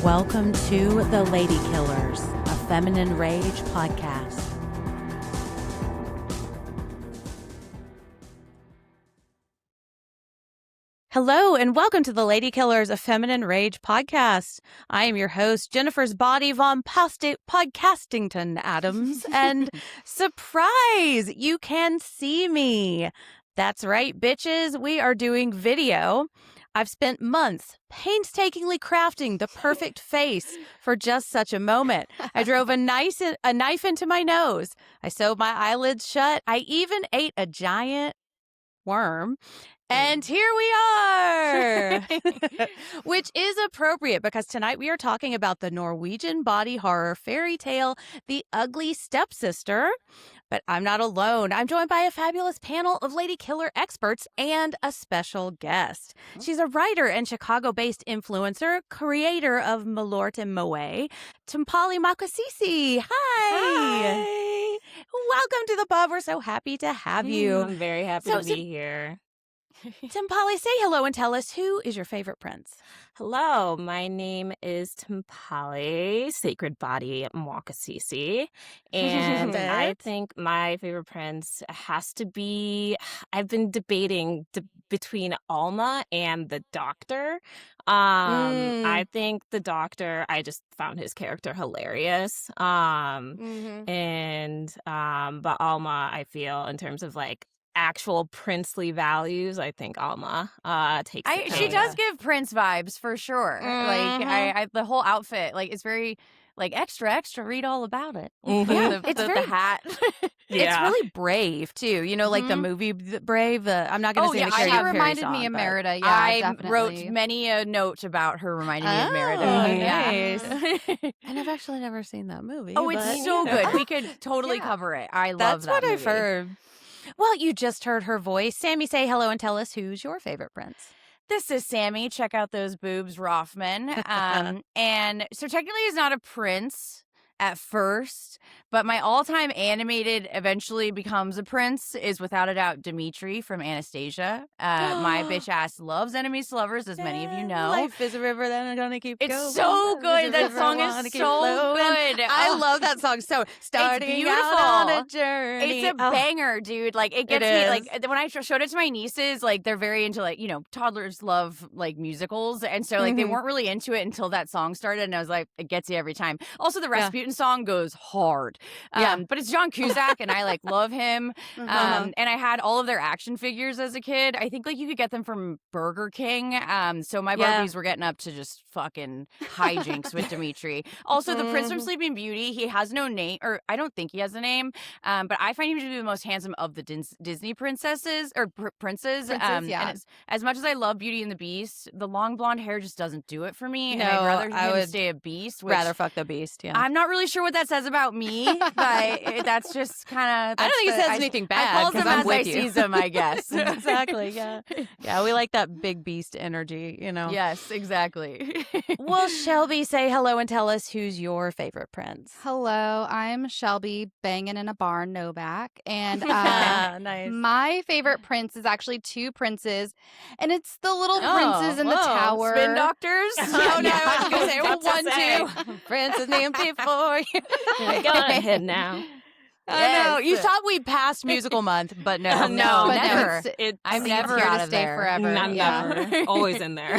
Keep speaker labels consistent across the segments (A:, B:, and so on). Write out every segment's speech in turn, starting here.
A: welcome to The Lady Killers, a Feminine Rage podcast. Hello, and welcome to The Lady Killers, a Feminine Rage podcast. I am your host, Jennifer's Body Von Podcastington Adams, and surprise, you can see me. That's right, bitches, we are doing video. I've spent months painstakingly crafting the perfect face for just such a moment. I drove a knife into my nose. I sewed my eyelids shut. I even ate a giant worm. And here we are, which is appropriate because tonight we are talking about the Norwegian body horror fairy tale, The Ugly Stepsister. But I'm not alone. I'm joined by a fabulous panel of lady killer experts and a special guest. She's a writer and Chicago-based influencer, creator of Malort and Moe, Tumpale Mwakasisi. Hi. Welcome to the pub. We're so happy to have you.
B: I'm very happy to be here.
A: Tumpale, say hello and tell us, who is your favorite prince?
B: Hello, my name is Tumpale, Sacred Body Mwakasisi, and I think my favorite prince has to be, I've been debating between Alma and the Doctor. I think the Doctor, I just found his character hilarious, but Alma, I feel, in terms of like actual princely values, I think Alma takes it.
C: She does give prince vibes for sure. Like the whole outfit, like it's very like extra. Read all about it.
A: Yeah,
C: it's the hat.
A: It's really brave too. You know, like the movie Brave. I'm not going to say the
C: she
A: Carrie
C: reminded
A: song,
C: me of
A: but
C: Merida. Yeah,
D: I
C: definitely.
D: wrote many a note about her reminding me of Merida.
A: Nice.
D: Yeah.
A: And I've actually never seen that movie.
D: Oh, it's
A: but,
D: so
A: you know.
D: good. We could totally cover it. I love
A: That's
D: that
A: what
D: movie.
A: I've heard. Well, you just heard her voice. Sammy, say hello and tell us, who's your favorite prince?
D: This is Sammy. Check out those boobs, Rothman. And so technically he's not a prince at first, but my all-time animated eventually becomes a prince is without a doubt Dimitri from Anastasia. My bitch ass loves enemies to lovers, as many of you know.
A: Life is a river that I'm gonna keep going.
D: It's so good. That song is so good.
A: I love that song. So starting
D: beautiful.
A: out on a journey.
D: It's a banger, dude. Like it gets me. Like when I showed it to my nieces, like they're very into like toddlers love like musicals, and so like they weren't really into it until that song started, and I was like, it gets you every time. Also, the Rasputin song goes hard. But it's John Cusack, and I like love him. And I had all of their action figures as a kid. I think like you could get them from Burger King. So my Barbies were getting up to just fucking hijinks with Dimitri. Also, the prince from Sleeping Beauty, he has no name, or I don't think he has a name. But I find him to be the most handsome of the Disney princesses or princes. And as much as I love Beauty and the Beast, the long blonde hair just doesn't do it for me. And I'd rather him stay a beast.
A: Rather fuck the beast. Yeah,
D: I'm not really sure what that says about me, but that's just kind of.
A: I don't think it says anything bad.
D: I calls them
A: I'm
D: as
A: with
D: I
A: you.
D: sees them, I guess.
A: Exactly. Yeah. Yeah. We like that big beast energy. You know.
D: Yes. Exactly.
A: Well, Shelby, say hello and tell us, who's your favorite prince.
C: Hello, I'm Shelby, banging in a barn, no back, and
A: nice.
C: My favorite prince is actually two princes, and it's the little princes in the tower.
D: Spin doctors.
A: Oh no, I was gonna say 1, 2. Prince is named before you.
B: Go ahead now.
A: I know. You thought we passed musical month, but no.
D: No,
C: but
D: never.
C: I'm
D: never
C: here
D: out
C: to
D: of
C: stay
D: there.
C: forever.
B: Never. Always in there.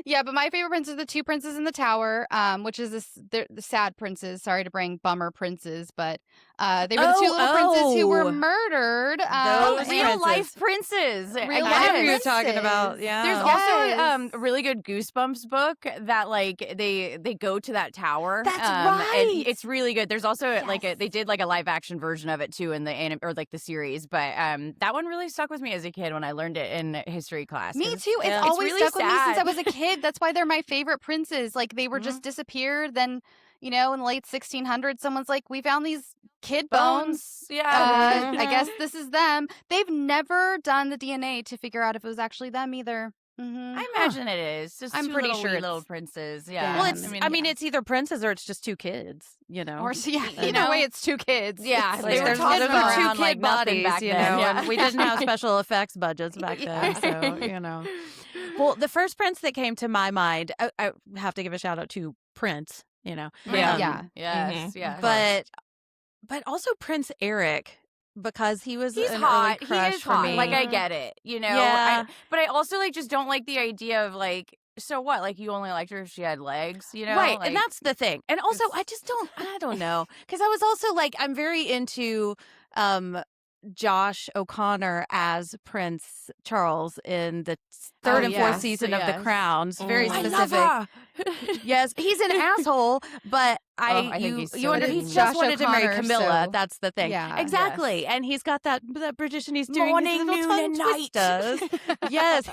C: Yeah, but my favorite prince is the two princes in the tower, which is the sad princes. Sorry to bring bummer princes, but they were the two little princes who were murdered.
A: Those
D: real life princes.
C: Real
A: I
C: life
A: get who you're
C: princes.
A: talking about. Yeah.
D: There's also a really good Goosebumps book that like they go to that tower.
A: That's
D: and
A: right.
D: it's really good. There's also like they did like a live action version of it too in the anime or like the series. But that one really stuck with me as a kid when I learned it in history class.
C: Me too. It's
D: It's
C: always
D: really
C: stuck with me since I
D: sad.
C: was a kid. That's why they're my favorite princes. Like they were just disappeared. Then, in the late 1600s, someone's like, we found these kid bones.
D: Yeah.
C: I guess this is them. They've never done the DNA to figure out if it was actually them either.
D: I imagine it is. Just
C: I'm
D: two
C: pretty
D: little
C: sure
D: wee
C: it's-
D: little princes. Yeah.
A: Well, it's either princes or it's just two kids,
C: Or either
D: know.
C: way, it's two kids.
D: Yeah,
A: Like,
D: they were
A: there's
D: tossing
A: two
D: around
A: kid
D: like nothing
A: bodies,
D: back
A: you
D: then.
A: know,
D: Yeah.
A: and we didn't have special effects budgets back then, so, Well, the first prince that came to my mind, I have to give a shout out to Prince,
C: Yeah.
D: Yes, yes.
A: But also Prince Eric, because he was
D: He's
A: an
D: hot.
A: early crush
D: He is
A: for
D: hot.
A: me.
D: Like, I get it,
A: Yeah.
D: but I also just don't like the idea of so what? Like, you only liked her if she had legs,
A: Right,
D: Like,
A: and that's the thing. And also, I don't know, because I was also I'm very into Josh O'Connor as Prince Charles in the third and fourth season of The Crown. It's very specific.
D: I love her.
A: Yes, he's an asshole, but
D: I think he's so
A: he
D: mean.
A: just
C: Josh
A: wanted to marry
C: O'Connor,
A: Camilla.
C: so-
A: That's the thing.
C: Yeah.
A: Exactly.
D: Yes.
A: And he's got that British, and he's doing
D: Morning,
A: his little
D: noon,
A: tongue
D: and night.
A: twisters. Yes.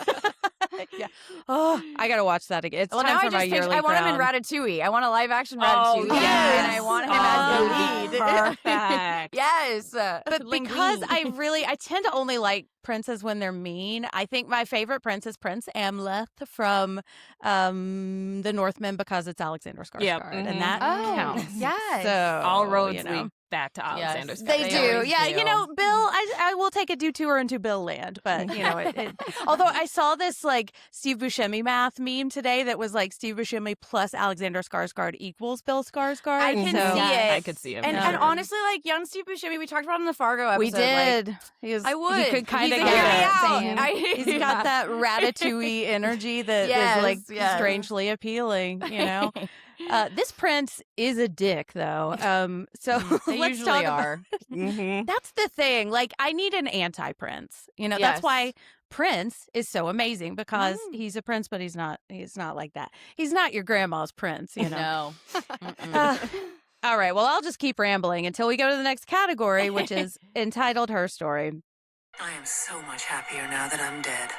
A: Yeah. Oh, I gotta watch that again. It's
D: Well,
A: time
D: now
A: for
D: I
A: my
D: just
A: yearly
D: I want him in
A: crown.
D: Ratatouille. I want a live action
B: Oh,
D: Ratatouille.
A: yes.
D: And I want him
A: Oh,
D: as the lead.
B: Perfect.
D: Yes.
A: But because I tend to only like princes when they're mean. I think my favorite prince is Prince Amleth from The Northman, because it's Alexander Skarsgård,
B: Yep.
A: and that
C: Oh,
A: counts.
D: yes.
A: So
B: All roads
A: you know.
B: lead back to Alexander
D: Yes.
B: Skarsgård.
A: They
D: They
A: do.
D: always
A: Yeah,
D: do.
A: Bill, I will take a detour into Bill land, but although I saw this Steve Buscemi math meme today that was Steve Buscemi plus Alexander Skarsgård equals Bill Skarsgård.
D: I can
A: So-
D: see it.
B: I could see him.
D: And,
A: Yeah.
D: and honestly, young Steve Buscemi, we talked about him in the Fargo episode.
A: We did.
D: I would.
A: He could kind of
D: He's a
A: get
D: carry
A: it.
D: out.
C: Same.
A: He's got that Ratatouille energy that is
D: Yes.
A: strangely appealing. This prince is a dick, though. So
D: They
A: let's
D: usually
A: talk about-
D: are.
A: That's the thing. I need an anti-prince. That's
D: Yes.
A: why Prince is so amazing, because he's a prince, but he's not like that. He's not your grandma's prince,
D: No.
A: All right. Well, I'll just keep rambling until we go to the next category, which is entitled Her Story.
E: I am so much happier now that I'm dead.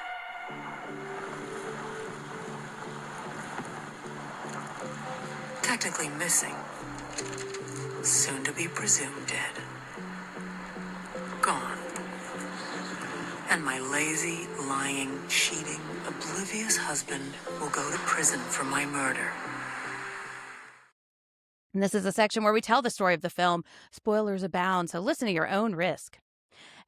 E: Technically missing. Soon to be presumed dead. Gone. And my lazy, lying, cheating, oblivious husband will go to prison for my murder.
A: And this is a section where we tell the story of the film. Spoilers abound, so listen to your own risk.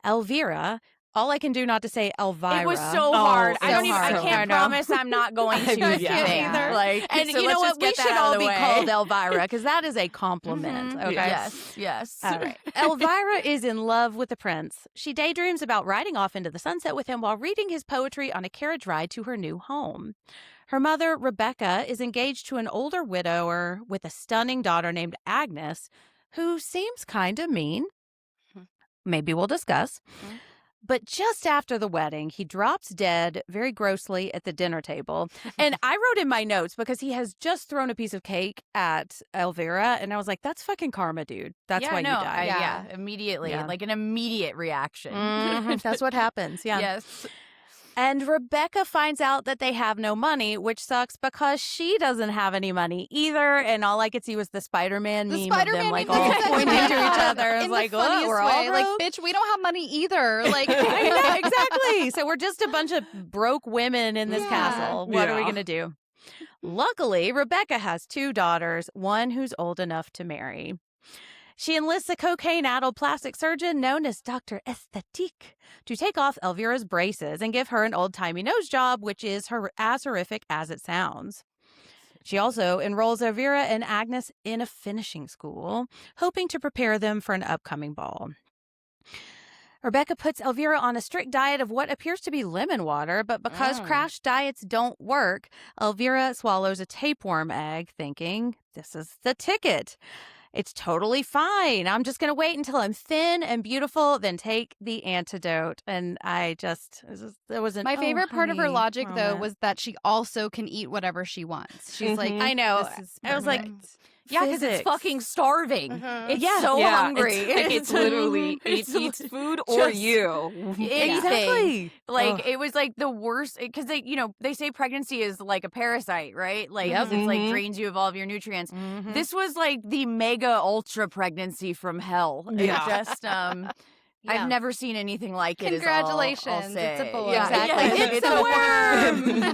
A: Elvira, all I can do not to say Elvira.
D: It was so hard.
A: so
D: I don't even.
A: hard.
D: I can't
A: I know.
D: promise I'm not going to.
B: I
D: think.
B: either.
A: And
D: so
A: you
D: let's
A: know what?
D: just
A: We
D: get that
A: should
D: out
A: all
D: of the
A: be
D: way.
A: called Elvira, because that is a compliment. Okay.
D: Yes.
A: All right. Elvira is in love with the prince. She daydreams about riding off into the sunset with him while reading his poetry on a carriage ride to her new home. Her mother, Rebecca, is engaged to an older widower with a stunning daughter named Agnes, who seems kind of mean. Maybe we'll discuss. But just after the wedding, he drops dead very grossly at the dinner table. And I wrote in my notes, because he has just thrown a piece of cake at Elvira, and I was like, that's fucking karma, dude. That's why you die.
D: Immediately.
A: Yeah.
D: An immediate reaction.
A: Mhm. That's what happens. Yeah.
D: Yes.
A: And Rebecca finds out that they have no money, which sucks because she doesn't have any money either. And all I could see was the Spider-Man
C: The
A: meme
C: Spider-Man
A: of them
C: meme
A: all
C: that's
A: pointing to each
C: exactly
A: other. I was
C: in
A: like,
C: the
A: oh,
C: funniest
A: we're all
C: way.
A: broke.
C: Bitch, we don't have money either.
A: I know, exactly. So we're just a bunch of broke women in this
C: Yeah.
A: castle. What are we
B: Yeah.
A: going to do? Luckily, Rebecca has 2 daughters, one who's old enough to marry. She enlists a cocaine-addled plastic surgeon known as Dr. Esthétique to take off Elvira's braces and give her an old-timey nose job, which is as horrific as it sounds. She also enrolls Elvira and Agnes in a finishing school, hoping to prepare them for an upcoming ball. Rebecca puts Elvira on a strict diet of what appears to be lemon water, but because crash diets don't work, Elvira swallows a tapeworm egg, thinking, this is the ticket. It's totally fine. I'm just going to wait until I'm thin and beautiful, then take the antidote. And there wasn't.
C: My favorite part of her logic, though,
A: moment.
C: was that she also can eat whatever she wants. She's like,
A: I know.
C: This is
A: I was like,
C: perfect.
D: Yeah, because it's
A: Physics.
D: fucking starving. It's
A: Yeah.
D: so
B: Yeah,
D: hungry.
B: It's literally
D: It's
B: eats food or
D: just-
B: you.
D: Anything.
A: Exactly. Ugh.
D: It was the worst, because they say pregnancy is like a parasite, right?
A: Yep.
D: It's drains you of all of your nutrients.
A: Mhm.
D: This was the mega ultra pregnancy from hell.
B: Yeah.
D: It just I've never seen anything like it.
C: Congratulations,
D: I'll say.
C: it's a boy.
D: Yeah,
A: Exactly.
D: It's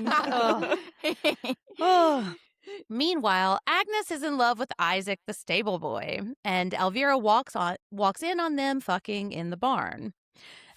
D: a worm.
A: Oh. Meanwhile, Agnes is in love with Isaac, the stable boy, and Elvira walks in on them fucking in the barn.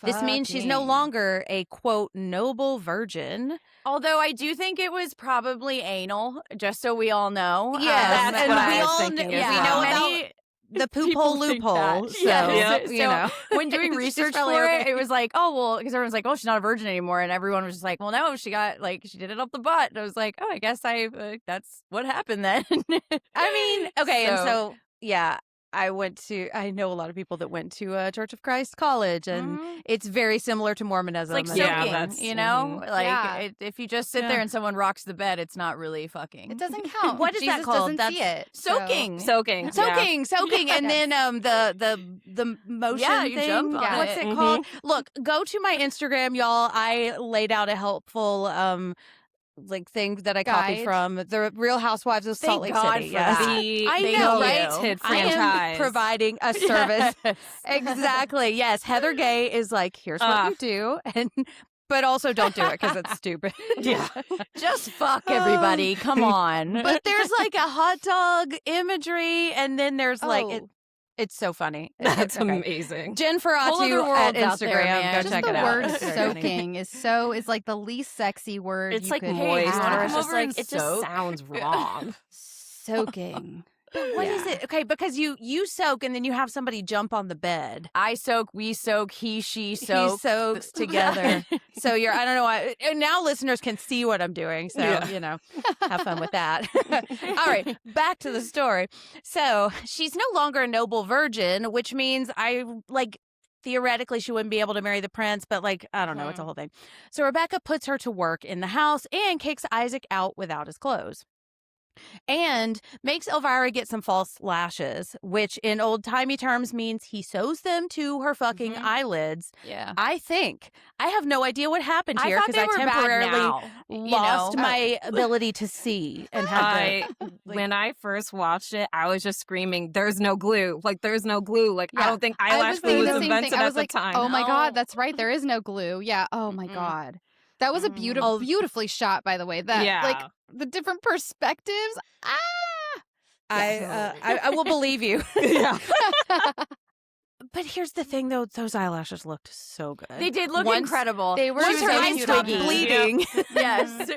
A: This means she's no longer a, quote, noble virgin.
D: Although I do think it was probably anal, just so we all know.
A: Yes,
B: that's
A: and
B: what I
A: we
B: was
A: all
B: thinking
A: we
B: as
A: know
B: well.
A: about the poop
D: people
A: hole
D: think
A: loophole.
D: that.
A: So,
D: Yes.
A: you
D: So
A: know.
D: when doing
A: She's
D: research
A: probably
D: for it,
A: okay.
D: it was like, oh, well, because everyone's like, oh, she's not a virgin anymore. And everyone was just like, well, no, she got, like, she did it up the butt. And I was like, oh, I guess that's what happened then.
A: I mean, okay, and so, yeah, I know a lot of people that went to Church of Christ College, and it's very similar to Mormonism.
D: It's like
A: and-
D: soaking,
B: that's-
D: you know? Like,
C: Yeah.
D: if you just sit there and someone rocks the bed, it's not really fucking.
C: It doesn't count.
A: What is that
C: Jesus
A: called?
C: Doesn't see it. so-
D: Soaking.
B: Soaking.
A: Soaking, and then the motion
D: Yeah, you
A: thing.
D: jump on
A: What's
D: it.
A: it called? Look, go to my Instagram, y'all. I laid out a helpful like thing that I copied
C: Guide.
A: from the Real Housewives of
D: Thank
A: Salt Lake
D: God
A: City.
D: for
A: Yes.
D: that.
A: I
B: They
A: know,
B: know
A: right?
B: Ted
A: I am
B: franchise.
A: providing a service.
D: Yes.
A: Exactly. Yes. Heather Gay is like, here's what you do, and but also don't do it because it's stupid.
B: Yeah.
D: Just fuck everybody. Come on.
A: But there's like a hot dog imagery, and then there's like it's so funny.
B: That's
A: Okay.
B: amazing.
A: Jen
D: Whole
A: Ferratu
D: other
A: at
D: world out there,
A: Instagram.
D: man.
A: Go
C: Just
A: check
C: the
A: it out.
C: word
A: It's very funny.
C: soaking is like the least sexy word.
B: It's
C: you
B: like
C: could
B: moist,
C: have.
B: or it's
D: Come
B: just
D: over
B: like
D: and
B: it just
D: soak.
B: sounds wrong.
C: Soaking.
A: What is it? Okay, because you soak and then you have somebody jump on the bed.
D: I soak, we soak, she
A: He
D: soaks.
A: soaks together. So I don't know why. And now listeners can see what I'm doing. So, have fun with that. All right, back to the story. So she's no longer a noble virgin, which means theoretically she wouldn't be able to marry the prince, but I don't know, it's a whole thing. So Rebecca puts her to work in the house and kicks Isaac out without his clothes. And makes Elvira get some false lashes, which in old-timey terms means he sews them to her fucking eyelids.
D: Yeah.
A: I have no idea what happened
D: I
A: here
D: thought
A: because
D: they
A: I
D: were bad
A: temporarily
D: now,
A: lost my ability to see and had to.
B: When I first watched it, I was just screaming, "There's no glue! Like there's no glue! Like I don't think eyelash glue was invented
C: I
B: at
C: was
B: the
C: like,
B: time."
C: oh my
D: No.
C: God, that's right. There is no glue. Yeah. Oh my God. That was a beautifully shot, by the way. That the different perspectives.
A: I will believe you.
B: Yeah.
A: But here's the thing, though. Those eyelashes looked so good.
D: They did look
A: Once-
D: incredible.
C: They were
A: Once her
C: so
A: eyes
C: cute
A: stopped
C: on them.
A: bleeding.
D: Yes.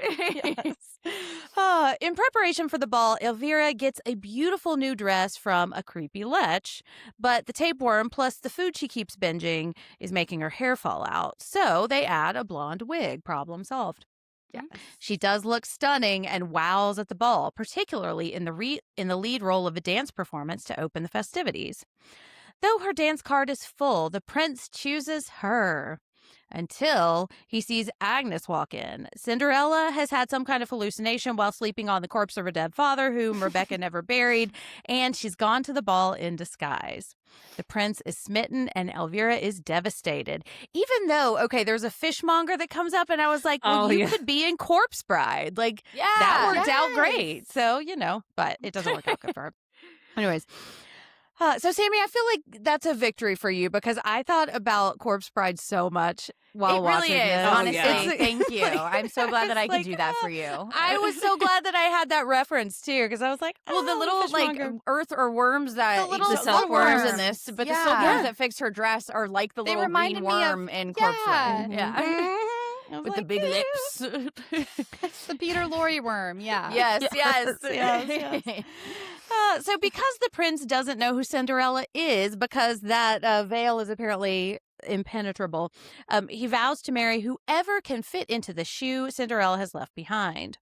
A: In preparation for the ball, Elvira gets a beautiful new dress from a creepy lech, but the tapeworm plus the food she keeps binging is making her hair fall out. So they add a blonde wig. Problem solved.
C: Yes.
A: She does look stunning and wows at the ball, particularly in the lead role of a dance performance to open the festivities. Though her dance card is full, the prince chooses her until he sees Agnes walk in. Cinderella has had some kind of hallucination while sleeping on the corpse of her dead father, whom Rebecca never buried, and she's gone to the ball in disguise. The prince is smitten and Elvira is devastated. Even though, there's a fishmonger that comes up and I was like, well, you could be in Corpse Bride. That worked out great. So, but it doesn't work out good for her. Anyways. So, Sammy, I feel like that's a victory for you because I thought about Corpse Bride so much while watching
D: It really is,
A: this.
D: honestly. Thank you. I'm so glad that I can do that for you.
A: I was so glad that I had that reference, too, because I was like,
D: Well, the little
A: fishmonger.
D: earth or worms that
C: The little
D: the silkworms in
C: silkworms.
D: this, but the
C: Yeah.
D: silkworms that fix her dress are like the
C: They
D: little
C: reminded
D: green
C: me of-
D: worm in Corpse Bride. Yeah.
A: I was
D: With the
A: like,
D: big
A: "Eh."
D: lips.
C: It's the Peter Lorre worm. Yeah.
D: Yes.
A: yes. So because the prince doesn't know who Cinderella is, because that veil is apparently impenetrable, he vows to marry whoever can fit into the shoe Cinderella has left behind.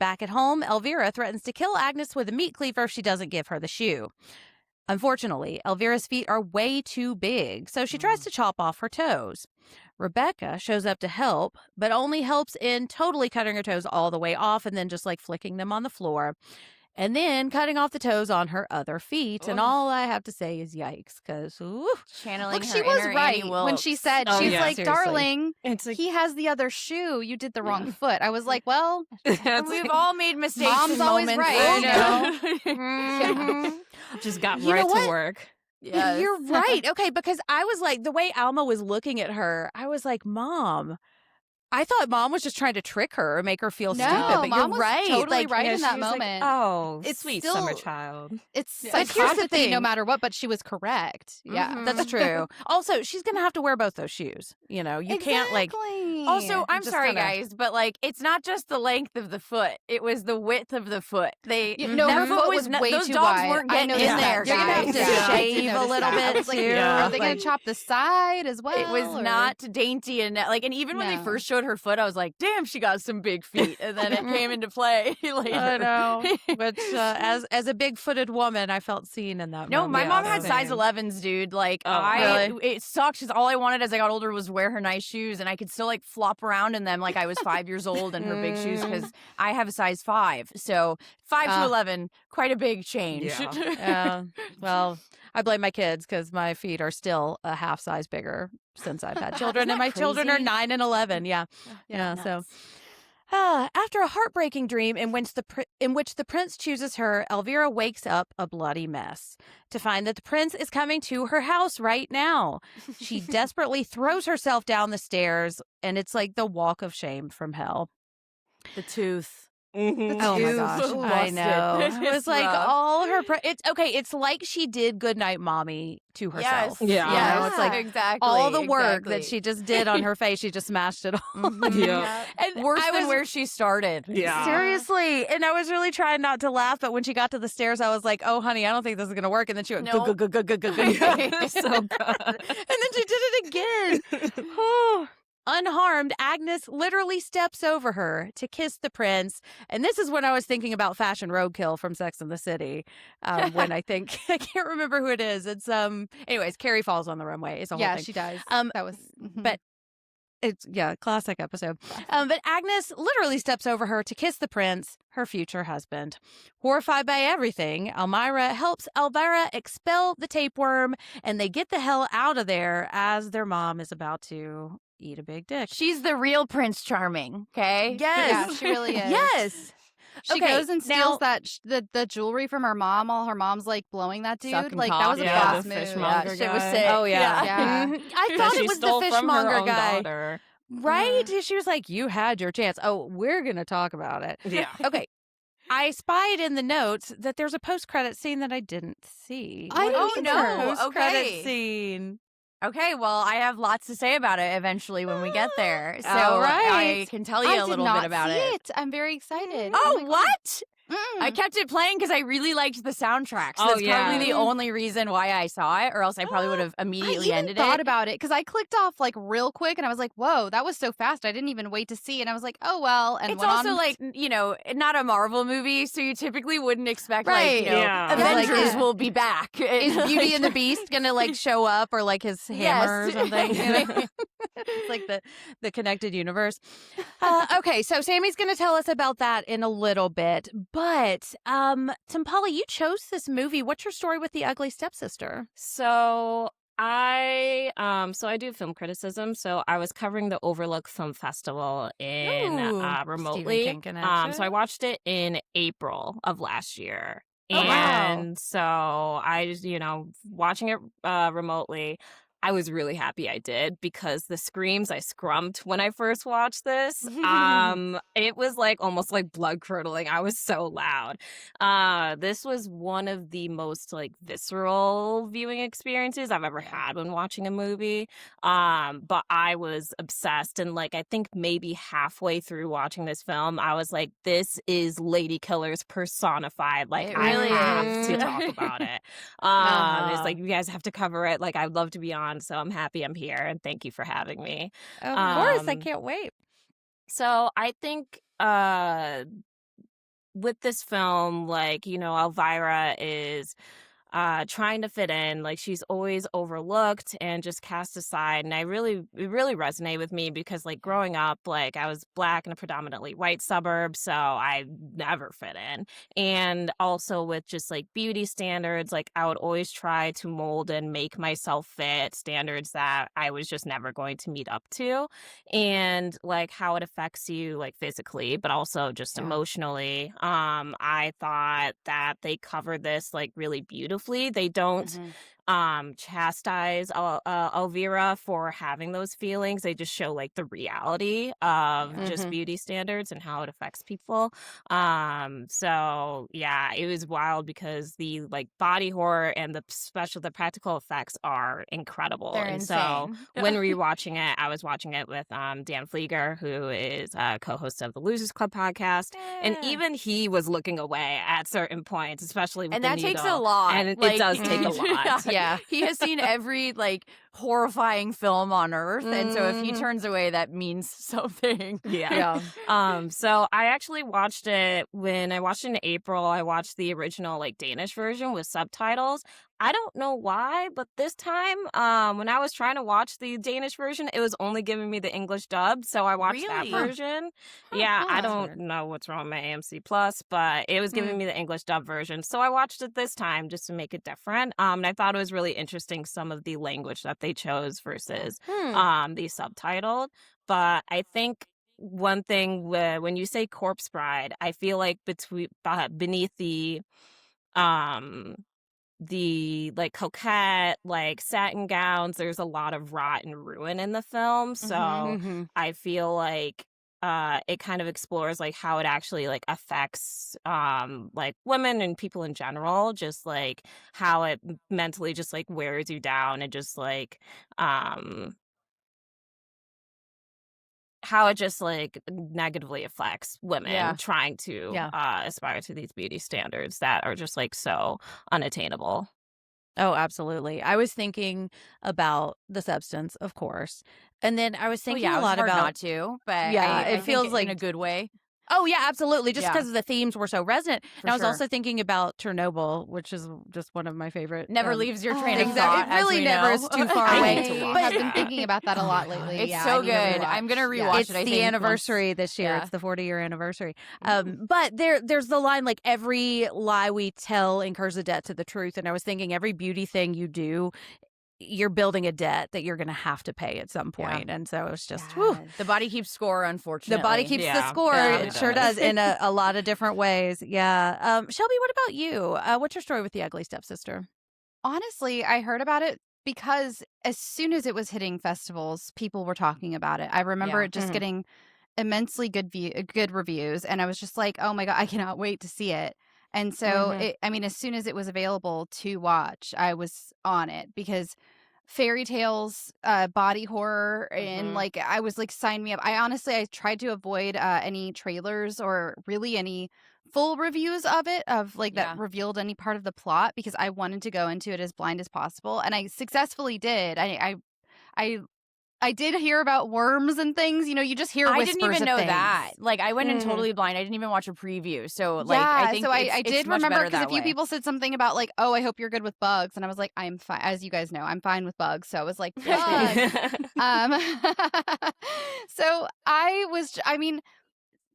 A: Back at home, Elvira threatens to kill Agnes with a meat cleaver if she doesn't give her the shoe. Unfortunately, Elvira's feet are way too big, so she tries to chop off her toes. Rebecca shows up to help, but only helps in totally cutting her toes all the way off and then just flicking them on the floor. And then cutting off the toes on her other feet. And all I have to say is yikes, because,
D: Channeling
C: Look,
D: her
C: she was
D: inner
C: right
D: Annie
C: when she
D: Wilkes.
C: said,
B: Oh,
C: she's
B: yeah.
C: like,
A: Seriously.
C: darling,
B: It's like
C: he has the other shoe. You did the wrong foot. I was like, well,
B: that's
D: We've all made mistakes.
C: Mom's
D: in
C: always
D: moments,
C: right,
D: you know?
A: Mhm.
B: just got
A: You
B: right
A: know
B: to
A: what?
B: work.
D: Yes.
A: You're right. Okay, because I was like, the way Alma was looking at her, I was like, Mom, I thought mom was just trying to trick her or make her feel
C: No,
A: stupid, but
C: mom
A: you're
C: was
A: right.
C: totally right
B: Yeah,
C: in
B: she
C: that
B: was like,
C: moment.
B: oh,
C: It's
B: sweet
C: still-
B: summer child.
C: It's
A: But here's the
C: psychopathy no
A: thing.
C: matter what, but she was correct. Yeah.
D: Mhm.
A: That's true. Also, she's going to have to wear both those shoes. You know, you can't like.
D: Also, I'm
A: just
D: sorry,
A: kinda-
D: guys, but like, it's not just the length of the foot; it was the width of the foot.
C: No,
D: that
C: her foot was
D: no-
C: way
D: those
C: too
D: dogs
C: wide.
D: weren't
C: I
D: getting
C: noticed
D: in
C: that.
D: there,
A: You're gonna have
D: guys.
A: to
C: Yeah, I did
A: shave a
C: notice
A: little
C: that. I
A: bit
C: was like,
A: too.
B: Yeah.
C: Are they going to chop the side as well?
D: It was
C: or-
D: not dainty and like, and even when they
C: No.
D: first showed her foot, I was like, "Damn, she got some big feet." And then it came into play later.
A: I know. Which, as a big-footed woman, I felt seen in that.
D: No, my
A: moment.
D: mom had
A: So-
D: size 11s, dude. Like,
A: really?
D: it sucks because all I wanted as I got older was wear her nice shoes, and I could still like flop around in them like I was 5 years old in her big shoes because I have a size 5. So 5 to 11, quite a big change.
B: Yeah.
A: Yeah. Well, I blame my kids because my feet are still a half size bigger since I've had children, and
D: that
A: my children are
D: crazy?
A: 9 and 11. Yeah. Yeah. So. After a heartbreaking dream in which the prince chooses her, Elvira wakes up a bloody mess to find that the prince is coming to her house right now. She desperately throws herself down the stairs, and it's like the walk of shame from hell.
D: The tooth.
B: Mhm.
A: Oh my
D: Tooth
A: gosh, I
D: busted.
A: know. It was
D: It's
A: like
D: rough.
A: all her. It's okay. It's like she did Goodnight Mommy to herself.
D: Yes.
B: Yeah.
A: You know, it's like
D: exactly
A: all the work
D: exactly.
A: that she just did on her face. She just smashed it all.
D: Mhm.
B: Yeah.
A: And
D: Worse
A: I
D: than
A: was-
D: where she started.
B: Yeah.
A: Seriously. And I was really trying not to laugh, but when she got to the stairs, I was like, oh, honey, I don't think this is going to work. And then she went,
D: No.
A: "Gug, gug, gug, gug, gug, gug."
B: So good.
A: And then she did it again. Oh. Unharmed, Agnes literally steps over her to kiss the prince. And this is when I was thinking about Fashion Roadkill from Sex and the City. When I think, I can't remember who it is. It's, anyways, Carrie falls on the runway. It's a whole
C: Yeah,
A: thing.
C: she does.
A: That
C: was.
A: but it's, classic episode. But Agnes literally steps over her to kiss the prince, her future husband. Horrified by everything, Elmira helps Elvira expel the tapeworm, and they get the hell out of there as their mom is about to eat a big dick.
D: She's the real Prince Charming, okay?
A: Yes.
C: Yeah, she really is.
A: Yes.
C: She
A: Okay,
C: goes and
A: now-
C: steals the jewelry from her mom while her mom's like blowing that dude.
D: Sucking
C: like
D: cock.
C: that was a
B: Yeah,
C: boss
B: the
C: move.
B: fishmonger
D: Yeah, shit was
B: guy.
D: sick.
A: Oh, yeah.
C: Yeah.
A: Mhm. I
B: That
A: thought
B: she
A: it was the
B: stole from her
A: fishmonger
B: own
A: guy.
B: daughter.
A: Right? She was like, you had your chance. Oh, we're going to talk about it.
B: Yeah.
A: Okay. I spied in the notes that there's a post-credit scene that I didn't see.
C: I
A: What
C: didn't
A: is the
C: either.
A: post-credit
D: Okay.
A: scene?
D: Okay, well, I have lots to say about it eventually when we get there. So
A: All right.
D: I can tell you
C: I
D: a
C: did
D: little
C: not
D: bit about
C: see
D: it.
C: I'm very excited.
D: Oh,
C: my God.
D: what?
C: Mm.
D: I kept it playing because I really liked the soundtrack. So
B: Oh,
D: that's
B: yeah.
D: probably the only reason why I saw it, or else I probably would have
C: I
D: immediately
C: even
D: ended
C: thought
D: it.
C: about it because I clicked off like real quick and I was like, "Whoa, that was so fast! I didn't even wait to see." And I was like, "Oh well." And
D: It's
C: went
D: also
C: on
D: like, not a Marvel movie, so you typically wouldn't expect,
A: Right.
B: Yeah.
D: Avengers
A: Like,
D: will be back.
A: Is Beauty and the Beast going to like show up or like his hammer or
D: Yes.
A: something? You know? It's like the connected universe. Okay, so Sammy's going to tell us about that in a little bit. But Tumpale, you chose this movie. What's your story with the ugly stepsister?
B: So I do film criticism. So I was covering the Overlook Film Festival in
A: Ooh,
B: remotely.
A: Stephen King connection.
B: So I watched it in April of last year.
A: Oh, wow.
B: And so I just, watching it remotely, I was really happy I did because the screams I scrumped when I first watched this, it was like almost like blood curdling. I was so loud. This was one of the most like visceral viewing experiences I've ever had when watching a movie. But I was obsessed, and like I think maybe halfway through watching this film, I was like, "This is lady killers personified." Like
D: It
B: I
D: really
B: have
D: is.
B: to talk about it.
A: Uh-huh.
B: It's like you guys have to cover it. Like I'd love to be on, so I'm happy I'm here, and thank you for having me.
A: Of course, I
B: Um,
A: can't wait.
B: So I think with this film, like, Elvira is trying to fit in. Like she's always overlooked and just cast aside. And it really resonated with me because like growing up, like I was Black in a predominantly white suburb, so I never fit in. And also with just like beauty standards, like I would always try to mold and make myself fit standards that I was just never going to meet up to. And like how it affects you like physically, but also just emotionally. I thought that they covered this like really beautifully. They don't chastise Elvira for having those feelings. They just show like the reality of just beauty standards and how it affects people. So yeah, it was wild because the like body horror and the practical effects are incredible.
D: They're
B: and
D: insane.
B: So when we were watching it, I was watching it with Dan Flieger, who is co-host of the Losers Club podcast, and even he was looking away at certain points, especially with
D: and
B: the
D: that
B: needle.
D: takes a lot.
B: And
D: like,
B: it does take a lot.
D: Yeah. He has seen every like horrifying film on earth, and so if he turns away, that means something.
B: Yeah. So I actually watched it when I watched it in April. I watched the original like Danish version with subtitles. I don't know why, but this time, when I was trying to watch the Danish version, it was only giving me the English dub, so I watched that version. Yeah, I don't know what's wrong with my AMC Plus, but it was giving me the English dub version, so I watched it this time just to make it different. And I thought it was really interesting some of the language that they chose versus the subtitled. But I think one thing when you say corpse bride, I feel like beneath the like coquette like satin gowns, there's a lot of rot and ruin in the film. So I feel like it kind of explores like how it actually like affects like women and people in general, just like how it mentally just like wears you down, and just like how it just like negatively affects women trying to aspire to these beauty standards that are just like so unattainable.
A: Oh, absolutely. I was thinking about the substance, of course. And then I was thinking a lot
D: hard
A: about
D: not to, but
A: Yeah,
D: I
A: it feels
D: think
A: like
D: in a good way.
A: Oh, yeah, absolutely. Just
D: Yeah.
A: because the themes were so resonant. And I was
D: sure.
A: also thinking about Chernobyl, which is just one of my favorite.
D: Never leaves your train of
A: things.
D: thought.
A: It really
D: as we
A: never
D: know.
A: is too far
B: I
A: away.
B: need to watch
C: I've been
B: that.
C: thinking about that a lot lately.
D: It's
C: Yeah,
D: so
C: I need to
D: good.
C: rewatch.
D: I'm gonna
C: Yeah.
D: rewatch
A: It's
D: it. I
A: the
D: think
A: anniversary this year.
D: Yeah.
A: It's the 40-year anniversary. But there's the line like every lie we tell incurs a debt to the truth. And I was thinking every beauty thing you do, you're building a debt that you're going to have to pay at some point. And so it's just whew.
D: The body keeps score, unfortunately.
A: The body keeps the
B: Yeah,
A: score.
B: yeah,
A: It
B: it
A: sure
B: does.
A: does in a lot of different ways. Yeah. Shelby, what about you? What's your story with The Ugly Stepsister?
C: Honestly, I heard about it because as soon as it was hitting festivals, people were talking about it. I remember
D: Yeah.
C: it just getting immensely good reviews, and I was just like, "Oh my god, I cannot wait to see it." And so, as soon as it was available to watch, I was on it because fairy tales, body horror, and like I was like, sign me up. I tried to avoid any trailers or really any full reviews of it, of like that revealed any part of the plot, because I wanted to go into it as blind as possible, and I successfully did. I did hear about worms and things. You know, you just hear whispers
D: I didn't even
C: of
D: know
C: things.
D: that. Like, I went in totally blind. I didn't even watch a preview. So, like, I think
C: I did
D: much
C: remember
D: better
C: because
D: that
C: a few
D: way.
C: people said something about like, "Oh, I hope you're good with bugs," and I was like, "I'm fine." As you guys know, I'm fine with bugs. So I was like, "Bugs." So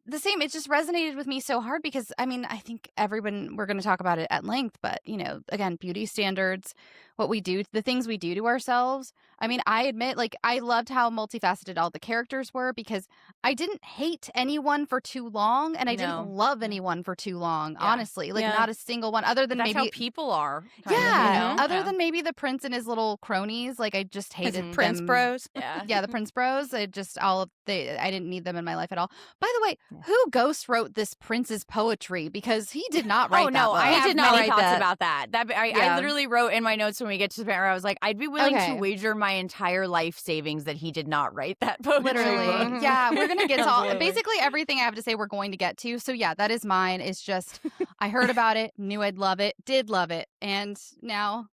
C: the same, it just resonated with me so hard because I think we're going to talk about it at length, but again, beauty standards, what we do, the things we do to ourselves. I admit, like, I loved how multifaceted all the characters were because I didn't hate anyone for too long, and I didn't love anyone for too long, honestly. Like, not a single one, other than
D: That's
C: maybe
D: how people are.
C: other than maybe the prince and his little cronies. Like, I just hated
A: Prince
C: them.
A: Bros.
C: Yeah, the Prince Bros. I didn't need them in my life at all. By the way, who ghost wrote this prince's poetry? Because he did not write that book.
D: I have
A: did not
D: many
A: write
D: thoughts
A: that.
D: about that. I literally wrote in my notes when we get to the part where I was like, I'd be willing to wager my entire life savings that he did not write that poetry.
C: Literally. Yeah, we're going to get to all, basically everything I have to say we're going to get to. So yeah, that is mine. It's just, I heard about it, knew I'd love it, did love it. And now,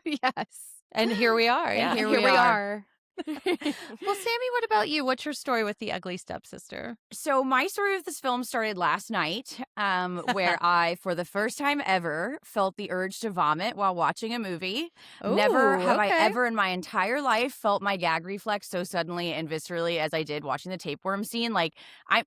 C: yes.
A: And here we are.
C: And here we are.
A: Well, Sammy, what about you? What's your story with The Ugly Stepsister?
D: So my story with this film started last night, where I, for the first time ever, felt the urge to vomit while watching a movie. Never have I ever in my entire life felt my gag reflex so suddenly and viscerally as I did watching the tapeworm scene. Like, I'm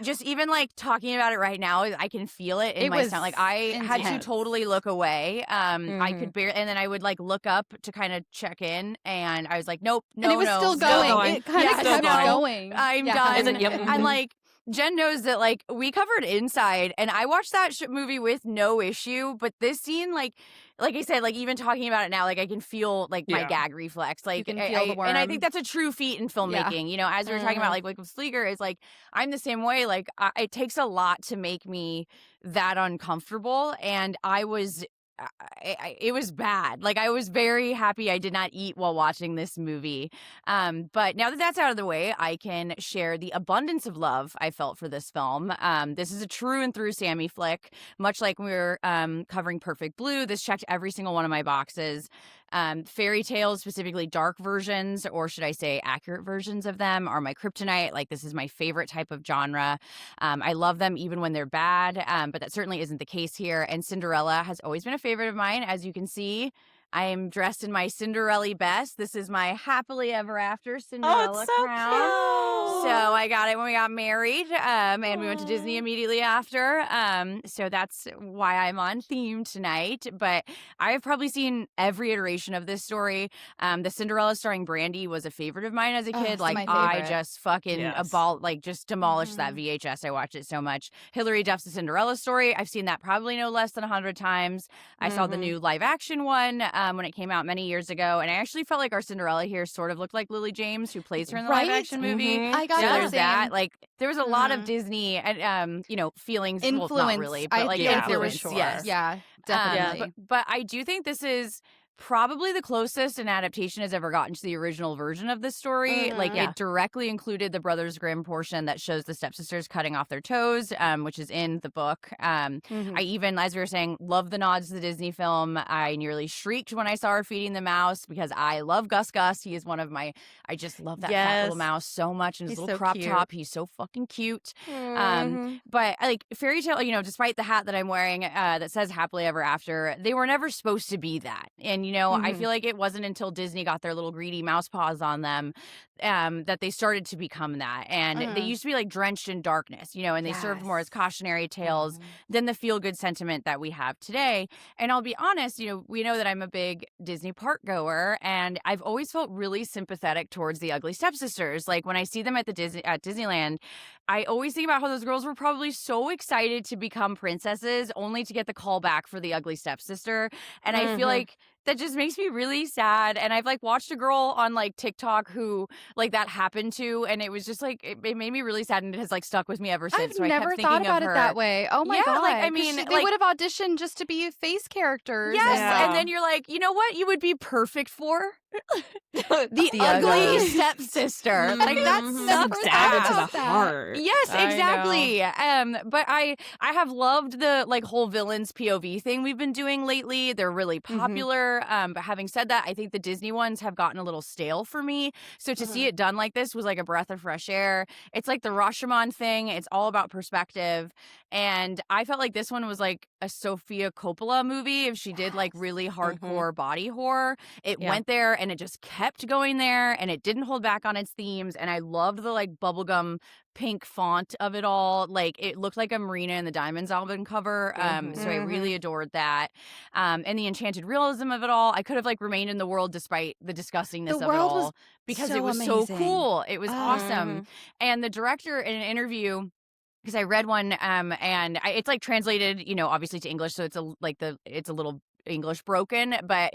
D: just even like talking about it right now, I can feel it in my stomach. Like, I had to totally look away. I could barely, and then I would like look up to kind of check in, and I was like, nope, no,
C: And it was still going. It kind of kept going.
D: I'm done.
B: Yep.
D: And like, Jen knows that, like, we covered Inside, and I watched that movie with no issue, but this scene, like I said, like, even talking about it now, like, I can feel, like, my gag reflex. Like,
C: you can feel the worm.
D: And I think that's a true feat in filmmaking. You know, as we were talking about, like, with Sleeger, is, like, I'm the same way. Like, it takes a lot to make me that uncomfortable, and I was... it was bad. Like, I was very happy I did not eat while watching this movie. But now that that's out of the way, I can share the abundance of love I felt for this film. This is a true and through Sammy flick. Much like we were covering Perfect Blue, this checked every single one of my boxes. Fairy tales, specifically dark versions, or should I say accurate versions of them, are my kryptonite. Like, this is my favorite type of genre. I love them even when they're bad, but that certainly isn't the case here. And Cinderella has always been a favorite of mine. As you can see, I am dressed in my Cinderella best. This is my happily ever after Cinderella crown.
A: Cute.
D: So I got it when we got married, and we went to Disney immediately after. So that's why I'm on theme tonight. But I have probably seen every iteration of this story. The Cinderella starring Brandy was a favorite of mine as a kid. Like, I just fucking just demolished that VHS. I watched it so much. Hilary Duff's The Cinderella Story. I've seen that probably no less than 100 times. I saw the new live action one when it came out many years ago, and I actually felt like our Cinderella here sort of looked like Lily James, who plays her in the live action movie.
C: I got
D: there's that. Like, there was a lot of Disney and feelings,
C: influence.
D: Well, not really, but like influence.
B: Sure.
D: Yes,
C: definitely.
D: But I do think this is probably the closest an adaptation has ever gotten to the original version of the story. Like, it directly included the Brothers Grimm portion that shows the stepsisters cutting off their toes, which is in the book. I even, as we were saying, love the nods to the Disney film. I nearly shrieked when I saw her feeding the mouse because I love Gus Gus. He is one of my... I just love that fat little mouse so much, and his little crop top. He's so fucking cute. But, like, fairy tale, despite the hat that I'm wearing that says happily ever after, they were never supposed to be that. And, I feel like it wasn't until Disney got their little greedy mouse paws on them that they started to become that. And they used to be, like, drenched in darkness, and they served more as cautionary tales than the feel-good sentiment that we have today. And I'll be honest, we know that I'm a big Disney park goer, and I've always felt really sympathetic towards the ugly stepsisters. Like, when I see them at Disneyland, I always think about how those girls were probably so excited to become princesses only to get the call back for the ugly stepsister. And I feel like that just makes me really sad. And I've, like, watched a girl on, like, TikTok who, like, that happened to, and it was just, like, it made me really sad, and it has, like, stuck with me ever since.
C: I've never thought about it that way. Oh my God.
D: Like, I mean,
C: they would have auditioned just to be face characters.
D: Yes, and then you're like, you know what you would be perfect for? the ugly stepsister. Like, that's
B: sucks dagger to the heart.
D: Yes, exactly. But I have loved the, like, whole villains POV thing we've been doing lately. They're really popular. But having said that, I think the Disney ones have gotten a little stale for me. So to see it done like this was like a breath of fresh air. It's like the Rashomon thing. It's all about perspective. And I felt like this one was like a Sofia Coppola movie. If she did, like, really hardcore body horror, it went there, and it just kept going there, and it didn't hold back on its themes. And I loved the, like, bubblegum pink font of it all. Like, it looked like a Marina and the Diamonds album cover. So I really adored that. And the enchanted realism of it all. I could have, like, remained in the world despite the disgustingness of it all, because it was so cool. It was awesome. And the director, in an interview, because I read one, and it's, like, translated, obviously to English, so it's a little English broken, but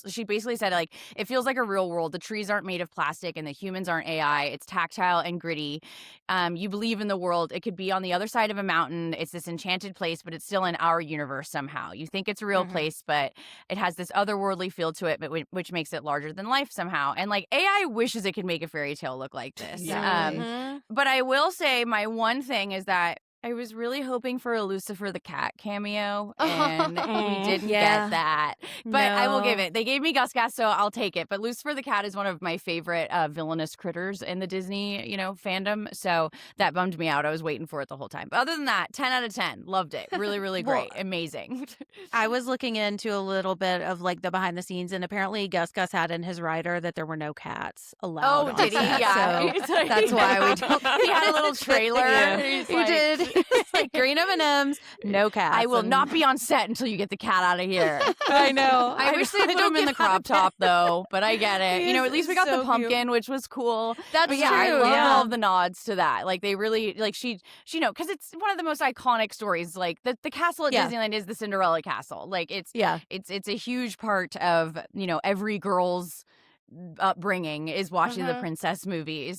D: she basically said, like, it feels like a real world. The trees aren't made of plastic, and the humans aren't AI. It's tactile and gritty. You believe in the world. It could be on the other side of a mountain. It's this enchanted place, but it's still in our universe somehow. You think it's a real place, but it has this otherworldly feel to it, but which makes it larger than life somehow. And, like, AI wishes it could make a fairy tale look like this. But I will say my one thing is that I was really hoping for a Lucifer the Cat cameo, and we didn't get that. But I will give it. They gave me Gus Gus, so I'll take it. But Lucifer the Cat is one of my favorite villainous critters in the Disney, fandom. So that bummed me out. I was waiting for it the whole time. But other than that, 10 out of 10. Loved it. Really, really great. Amazing.
A: I was looking into a little bit of, like, the behind the scenes, and apparently Gus Gus had in his rider that there were no cats allowed.
D: Oh, did he?
A: Yeah. So that's why we don't.
D: He had a little trailer.
A: He did. like green M&Ms, no cats.
D: I will
A: and-
D: not be on set until you get the cat out of here.
A: I know.
D: I wish they put him in the crop top though, but I get it.
A: He
D: You know,
A: is
D: at least we got
A: so
D: the pumpkin, which was cool.
A: That's
D: But yeah, I
A: true,
D: love
A: yeah.
D: all of the nods to that. Like they really like she you know, because it's one of the most iconic stories. Like the castle at
A: Yeah.
D: Disneyland is the Cinderella castle. Like it's a huge part of, you know, every girl's upbringing is watching the princess movies.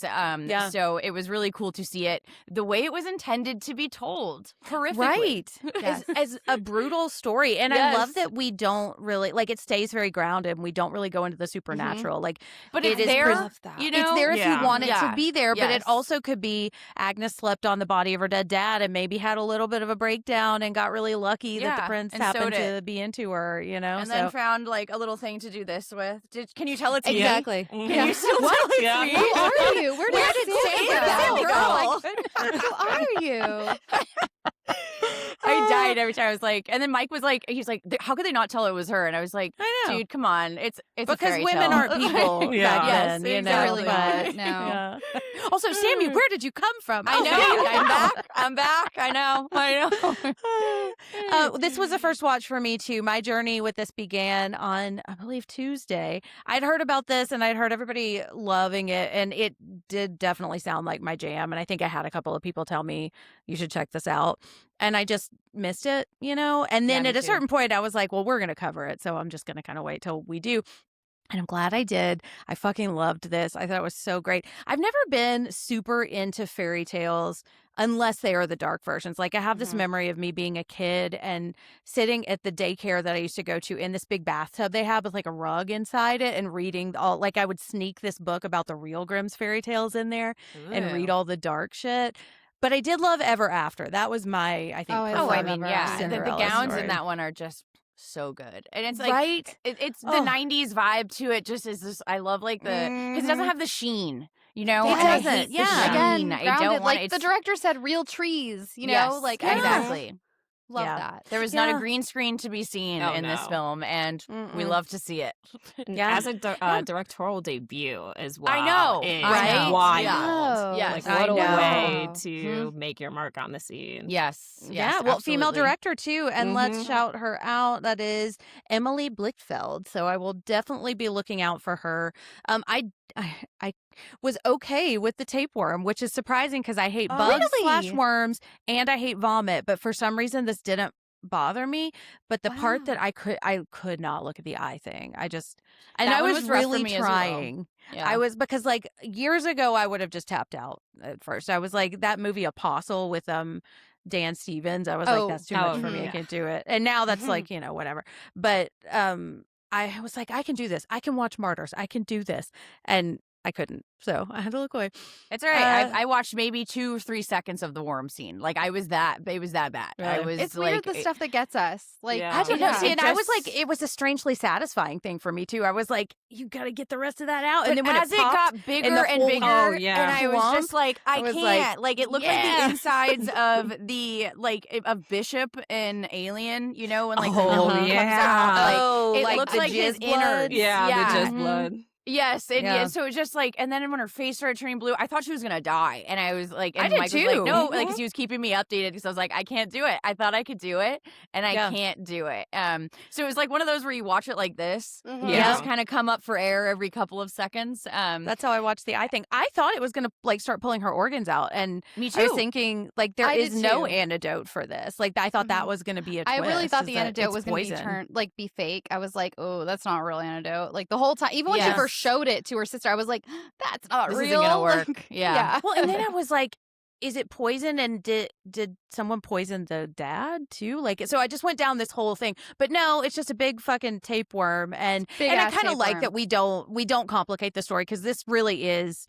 D: So it was really cool to see it the way it was intended to be told, horrifically.
A: Right.
C: Yes.
A: As a brutal story. And I
D: Yes.
A: love that we don't really, like, it stays very grounded and we don't really go into the supernatural. Like,
D: But
A: it
D: it's
A: is
D: there,
C: love that.
D: you know?
A: it's there if you want it
D: Yeah.
A: to be there, but it
D: Yes.
A: also could be Agnes slept on the body of her dead dad and maybe had a little bit of a breakdown and got really lucky that the
D: Yeah,
A: prince
D: and
A: happened
D: sewed it.
A: to be into her, you know?
D: And
A: so.
D: then found like a little thing to do this with. Can you tell it's me?
A: Exactly.
D: Can you still tell it's
B: Yeah.
D: me?
C: Who are you? Where
D: Where
C: did
D: did
C: Sammy
D: Sammy
C: go?
D: go?
C: Who are you?
D: I died every time. I was like, and then Mike was like, he's like, how could they not tell it was her? And I was like,
A: I know.
D: dude, come on, it's a
A: Because
D: fairy
A: women
D: tale.
A: aren't people
B: Yeah.
A: back
D: Yes,
A: then, you know.
D: exactly.
A: But,
C: No.
A: yeah. Also, Sammy, where did you come from?
D: I
A: Oh,
D: know.
A: yeah.
D: I'm back. I'm back. I know.
A: This was a first watch for me too. My journey with this began on, I believe, Tuesday. I'd heard about this and I'd heard everybody loving it, and it did definitely sound like my jam. And I think I had a couple of people tell me you should check this out, and I just missed it, you know. And then
D: Yeah,
A: at
D: me
A: a
D: too.
A: certain point, I was like, well, we're gonna cover it, so I'm just gonna kind of wait till we do. And I'm glad I did. I fucking loved this. I thought it was so great. I've never been super into fairy tales unless they are the dark versions. Like I have this memory of me being a kid and sitting at the daycare that I used to go to in this big bathtub they have with like a rug inside it and reading all, like I would sneak this book about the real Grimm's fairy tales in there and read all the dark shit. But I did love Ever After. That was my, I think,
C: Oh, I
D: Oh, I
C: love
D: mean,
C: Ever
D: yeah,
C: After.
D: the
A: Cinderella
D: gowns
A: story.
D: in that one are just so good, and it's like
A: right?
D: it's the
A: Oh.
D: 90s vibe to it. Just is this, I love like the because it doesn't have the sheen, you know.
A: It
D: and I
A: doesn't,
D: hate the
A: yeah.
D: sheen.
C: Again,
D: I
C: grounded.
D: don't want
C: Like
D: it's,
C: the director said, real trees. You know,
D: yes,
C: like
D: exactly.
C: love
A: Yeah.
C: that.
D: There was not
A: Yeah.
D: a green screen to be seen
B: Oh,
D: in this
B: no.
D: film, and we love to see it.
A: Yeah.
B: As a directorial debut as well.
D: I know,
B: is
D: right?
B: wild.
C: Yeah.
D: Yes,
B: Like, what
A: I
B: a
A: know.
B: way to make your mark on the scene.
D: Yes,
A: Yeah, well, female
D: absolutely.
A: director too, and let's
B: Mhm.
A: shout her out. That is Emilie Blichfeldt. So I will definitely be looking out for her. I was okay with the tapeworm, which is surprising because I hate bugs,
C: Really?
A: worms, and I hate vomit. But for some reason, this didn't bother me. But the part that I could not look at the eye thing. I just, and
D: That
A: I
D: one
A: was
D: was rough for
A: really
D: me as well.
A: trying.
D: Yeah.
A: I was, because like years ago I would have just tapped out at first. I was like that movie Apostle with Dan Stevens. I was
C: Oh,
A: like, that's too much
B: oh,
A: for me. I
B: yeah.
A: can't do it. And now that's like, you know, whatever. But I was like, I can do this. I can watch Martyrs. I can do this. And I couldn't. So I had to look away.
D: It's all right.
A: Uh,
D: I watched maybe 2 or 3 seconds of the worm scene. Like it was that bad. I
B: Really?
D: was
C: It's
D: like,
C: weird the stuff that gets us. Like
B: Yeah.
A: I don't know.
C: yeah.
A: See, and I was
D: just-
A: like, it was a strangely satisfying thing for me too. I was like, you got to get the rest of that out.
D: but
A: And then when
D: as
A: it
D: it
A: popped,
D: got bigger
A: the
D: and
A: whole-
D: bigger,
B: Oh, yeah.
D: and I was
A: clump,
D: just like, I
A: was
D: can't.
A: like,
D: It looked like
A: yeah.
D: the insides of the of Bishop in Alien. You know, when like the
B: Oh,
D: villain comes
B: yeah.
D: out.
A: Oh,
D: it
A: like
D: looks
A: the
D: like his
A: jizz blood?
D: innards.
B: Yeah,
D: yeah.
B: the jizz
A: Mhm.
B: blood.
D: Yes, and
A: Yeah.
D: so it was just like, and then when her face started turning blue, I thought she was gonna die, and I was like, and
A: I did
D: Mike was
A: too.
D: like, no, like
A: Mhm.
D: 'cause he was keeping me updated because I was like, I can't do it. I thought I could do it, and I
A: Yeah.
D: can't do it. So it was like one of those where you watch it like this,
C: Mhm.
D: you
B: Yeah.
D: just kind of come up for air every couple of seconds.
A: That's how I watched the eye thing. I thought it was going to like start pulling her organs out. And
D: me
A: I was
D: too.
A: thinking like there
C: I
A: is
C: did
A: no
C: too.
A: antidote for this. Like I thought that
C: Mhm.
A: was going to be a
C: I
A: twist.
C: really thought
A: is
C: the
A: that
C: antidote
A: it's
C: was going to
A: poison.
C: be fake. I was like, oh, that's not a real antidote. Like the whole time, even when she
A: Yes.
C: first showed it to her sister, I was like, that's not
D: This
C: real.
D: isn't gonna work.
C: Like,
D: Yeah.
A: Well, and then I was like, is it poison? And did someone poison the dad too? Like, so I just went down this whole thing. But no, it's just a big fucking tapeworm. And I
C: Big-ass
A: kind of like
C: tapeworm.
A: that we don't complicate the story because this really is.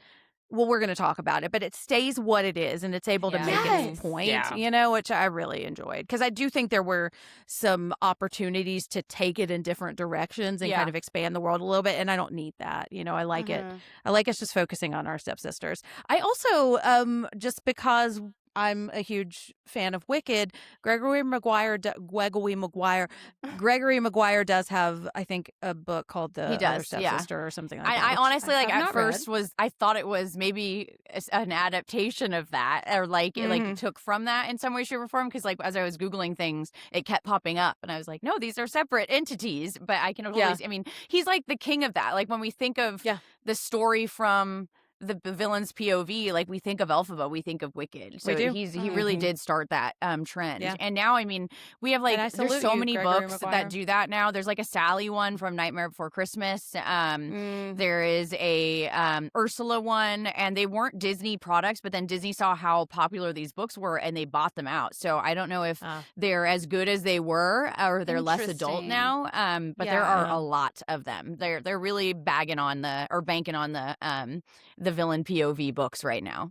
A: Well, we're going to talk about it, but it stays what it is, and it's able to
D: Yeah.
A: make
C: Yes.
A: its point,
B: Yeah.
A: you know, which I really enjoyed. Because I do think there were some opportunities to take it in different directions and
D: Yeah.
A: kind of expand the world a little bit, and I don't need that. You know, I like it.
C: Mhm.
A: I like us just focusing on our stepsisters. I also, just because I'm a huge fan of Wicked. Gregory Maguire does have, I think, a book called The Other Stepsister or something like that.
D: I honestly, like,
A: have
D: at
A: not
D: first
A: read.
D: I thought it was maybe an adaptation of that, or like it like took from that in some way, shape, or form. Because like as I was Googling things, it kept popping up, and I was like, no, these are separate entities. But I can always, I mean, he's like the king of that. Like when we think of the story from the villain's POV, like we think of Elphaba, we think of Wicked. So he really did start that trend.
A: Yeah.
D: And now, I mean, we have like there's so many
A: Gregory
D: books
A: Maguire.
D: that do that now. There's like a Sally one from Nightmare Before Christmas. There is a Ursula one, and they weren't Disney products, but then Disney saw how popular these books were and they bought them out. So I don't know if they're as good as they were or they're less adult now. But there are a lot of them. They're really banking on the villain POV books right now.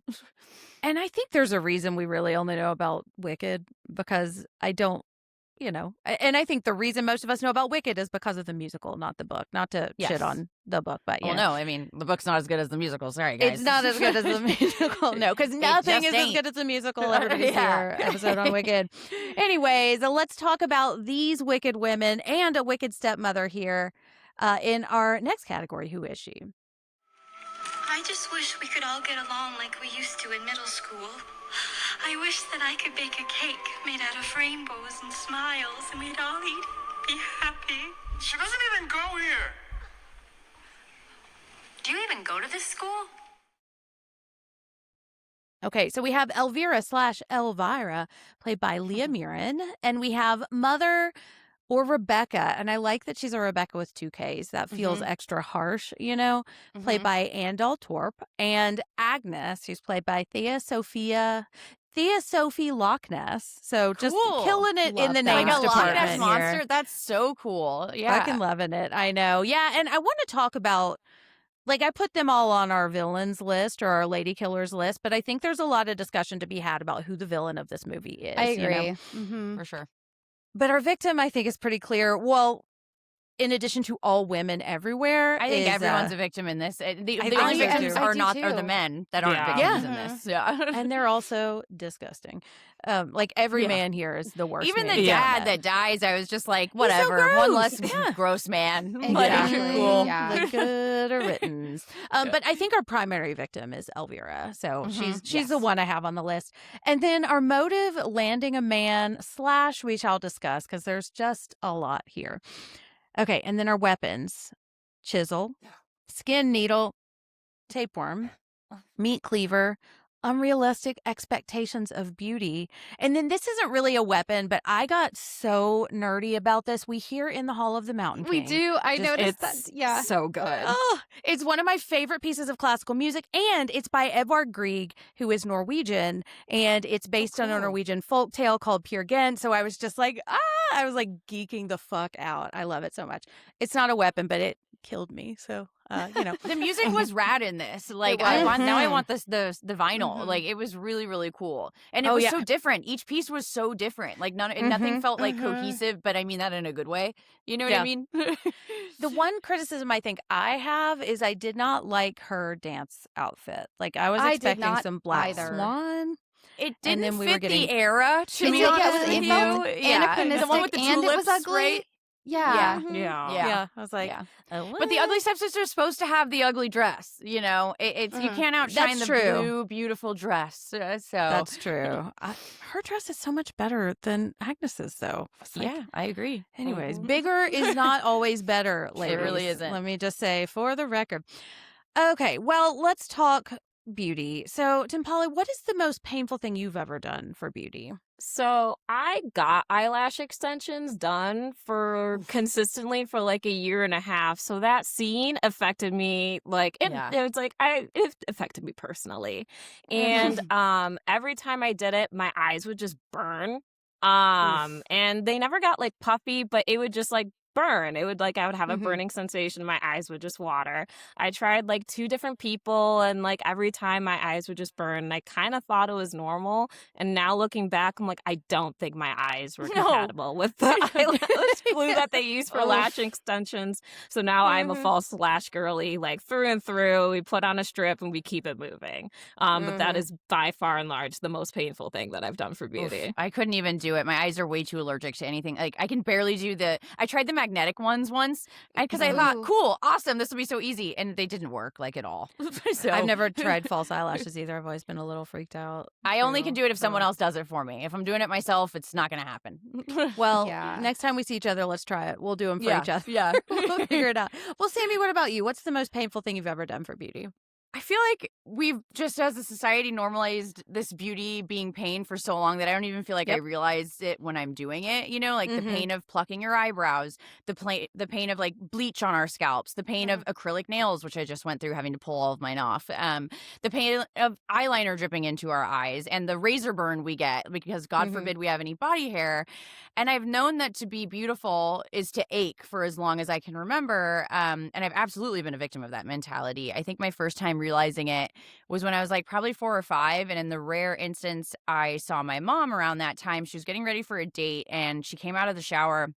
A: And I think there's a reason we really only know about Wicked, because I don't, and I think the reason most of us know about Wicked is because of the musical, not the book. Not to shit on the book, but
D: no, I mean, the book's not as good as the musical. Sorry, guys.
A: It's not as good as the musical. No, because nothing is as good as the musical. Everybody's here. Episode on Wicked. Anyways, let's talk about these wicked women and a wicked stepmother here in our next category. Who is she?
F: I just wish we could all get along like we used to in middle school. I wish that I could bake a cake made out of rainbows and smiles, and we'd all eat it, be happy.
G: She doesn't even go here.
F: Do you even go to this school?
A: Okay, so we have Elvira / Elvira, played by Leah Mirren, and we have Mother or Rebecca, and I like that she's a Rebecca with 2 Ks. That feels extra harsh, played by Andal Torp, and Agnes, who's played by Thea Sophie Loch Ness. So just killing it in the names
D: like a Loch
A: department
D: Ness
A: here.
D: monster. That's so cool. Yeah,
A: Fucking loving it. I know. Yeah, and I want to talk about, like, I put them all on our villains list or our lady killers list, but I think there's a lot of discussion to be had about who the villain of this movie is.
C: I agree.
D: For sure.
A: But our victim, I think, is pretty clear. Well, in addition to all women everywhere,
D: I think everyone's a victim in this. The only victims are the men that aren't victims in this. Yeah,
A: and they're also disgusting. Like every man here is the worst.
D: Even
A: man
D: the dad that dies, I was just like, whatever, one less gross man.
C: Exactly.
D: Cool.
C: Yeah.
A: The good riddance. But I think our primary victim is Elvira. So she's the one I have on the list. And then our motive, landing a man / we shall discuss, because there's just a lot here. Okay, and then our weapons: chisel, skin needle, tapeworm, meat cleaver, unrealistic expectations of beauty. And then this isn't really a weapon, but I got so nerdy about this. We hear in the Hall of the Mountain King.
C: We do. I noticed that. Yeah.
B: So good.
A: Oh, it's one of my favorite pieces of classical music, and it's by Edvard Grieg, who is Norwegian, and it's based on a Norwegian folk tale called Peer Gynt. So I was just like, I was like geeking the fuck out. I love it so much. It's not a weapon, but it killed me. So,
D: the music was rad in this. Like, I want the vinyl. Like, it was really, really cool, and it was so different. Each piece was so different. Like, nothing felt like cohesive, but I mean that in a good way. You know what I mean?
A: The one criticism I think I have is I did not like her dance outfit. Like, I was expecting some Black Swan.
D: It didn't
A: then we
D: fit
A: were getting
D: the era. To be honest with you,
C: anachronistic,
D: the one with the
C: and
D: tulips,
C: it was ugly.
D: right?
C: Yeah.
A: I was like,
D: but the ugly stepsister is supposed to have the ugly dress. You know, it's you can't outshine the blue, beautiful dress. So
A: that's true. Her dress is so much better than Agnes's, though.
D: Yeah, I agree.
A: Anyways, bigger is not always better, ladies.
D: It really isn't.
A: Let me just say, for the record. Okay, well, let's talk beauty. So, Tumpale, what is the most painful thing you've ever done for beauty?
B: So I got eyelash extensions done consistently for like a year and a half. So that scene affected me it affected me personally. And every time I did it, my eyes would just burn. And they never got like puffy, but it would just like burn. It would I would have a burning sensation. My eyes would just water. I tried 2 different people, and every time my eyes would just burn. And I kind of thought it was normal. And now looking back, I'm like, I don't think my eyes were compatible with the eyelash glue that they use for lash extensions. So now I'm a false lash girly, through and through. We put on a strip and we keep it moving. But that is by far and large the most painful thing that I've done for beauty.
D: Oof, I couldn't even do it. My eyes are way too allergic to anything. I can barely do I tried the magnetic ones once because I thought, cool, awesome, this will be so easy. And they didn't work at all. So
A: I've never tried false eyelashes either. I've always been a little freaked out.
D: I only can do it if someone else does it for me. If I'm doing it myself, it's not going to happen.
A: Well, next time we see each other, let's try it. We'll do them for each other.
D: Yeah.
A: We'll figure it out. Well, Sammy, what about you? What's the most painful thing you've ever done for beauty?
D: I feel like we've just as a society normalized this beauty being pain for so long that I don't even feel like I realize it when I'm doing it. The pain of plucking your eyebrows, the pain of bleach on our scalps, the pain of acrylic nails, which I just went through having to pull all of mine off, the pain of eyeliner dripping into our eyes, and the razor burn we get because God forbid we have any body hair. And I've known that to be beautiful is to ache for as long as I can remember. And I've absolutely been a victim of that mentality. I think my first time realizing it was when I was probably 4 or 5. And in the rare instance I saw my mom around that time, she was getting ready for a date and she came out of the shower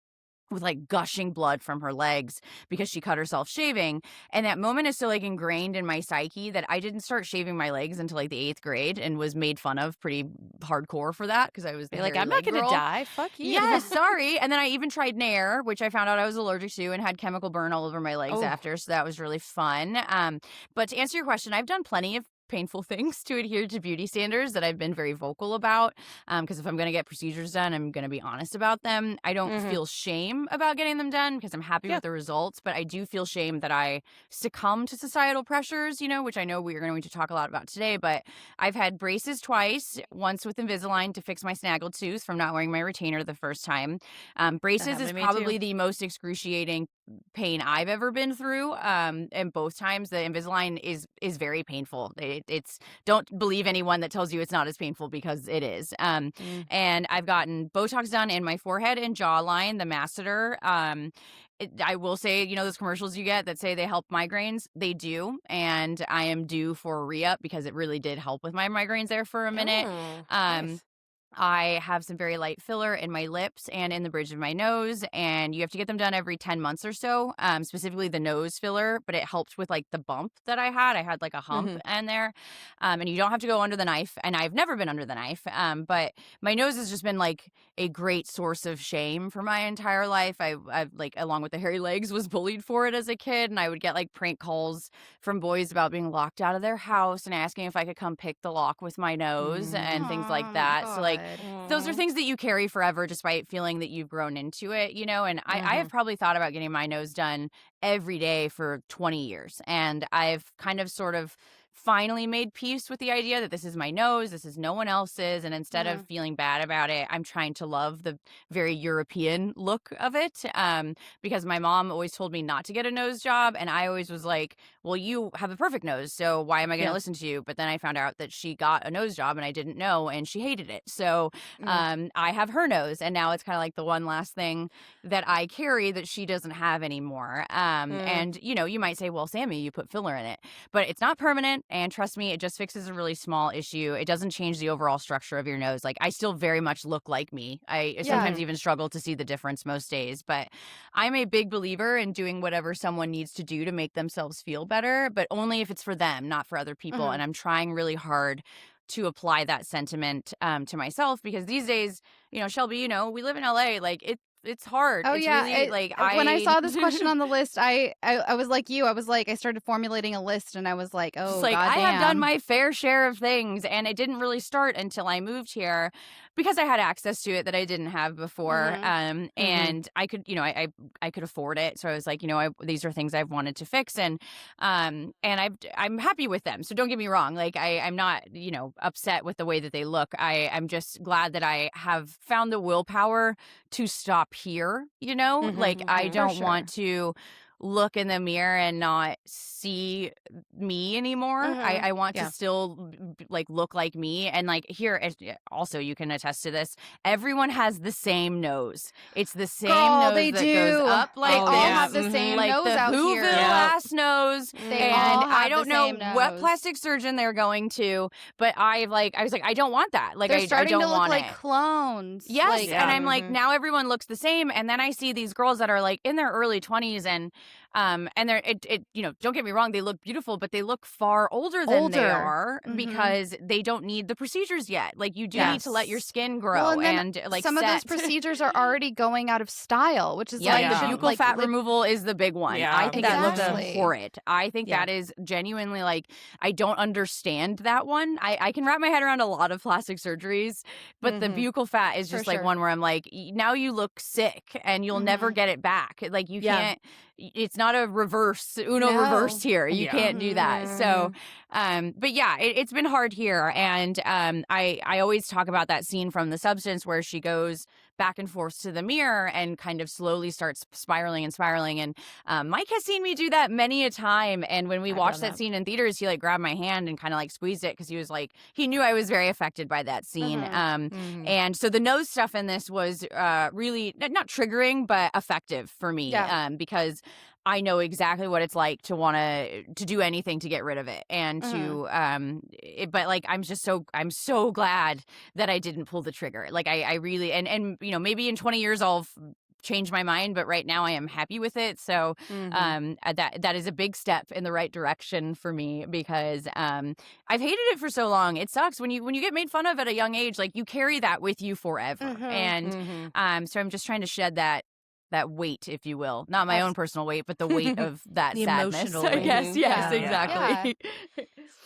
D: with gushing blood from her legs because she cut herself shaving. And that moment is so ingrained in my psyche that I didn't start shaving my legs until the 8th grade and was made fun of pretty hardcore for that because I was
A: I'm not going to die. Fuck you.
D: Yeah, sorry. And then I even tried Nair, which I found out I was allergic to and had chemical burn all over my legs after. So that was really fun. But to answer your question, I've done plenty of painful things to adhere to beauty standards that I've been very vocal about because if I'm going to get procedures done, I'm going to be honest about them. I don't feel shame about getting them done because I'm happy with the results, but I do feel shame that I succumb to societal pressures, which I know we're going to talk a lot about today, but I've had braces twice, once with Invisalign to fix my snaggle tooth from not wearing my retainer the first time. Braces is probably the most excruciating pain I've ever been through, and both times the Invisalign is very painful. It's don't believe anyone that tells you it's not as painful because it is. And I've gotten Botox done in my forehead and jawline, the masseter. I will say, those commercials you get that say they help migraines, they do. And I am due for a re-up because it really did help with my migraines there for a minute. Nice. I have some very light filler in my lips and in the bridge of my nose, and you have to get them done every 10 months or so, specifically the nose filler, but it helped with the bump that I had. I had a hump in there, and you don't have to go under the knife, and I've never been under the knife, but my nose has just been a great source of shame for my entire life. I've along with the hairy legs, was bullied for it as a kid, and I would get prank calls from boys about being locked out of their house and asking if I could come pick the lock with my nose and things like that. So those are things that you carry forever despite feeling that you've grown into it, and I have probably thought about getting my nose done every day for 20 years. And I've kind of sort of finally made peace with the idea that this is my nose, this is no one else's, and instead of feeling bad about it, I'm trying to love the very European look of it, because my mom always told me not to get a nose job, and I always was like, well, you have a perfect nose, so why am I going to listen to you? But then I found out that she got a nose job, and I didn't know, and she hated it. So I have her nose, and now it's kind of the one last thing that I carry that she doesn't have anymore. And, you might say, well, Sammy, you put filler in it, but it's not permanent. And trust me, it just fixes a really small issue. It doesn't change the overall structure of your nose. I still very much look like me. I sometimes even struggle to see the difference most days. But I'm a big believer in doing whatever someone needs to do to make themselves feel better, but only if it's for them, not for other people. And I'm trying really hard to apply that sentiment to myself because these days, Shelby, we live in LA. It's hard.
C: Oh,
D: it's
C: yeah.
D: Really,
C: when I saw this question on the list, I was like you. I was I started formulating a list, and I was like, oh,
D: goddamn. I have done my fair share of things, and it didn't really start until I moved here because I had access to it that I didn't have before. And I could, I could afford it. So I was like, these are things I've wanted to fix, and I'm happy with them. So don't get me wrong. I'm not, upset with the way that they look. I'm just glad that I have found the willpower to stop here, I don't want to look in the mirror and not see me anymore. I want to still like look like me. And like here, also you can attest to this. Everyone has the same nose. It's the same nose
C: they
D: that
C: do.
D: goes up like
C: they all have the same
D: like
C: nose
D: the
C: out
D: Whoville
C: here.
D: ass nose.
C: They
D: and
C: all have
D: I don't
C: the
D: know
C: same
D: what
C: nose.
D: plastic surgeon they're going to, but I was like, I don't want that. Like
C: They're
D: I
C: starting
D: don't
C: to look
D: want
C: like
D: it.
C: clones.
D: Yes,
C: Like,
D: and I'm like, now everyone looks the same, and then I see these girls that are like in their early 20s, and they're don't get me wrong, they look beautiful, but they look far older than they are because they don't need the procedures yet. Like you do need to let your skin grow,
C: well, and
D: like
C: some of those procedures are already going out of style, which is
D: the buccal fat
C: like,
D: removal is the big one.
B: Yeah,
D: I think that looks
C: exactly.
D: horrid. I think that is genuinely like I don't understand that one. I can wrap my head around a lot of plastic surgeries, but the buccal fat is just like one where I'm like, now you look sick and you'll never get it back. Like you can't. It's not a reverse reverse here. You can't do that. So, but yeah, it's been hard here, and I always talk about that scene from The Substance where she goes back and forth to the mirror and kind of slowly starts spiraling. And Mike has seen me do that many a time. And when we watched that scene in theaters, he like grabbed my hand and kind of like squeezed it because he was like, he knew I was very affected by that scene. And so the nose stuff in this was really not triggering, but effective for me because I know exactly what it's like to want to do anything to get rid of it and to but like I'm so glad that I didn't pull the trigger. Like I really and maybe in 20 years I'll change my mind, but right now I am happy with it. So that is a big step in the right direction for me because I've hated it for so long. It sucks when you get made fun of at a young age, like you carry that with you forever. And so I'm just trying to shed that weight, if you will. Not my own personal weight, but the weight of that
A: The
D: sadness,
A: emotional
D: I
A: weight.
D: guess. Yes, exactly.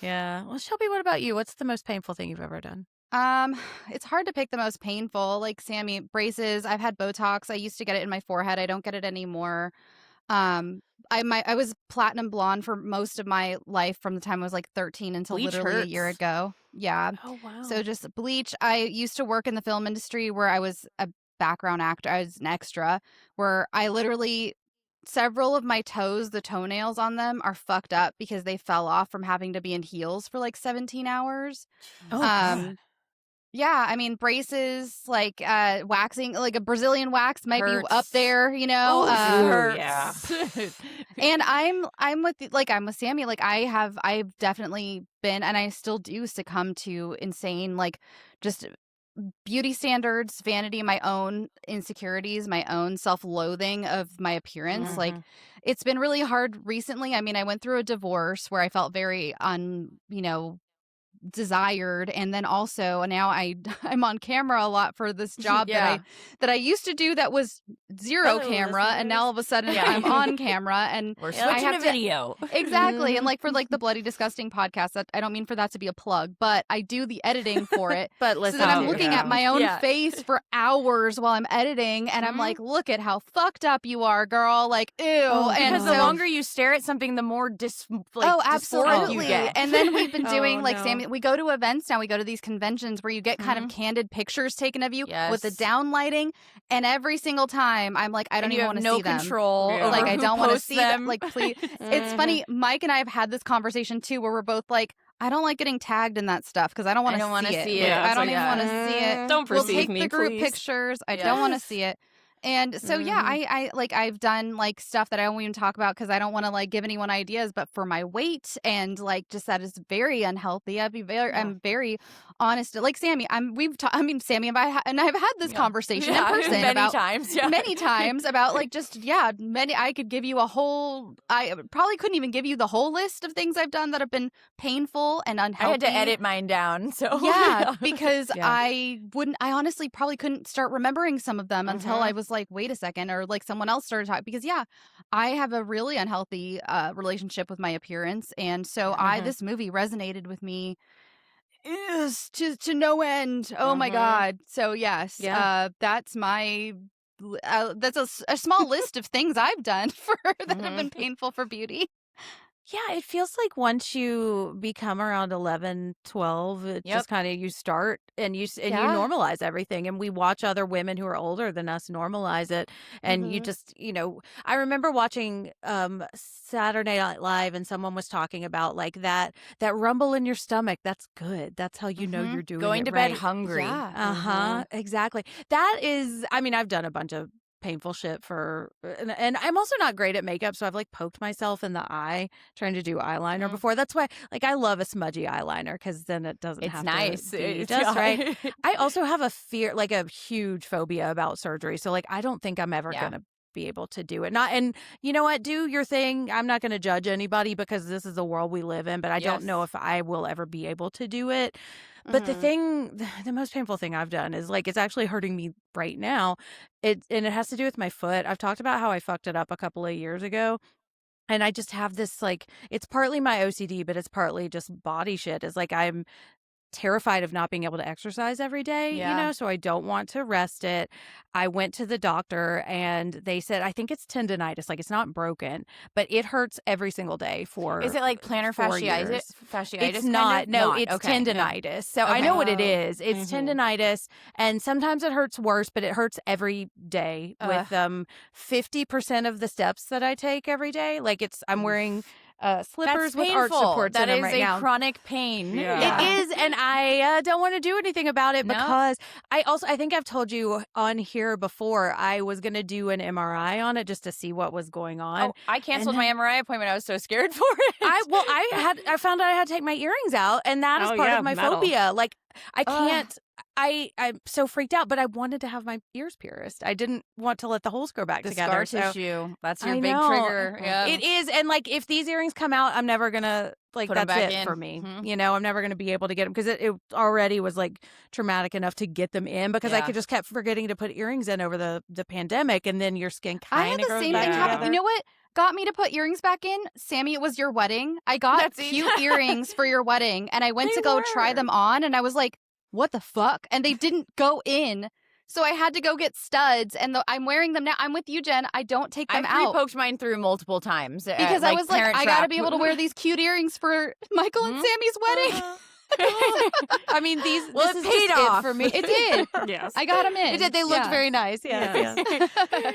A: Yeah. Well, Shelby, what about you? What's the most painful thing you've ever done?
C: It's hard to pick the most painful. Like Sammy, braces. I've had Botox. I used to get it in my forehead. I don't get it anymore. I was platinum blonde for most of my life from the time I was like 13 until
D: Bleach
C: literally
D: hurts.
C: a year ago. Yeah.
A: Oh, wow.
C: So just bleach. I used to work in the film industry where I was a background actor. I was an extra where I literally several of my toes, the toenails on them are fucked up because they fell off from having to be in heels for like 17 hours.
A: Oh, God.
C: Yeah, I mean braces, like waxing, like a Brazilian wax might
D: Hurts.
C: be up there,
D: Hurts.
C: And I'm with Sammy. Like I've definitely been, and I still do succumb to insane, like just beauty standards, vanity, my own insecurities, my own self-loathing of my appearance. Like it's been really hard recently. I mean, I went through a divorce where I felt very desired, and then also now I'm on camera a lot for this job that I used to do that was zero camera, and now all of a sudden I'm on camera and
D: We're
C: I
D: switching
C: have
D: to video.
C: Exactly. And like for like the Bloody Disgusting podcast, that I don't mean for that to be a plug, but I do the editing for it.
A: But
C: So
A: listen,
C: then I'm looking at my own
D: Yeah.
C: face for hours while I'm editing, and I'm like, look at how fucked up you are, girl. Like, ew. And
D: Because
C: so,
D: the longer you stare at something, the more dysphoric
C: absolutely.
D: you get.
C: And then we've been doing
A: Oh,
C: like
A: no.
C: Sammy, we go to events now, we go to these conventions where you get kind of candid pictures taken of you with the
D: Yes.
C: down lighting, and every single time I'm like, I don't
D: And you
C: even
D: have
C: want to
D: no
C: see them.
D: control.
B: Yeah.
D: over
C: Like, I
D: who
C: don't want to
D: posts
C: see them.
D: them.
C: Like, please. It's funny. Mike and I have had this conversation too, where we're both like, I don't like getting tagged in that stuff because I don't want
D: I
C: to
D: don't wanna
C: see it.
D: see
C: Like,
D: it.
C: I don't
D: So,
C: even
D: yeah.
C: want to see it.
B: Don't
C: We'll
B: perceive
C: take
B: me,
C: the group
B: please.
C: pictures. I don't want to see it. And so, yeah, I like, I've done like stuff that I won't even talk about because I don't want to like give anyone ideas, but for my weight and like just that is very unhealthy. I'm very honest. Like Sammy, Sammy and I've had this conversation in person
D: many times. Yeah.
C: many times about like just I could give you I probably couldn't even give you the whole list of things I've done that have been painful and
D: I
C: unhealthy.
D: had to edit mine down. So
C: Because
A: Yeah.
C: I honestly probably couldn't start remembering some of them until I was like, wait a second, or like someone else started talking, because I have a really unhealthy relationship with my appearance, and so this movie resonated with me is to no end. Oh my God. So yes, that's my that's a small list of things I've done that have been painful for beauty.
A: Yeah, it feels like once you become around 11, 12, it just kind of you start and you normalize everything. And we watch other women who are older than us normalize it. And you just, I remember watching Saturday Night Live and someone was talking about like that rumble in your stomach. That's good. That's how you know you're doing
D: Going
A: it
D: to
A: right.
D: bed hungry.
A: Yeah. Exactly. That is, I mean, I've done a bunch of painful shit and I'm also not great at makeup, so I've like poked myself in the eye trying to do eyeliner before. That's why like I love a smudgy eyeliner because then it doesn't have
D: nice.
A: to be
D: It's
A: just right. I also have a fear, like a huge phobia about surgery, so like I don't think I'm ever gonna be able to do it. And you know what? Do your thing. I'm not going to judge anybody because this is the world we live in, but I don't know if I will ever be able to do it. But the most painful thing I've done is like, it's actually hurting me right now. And it has to do with my foot. I've talked about how I fucked it up a couple of years ago. And I just have this like, it's partly my OCD, but it's partly just body shit. It's like I'm terrified of not being able to exercise every day, so I don't want to rest it. I went to the doctor and they said, I think it's tendonitis, like it's not broken, but it hurts every single day for
D: Is it like plantar fasciitis?
A: It's not. No, it's tendonitis. So I know what it is. It's tendonitis, and sometimes it hurts worse, but it hurts every day with 50% of the steps that I take every day. Like I'm wearing slippers with arch supports in them right now.
D: That is a chronic pain.
A: Yeah. It is, and I don't want to do anything about it because I think I've told you on here before, I was going to do an MRI on it just to see what was going on.
D: Oh, I canceled my MRI appointment. I was so scared for it.
A: I found out I had to take my earrings out, and that is part of my phobia. Like I can't. I'm so freaked out, but I wanted to have my ears pierced. I didn't want to let the holes grow back together.
D: Scar tissue. That's your big trigger. Yeah.
A: It is. And like, if these earrings come out, I'm never going to, like,
D: Put 'em
A: that's
D: back
A: it
D: in.
A: for me. I'm never going to be able to get them because it already was like traumatic enough to get them in because I just kept forgetting to put earrings in over the pandemic, and then your skin kind of grows back together.
C: I had the same thing happen. You know what got me to put earrings back in? Sammy, it was your wedding. I got cute earrings for your wedding, and I went to go try them on, and I was like, what the fuck? And they didn't go in. So I had to go get studs, and I'm wearing them now. I'm with you, Jen. I don't take them out.
D: I poked mine through multiple times.
C: Because I was like, I got to be able to wear these cute earrings for Michael and Sammy's wedding.
A: I mean, this
D: it
A: is
D: paid
A: just
D: off
A: it for me.
C: It did.
B: Yes.
C: I got them in.
A: It did. They looked very nice. Yes.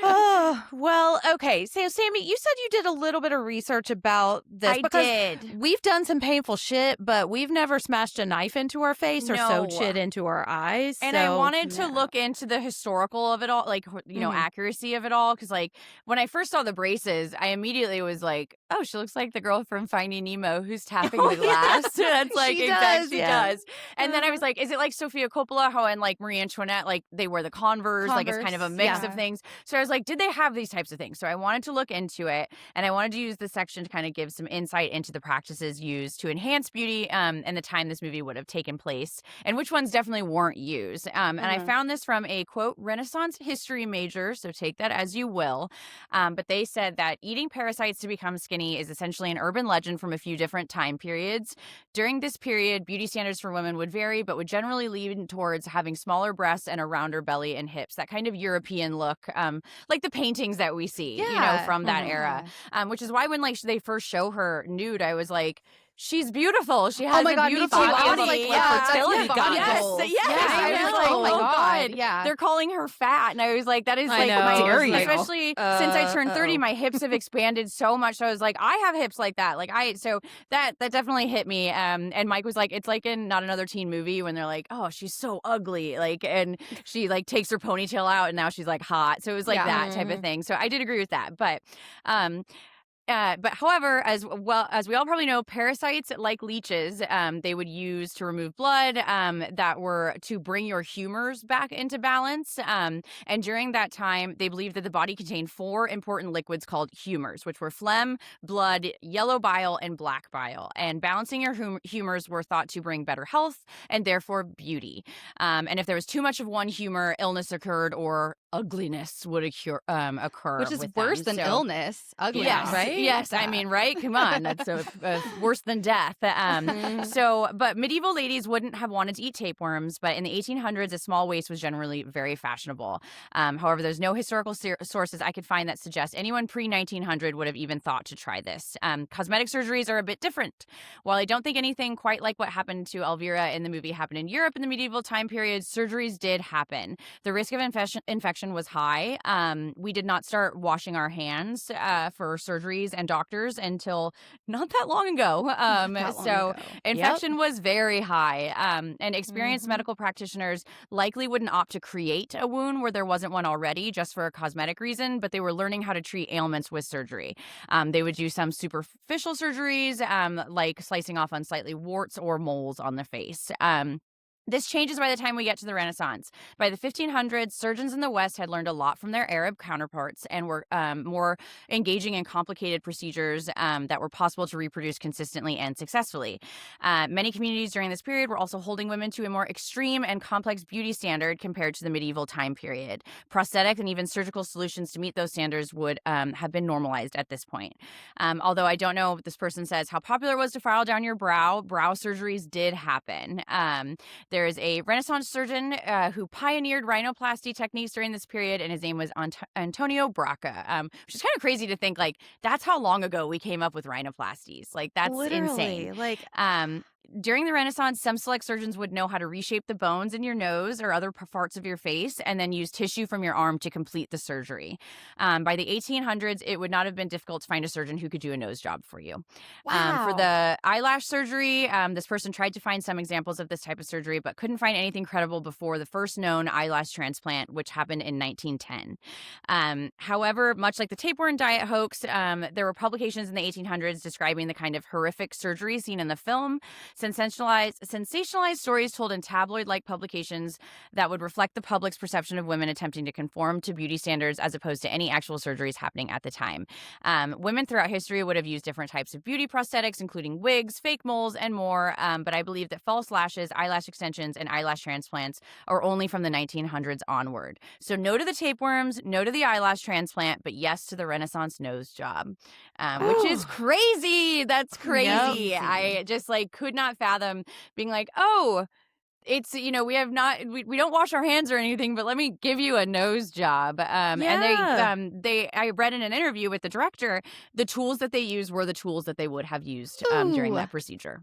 A: Oh, well, okay. So, Sammy, you said you did a little bit of research about this.
D: I did.
A: We've done some painful shit, but we've never smashed a knife into our face or sewed shit into our eyes.
D: And I wanted to look into the historical of it all, like, accuracy of it all. Because, like, when I first saw the braces, I immediately was like, oh, she looks like the girl from Finding Nemo who's tapping the glass. That's like, she does. And then I was like, is it like Sofia Coppola, how in like Marie Antoinette, like they wear the Converse, like it's kind of a mix of things. So I was like, did they have these types of things? So I wanted to look into it, and I wanted to use this section to kind of give some insight into the practices used to enhance beauty and the time this movie would have taken place, and which ones definitely weren't used. And I found this from a, quote, Renaissance history major, so take that as you will. But they said that eating parasites to become skinny is essentially an urban legend from a few different time periods. During this period, beauty standards for women would vary, but would generally lean towards having smaller breasts and a rounder belly and hips, that kind of European look, like the paintings that we see, from that era. Which is why when like they first show her nude, I was like, she's beautiful. She has a beautiful body.
C: Fertility goddess.
D: Yes. I was like, oh my God. Yeah. They're calling her fat. And I was like, that is like, especially since I turned 30, my hips have expanded so much. So I was like, I have hips like that. So that definitely hit me. And Mike was like, it's like in Not Another Teen Movie when they're like, oh, she's so ugly. Like, and she like takes her ponytail out and now she's like hot. So it was like that type of thing. So I did agree with that. But however, as well as we all probably know, parasites, like leeches, they would use to remove blood that were to bring your humors back into balance. And during that time, they believed that the body contained 4 important liquids called humors, which were phlegm, blood, yellow bile, and black bile. And balancing your humors were thought to bring better health and therefore beauty. And if there was too much of one humor, illness occurred or ugliness would occur.
C: Which is
D: with
C: worse
D: them.
C: than illness. Ugliness.
D: Yes,
A: right?
D: Yes, I mean, right? Come on, that's worse than death. But medieval ladies wouldn't have wanted to eat tapeworms, but in the 1800s, a small waist was generally very fashionable. However, there's no historical sources I could find that suggest anyone pre-1900 would have even thought to try this. Cosmetic surgeries are a bit different. While I don't think anything quite like what happened to Elvira in the movie happened in Europe in the medieval time period, surgeries did happen. The risk of infection was high. We did not start washing our hands for surgeries and doctors until not that long ago. Infection was very high. And experienced medical practitioners likely wouldn't opt to create a wound where there wasn't one already just for a cosmetic reason, but they were learning how to treat ailments with surgery. They would do some superficial surgeries, like slicing off unsightly warts or moles on the face. This changes by the time we get to the Renaissance. By the 1500s, surgeons in the West had learned a lot from their Arab counterparts and were more engaging in complicated procedures that were possible to reproduce consistently and successfully. Many communities during this period were also holding women to a more extreme and complex beauty standard compared to the medieval time period. Prosthetic and even surgical solutions to meet those standards would have been normalized at this point. Although I don't know, this person says, how popular it was to file down your brow. Brow surgeries did happen. There is a Renaissance surgeon who pioneered rhinoplasty techniques during this period, and his name was Antonio Braca, which is kind of crazy to think, like, that's how long ago we came up with rhinoplasties. Like, that's insane.
A: Like,
D: during the Renaissance, some select surgeons would know how to reshape the bones in your nose or other parts of your face and then use tissue from your arm to complete the surgery. By the 1800s, it would not have been difficult to find a surgeon who could do a nose job for you.
A: wow.
D: For the eyelash surgery, this person tried to find some examples of this type of surgery, but couldn't find anything credible before the first known eyelash transplant, which happened in 1910. However, much like the tapeworm diet hoax, there were publications in the 1800s describing the kind of horrific surgery seen in the film. Sensationalized stories told in tabloid-like publications that would reflect the public's perception of women attempting to conform to beauty standards as opposed to any actual surgeries happening at the time. Women throughout history would have used different types of beauty prosthetics, including wigs, fake moles, and more, but I believe that false lashes, eyelash extensions, and eyelash transplants are only from the 1900s onward. So no to the tapeworms, no to the eyelash transplant, but yes to the Renaissance nose job, which is crazy. That's crazy.
A: Yep.
D: I just could not fathom being like, oh, it's, we don't wash our hands or anything, but let me give you a nose job. And I read in an interview with the director, the tools that they used were the tools that they would have used during that procedure.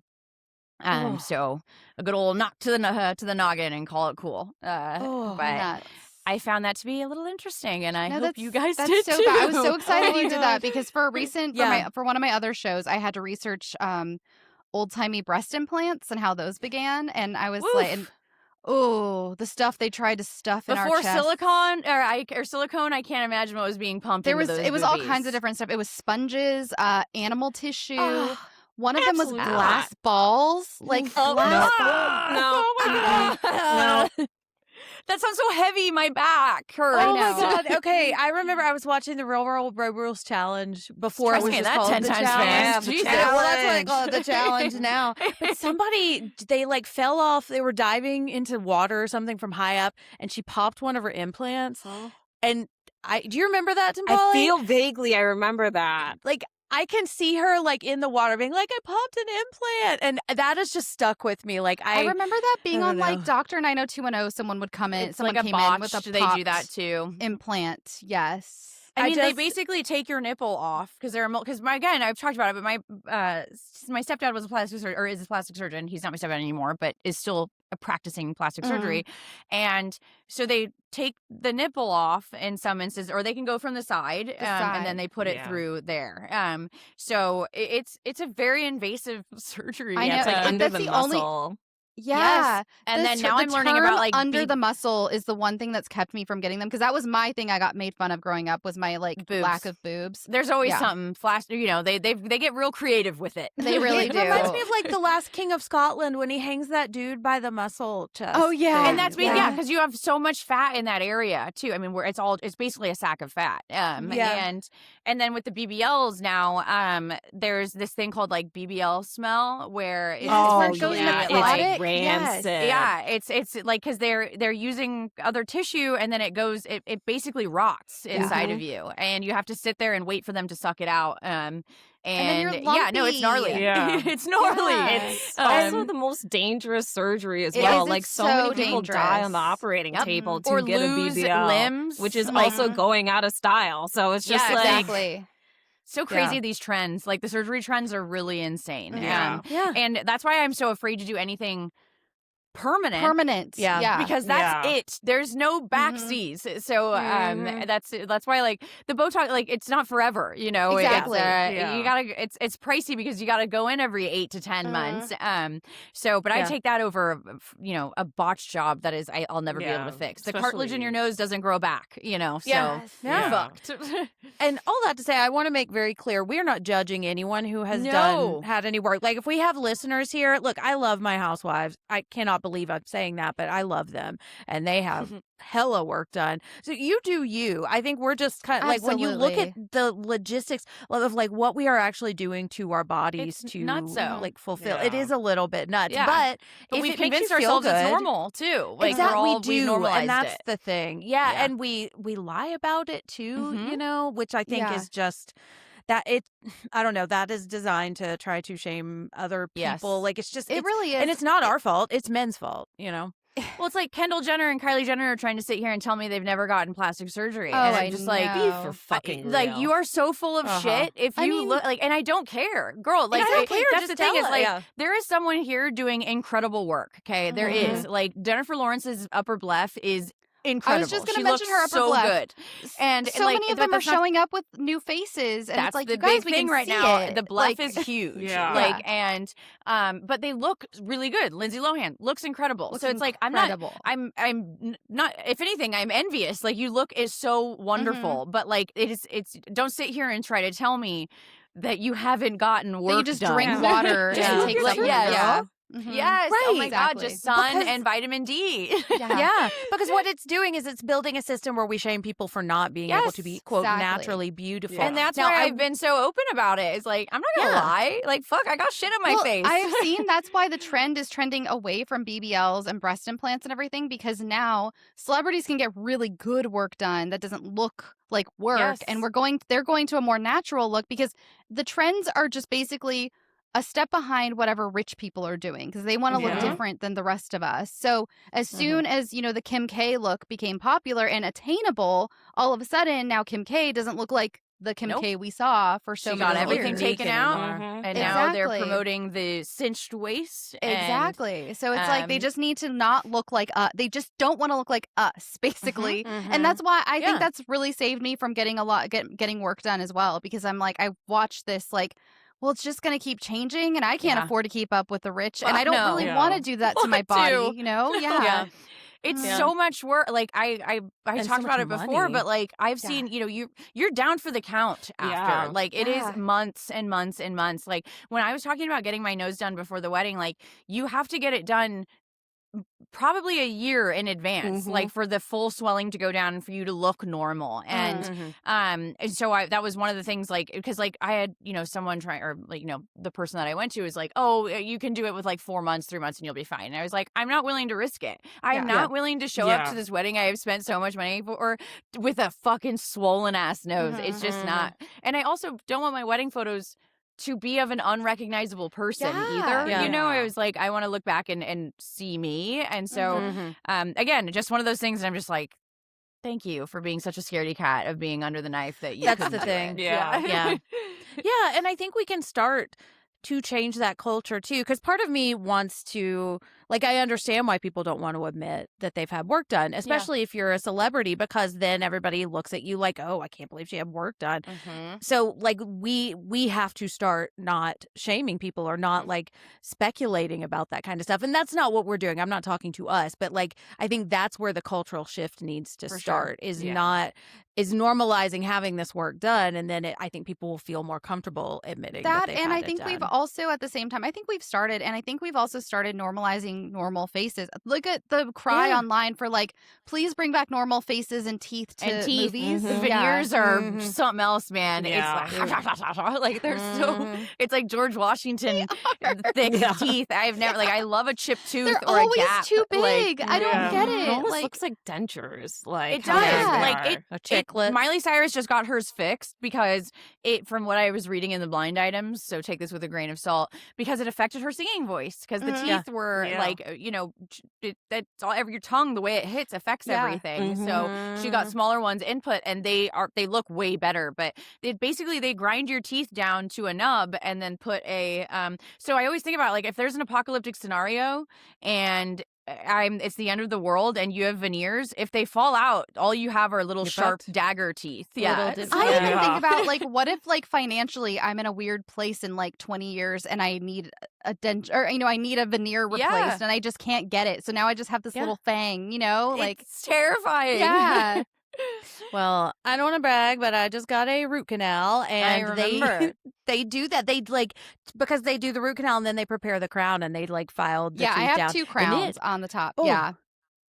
D: So a good old knock to the noggin and call it cool. But
C: Nuts.
D: I found that to be a little interesting, and I hope
C: that's-
D: you guys
C: that's
D: did
C: so
D: too.
C: bad. I was so excited
A: Oh my
C: you did that
A: gosh.
C: because for a recent for one of my other shows, I had to research old-timey breast implants and how those began, and I was like, the stuff they tried to stuff in our
D: Before
C: chest.
D: silicone, I can't imagine what was being pumped.
C: There
D: into
C: was
D: those
C: it was all
D: boobies.
C: kinds of different stuff. It was sponges, animal tissue.
D: Oh,
C: One of them was
B: absolutely
C: glass balls, like
D: Oh,
C: glass
D: no.
C: balls.
B: No.
D: Oh my God. That sounds so heavy. My back hurts.
A: Oh my
C: know.
A: God. Okay, I remember I was watching the Real World Road Rules Challenge before it
D: Trust
A: was
D: me,
A: just
D: that
A: called
D: 10
A: the
D: times
A: challenge.
D: fast.
A: Yeah,
D: Jesus.
A: well, that's what I call it, the challenge now. But somebody, they fell off. They were diving into water or something from high up, and she popped one of her implants. And do you remember that, Tumpale?
B: I feel vaguely I remember that.
A: I can see her in the water being like, I popped an implant. And that has just stuck with me.
C: I remember that being
A: I
C: on
A: don't know.
C: Dr. 90210. Someone would come in.
D: It's
C: Someone
D: like a
C: came
D: botch.
C: in with a
D: They do
C: popped
D: that too.
C: implant. Yes.
D: I mean, they
A: just-
D: basically take your nipple off because again, I've talked about it, but my stepdad was a plastic surgeon, or is a plastic surgeon. He's not my stepdad anymore, but is still a practicing plastic surgery. And so they take the nipple off in some instances, or they can go from the side, and then they put it through there. So it's a very invasive surgery.
C: I know.
B: It's like
C: and
B: under
C: that's
B: the
C: the only-
B: muscle.
C: Yeah.
D: And then
C: The
D: now I'm learning
C: term
D: about
C: under the muscle is the one thing that's kept me from getting them, because that was my thing. I got made fun of growing up was my
D: Boobs.
C: lack of boobs.
D: There's always
C: Yeah.
D: something flash. They get real creative with it.
C: They really
A: It
C: do.
A: reminds me of the last King of Scotland when he hangs that dude by the muscle chest.
C: Oh, yeah.
A: thing.
D: And that's because you have so much fat in that area too. I mean, where it's basically a sack of fat. And then with the BBLs now, there's this thing called BBL smell where it's
C: Yes, where it
D: partially
C: goes in the
B: it's
C: clotting.
B: rancid.
D: Yeah, it's like because they're using other tissue and then it basically rots inside of you, and you have to sit there and wait for them to suck it out. And
C: then you're
D: yeah, no, it's gnarly.
C: lumpy.
B: Yeah.
D: It's gnarly.
C: Yeah.
B: It's also the most dangerous surgery as well.
C: is.
B: Like
C: It's
B: so
C: so
B: many people die on the
C: dangerous.
B: operating
D: Yep.
B: table to
D: Or
B: get
D: lose
B: a BBL,
D: limbs.
B: which is
D: Like-
B: also going out of style. So it's just
D: Yeah,
B: like
C: Exactly.
D: So crazy, these trends. Like, the surgery trends are really insane.
B: Yeah.
A: Yeah.
D: And that's why I'm so afraid to do anything permanent.
A: Yeah.
D: Because that's it. There's no backsies. So that's why, like, the Botox, like, it's not forever, you know.
C: Exactly.
D: You gotta, it's pricey because you gotta go in every 8 to 10 months. But I take that over, you know, a botched job that is I'll never be able to fix. The cartilage in your nose doesn't grow back, you know. So
A: Yeah.
D: fucked.
A: And all that to say, I want to make very clear, we're not judging anyone who has had any work. Like, if we have listeners here, look, I love my housewives. I cannot believe I'm saying that, but I love them, and they have hella work done. So you do you. I think we're just kind of like, when you look at the logistics of like what we are actually doing to our bodies
D: It's
A: to
D: nutso.
A: like fulfill, it is a little bit nuts.
D: Yeah.
A: But if
D: we've
A: it makes
D: convinced
A: you feel
D: ourselves it's
A: good-
D: normal too. Like,
A: Exactly,
D: we've
A: we do,
D: normalized
A: and that's
D: it.
A: the thing. Yeah, and we lie about it too, you know, which I think is just that I don't know, that is designed to try to shame other people.
D: Yes.
A: Like, it's just
C: It really is.
A: and it's not our fault. It's men's fault, you know.
D: Well, it's like Kendall Jenner and Kylie Jenner are trying to sit here and tell me they've never gotten plastic surgery.
C: Oh,
D: and I'm
C: I
D: just like,
C: know.
B: be for fucking
D: like,
B: real.
D: you are so full of shit. If you look like, and I don't care, girl. Like,
A: I don't care,
D: That's
A: just
D: the thing
A: tell
D: is,
A: it.
D: like,
A: Yeah.
D: there is someone here doing incredible work. Okay, there is. Like, Jennifer Lawrence's upper bleph is incredible.
C: I was just going
D: She
C: to mention
D: looks
C: her upper
D: so
C: bleph.
D: good. And
C: so
D: like,
C: many of
D: but
C: them are
D: that's not-
C: showing up with new faces, and
D: That's
C: it's like,
D: the
C: you guys,
D: big
C: we
D: thing
C: can
D: right
C: see
D: now.
C: it.
D: The bleph is huge.
B: Yeah.
D: Like, and but they look really good. Lindsay Lohan looks incredible.
C: Looks
D: so it's like,
C: incredible.
D: I'm not. If anything, I'm envious. Like, you look is so wonderful, but like, it's. Don't sit here and try to tell me that you haven't gotten work
C: That you just
D: done.
C: drink water and take
D: Like,
C: supplements.
D: yes.
C: Mhm.
D: Yes. Oh my God.
C: Exactly.
D: Just sun
A: Because-
D: and vitamin D.
A: Yeah, because what it's doing is it's building a system where we shame people for not being able to be,
D: Yes,
A: quote,
C: exactly.
A: naturally beautiful.
D: And that's
A: Now,
D: why I've been so open about it. It's like, I'm not gonna lie. Like, fuck, I got shit on my
C: Well,
D: face.
C: I've seen that's why the trend is trending away from BBLs and breast implants and everything, because now celebrities can get really good work done that doesn't look like work,
D: Yes.
C: and they're going to a more natural look, because the trends are just basically a step behind whatever rich people are doing, because they want to look different than the rest of us. So as soon as, you know, the Kim K look became popular and attainable, all of a sudden now Kim K doesn't look like the Kim K we saw for so
D: She
C: many
D: got everything
C: years.
D: taken out, and now they're
C: Exactly.
D: promoting the cinched waist. and,
C: Exactly. So it's like they
D: um,
C: just need to not look like us. They just don't want to look like us, basically.
A: Mm-hmm.
C: And that's why I think
D: Yeah.
C: that's really saved me from getting getting work done as well, because I'm like, I watched this like, well, it's just going to keep changing, and I can't
D: Yeah.
C: afford to keep up with the rich, and
D: Fuck
C: I don't
D: no.
C: really
B: Yeah.
C: want to do that to my
D: Want
C: body,
D: to.
C: you know?
D: Yeah. It's so much work. Like, I
A: And so
D: talked
A: much
D: about it before,
A: money.
D: but like, I've seen, you know, you're down for the count after.
B: Yeah.
D: Like, it is
C: Yeah.
D: months and months and months. Like, when I was talking about getting my nose done before the wedding, like, you have to get it done probably a year in advance, like, for the full swelling to go down and for you to look normal. And and so that was one of the things, like, because like I had, you know, someone try, or like, you know, the person that I went to was like, oh, you can do it with like 4 months, 3 months, and you'll be fine. And I was like, I'm not willing to risk it. I am not willing to show up to this wedding I have spent so much money for with a fucking swollen ass nose. It's just not. And I also don't want my wedding photos to be of an unrecognizable person either.
A: Yeah.
D: You know, I was like, I want to look back and see me. And so, again, just one of those things. And I'm just like, thank you for being such a scaredy cat of being under the knife that you
A: That's
D: couldn't
A: the
D: do
A: thing.
D: it.
B: Yeah.
A: Yeah. Yeah, and I think we can start to change that culture too, because part of me wants to, like, I understand why people don't want to admit that they've had work done, especially if you're a celebrity, because then everybody looks at you like, oh, I can't believe she had work done. So like we have to start not shaming people or not like speculating about that kind of stuff. And that's not what we're doing. I'm not talking to us, but like I think that's where the cultural shift needs to start is normalizing having this work done, and then I think people will feel more comfortable admitting that they've
C: and
A: had
C: I think
A: it
C: we've
A: done.
C: also at the same time, I think we've started, and I think we've also started normalizing bring normal faces. Look at the cry online for like, please bring back normal faces and teeth to movies.
D: The veneers are something else, man. It's like they're so. It's like George Washington thick teeth. I've never I love a chipped tooth
C: They're
D: or a
C: always
D: gap.
C: too big. I don't get it.
B: It almost looks like dentures. Like
D: it does.
A: A chiclet.
D: Miley Cyrus just got hers fixed because from what I was reading in the blind items, so take this with a grain of salt, because it affected her singing voice because the teeth were that's all your tongue, the way it hits affects everything. So she got smaller ones input, and they look way better. But they grind your teeth down to a nub and then put a so I always think about if there's an apocalyptic scenario and it's the end of the world and you have veneers, if they fall out, all you have are little sharp dagger teeth.
C: I even think about what if financially I'm in a weird place in 20 years and I need a dent, or I need a veneer replaced and I just can't get it. So now I just have this little fang,
D: it's terrifying.
C: Yeah.
A: Well, I don't want to brag, but I just got a root canal, and
D: I remember.
A: they do that. They because they do the root canal and then they prepare the crown and they filed the teeth
C: I have
A: down.
C: 2 crowns on the top.
A: Oh,
C: yeah,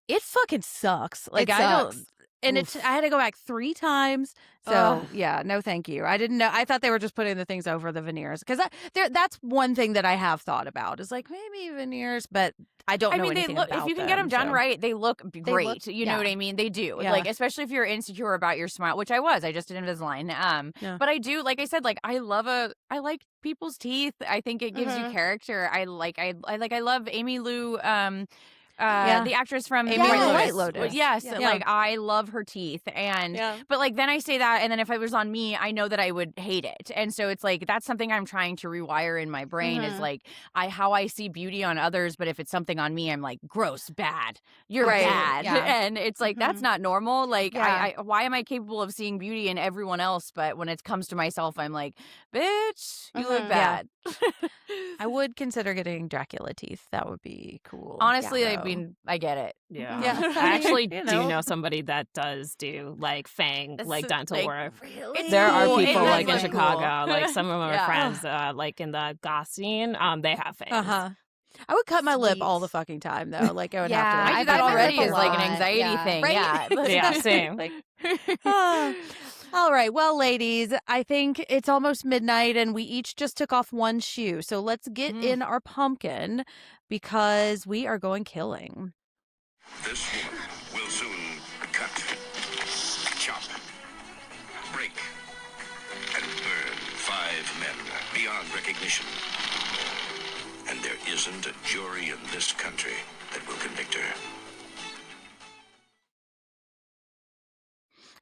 A: it fucking sucks.
C: It sucks.
A: And I had to go back 3 times. So, no, thank you. I didn't know. I thought they were just putting the things over the veneers. Because that's one thing that I have thought about is maybe veneers, but I don't know anything about
D: if you can
A: them,
D: get them done
A: so.
D: right, they look great. You know
C: yeah.
D: what I mean? They do.
A: Yeah.
D: Especially if you're insecure about your smile, which I was. I just did Invisalign. But I do, like I said, I like people's teeth. I think it gives you character. I love Amy Lou the actress from
A: White Lotus.
D: Yes, I love her teeth, and but then I say that, and then if it was on me, I know that I would hate it, and so it's that's something I'm trying to rewire in my brain is how I see beauty on others, but if it's something on me, I'm gross, bad, you're bad, and it's that's not normal. I why am I capable of seeing beauty in everyone else, but when it comes to myself, I'm bitch, you look bad.
A: I would consider getting Dracula teeth. That would be cool.
D: Honestly, I get it.
B: I actually do know somebody that does do fang dental work.
D: Really?
B: There are people in
D: really
B: Chicago,
D: cool.
B: some of my friends, in the goth scene, they have fangs.
A: I would cut my lip all the fucking time though. I would have to.
D: I do that already as an anxiety thing.
A: Right?
D: Yeah,
B: Same.
A: All right. Well, ladies, I think it's almost midnight and we each just took off one shoe. So let's get in our pumpkin because we are going killing.
G: This woman will soon cut, chop, break, and burn 5 men beyond recognition. And there isn't a jury in this country that will convict her.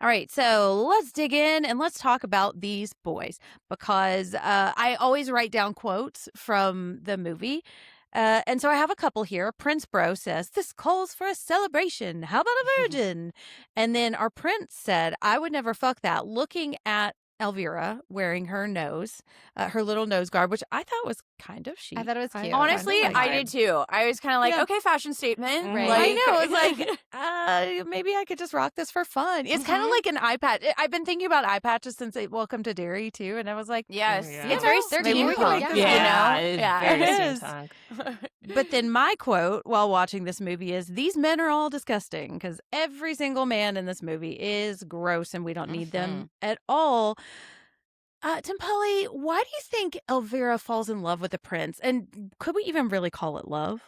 A: All right, so let's dig in and let's talk about these boys because I always write down quotes from the movie. And so I have a couple here. Prince Bro says, "This calls for a celebration. How about a virgin?" And then our prince said, "I would never fuck that," looking at Elvira wearing her little nose guard, which I thought was kind of chic.
C: I thought it was cute.
D: Honestly, I did too. I was kind of okay, fashion statement.
C: Right.
A: I know. It's maybe I could just rock this for fun. It's kind of like an eye patch. I've been thinking about eye patches since Welcome to Derry too, and I was like,
D: yes,
A: it's
D: very
A: steampunk.
B: It is.
A: But then my quote while watching this movie is, "These men are all disgusting," because every single man in this movie is gross, and we don't need them at all. Tumpale, why do you think Elvira falls in love with the prince? And could we even really call it love?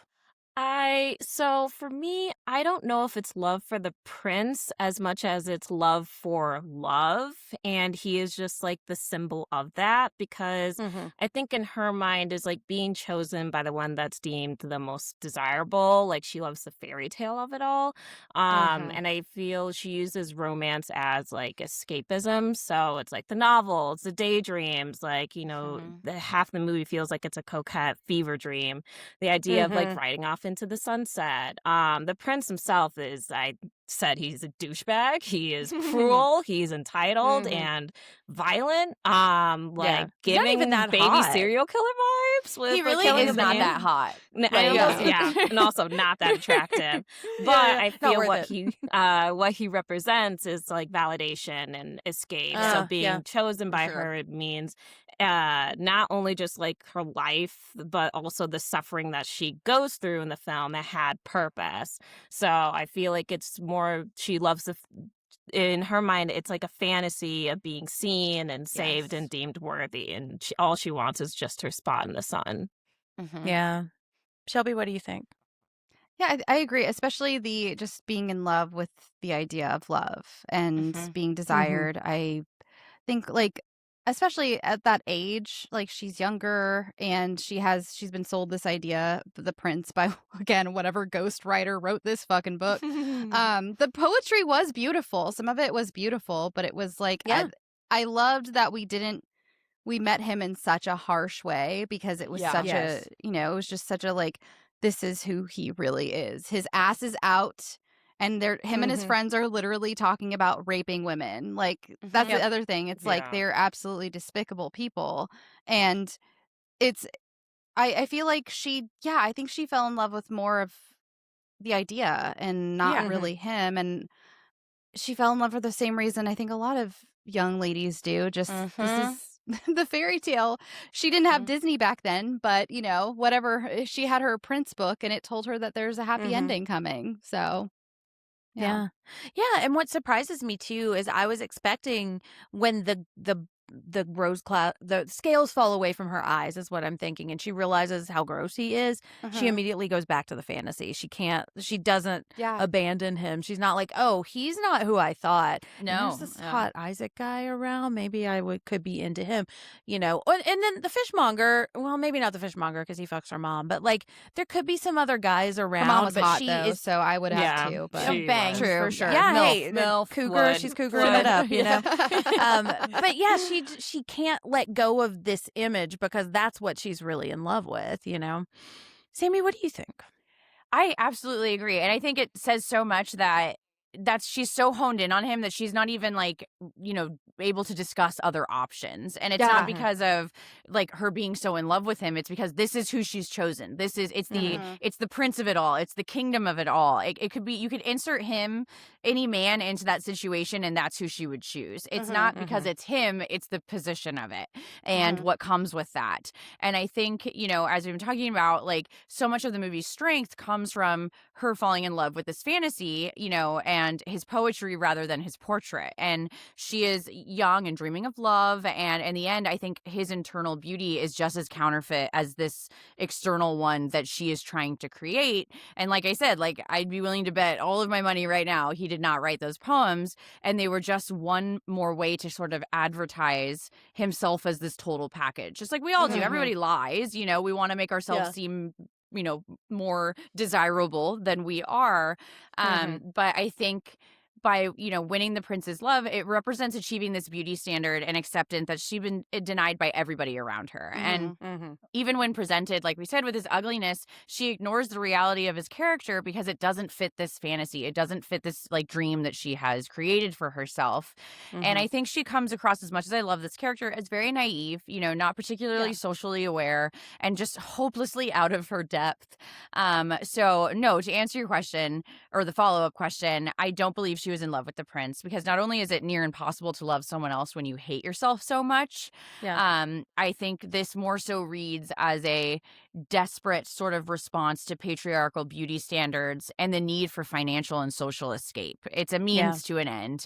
B: So for me, I don't know if it's love for the prince as much as it's love for love. And he is just the symbol of that because I think in her mind is being chosen by the one that's deemed the most desirable. She loves the fairy tale of it all. And I feel she uses romance as escapism. So it's the novels, the daydreams, half the movie feels like it's a coquette fever dream. The idea of riding off into the sunset. The prince himself I said he's a douchebag. He is cruel. He's entitled and violent. Giving
A: even that
B: baby
A: hot.
B: serial killer vibes. With,
D: he really
B: killing
D: is
B: a
D: not
B: man.
D: that hot.
B: And also not that attractive. But I feel what he represents is validation and escape. So being chosen by her, it means not only just like her life, but also the suffering that she goes through in the film, it had purpose. So I feel like it's more, she loves in her mind, it's like a fantasy of being seen and saved and deemed worthy. And all she wants is just her spot in the sun.
D: Mm-hmm.
A: Yeah. Shelby, what do you think?
C: Yeah, I agree, especially the just being in love with the idea of love and being desired. I think, like, especially at that age, like, she's younger and she's been sold this idea, the prince, by, again, whatever ghostwriter wrote this fucking book. The poetry was beautiful. Some of it was beautiful, but it was like, I loved that we met him in such a harsh way, because it was such a, it was just such a, like, this is who he really is. His ass is out, and him and his friends are literally talking about raping women. Like, that's the other thing. It's like, they're absolutely despicable people. And I feel like I think she fell in love with more of the idea and not really him. And she fell in love for the same reason I think a lot of young ladies do. Just, this is the fairy tale. She didn't have Disney back then, but whatever, she had her Prince book and it told her that there's a happy ending coming. So
A: yeah. And what surprises me too is I was expecting when the rose cloud, the scales fall away from her eyes is what I'm thinking, and she realizes how gross he is. She immediately goes back to the fantasy. She doesn't abandon him. She's not like, oh, he's not who I thought.
D: No,
A: there's this hot Isaac guy around. Maybe I could be into him, And then the fishmonger. Well, maybe not the fishmonger because he fucks her mom, but like there could be some other guys around.
C: Her mom was
A: but
C: hot
A: she
C: though,
A: is
C: so I would have to. But
D: bang for sure.
A: Yeah,
D: Milf,
A: cougar. She's cougering it up, But yeah, she can't let go of this image because that's what she's really in love with, Sammy, what do you think?
D: I absolutely agree. And I think it says so much that she's so honed in on him that she's not even like, able to discuss other options. And it's not because of like her being so in love with him. It's because this is who she's chosen. It's the prince of it all. It's the kingdom of it all. It could be, you could insert him, any man, into that situation, and that's who she would choose. It's not because it's him, it's the position of it and what comes with that. And I think, as we've been talking about, like, so much of the movie's strength comes from her falling in love with this fantasy, and his poetry rather than his portrait. And she is young and dreaming of love. And in the end, I think his internal beauty is just as counterfeit as this external one that she is trying to create. And like I said, like, I'd be willing to bet all of my money right now he did not write those poems. And they were just one more way to sort of advertise himself as this total package. Just like we all do. Everybody lies. We want to make ourselves seem more desirable than we are. But I think by, winning the prince's love, it represents achieving this beauty standard and acceptance that she's been denied by everybody around her. And even when presented, like we said, with his ugliness, she ignores the reality of his character because it doesn't fit this fantasy. It doesn't fit this like dream that she has created for herself. And I think she comes across, as much as I love this character, as very naive, not particularly socially aware and just hopelessly out of her depth. So no, to answer your question, or the follow-up question, I don't believe she was in love with the prince, because not only is it near impossible to love someone else when you hate yourself so much, I think this more so reads as a desperate sort of response to patriarchal beauty standards and the need for financial and social escape. It's a means to an end.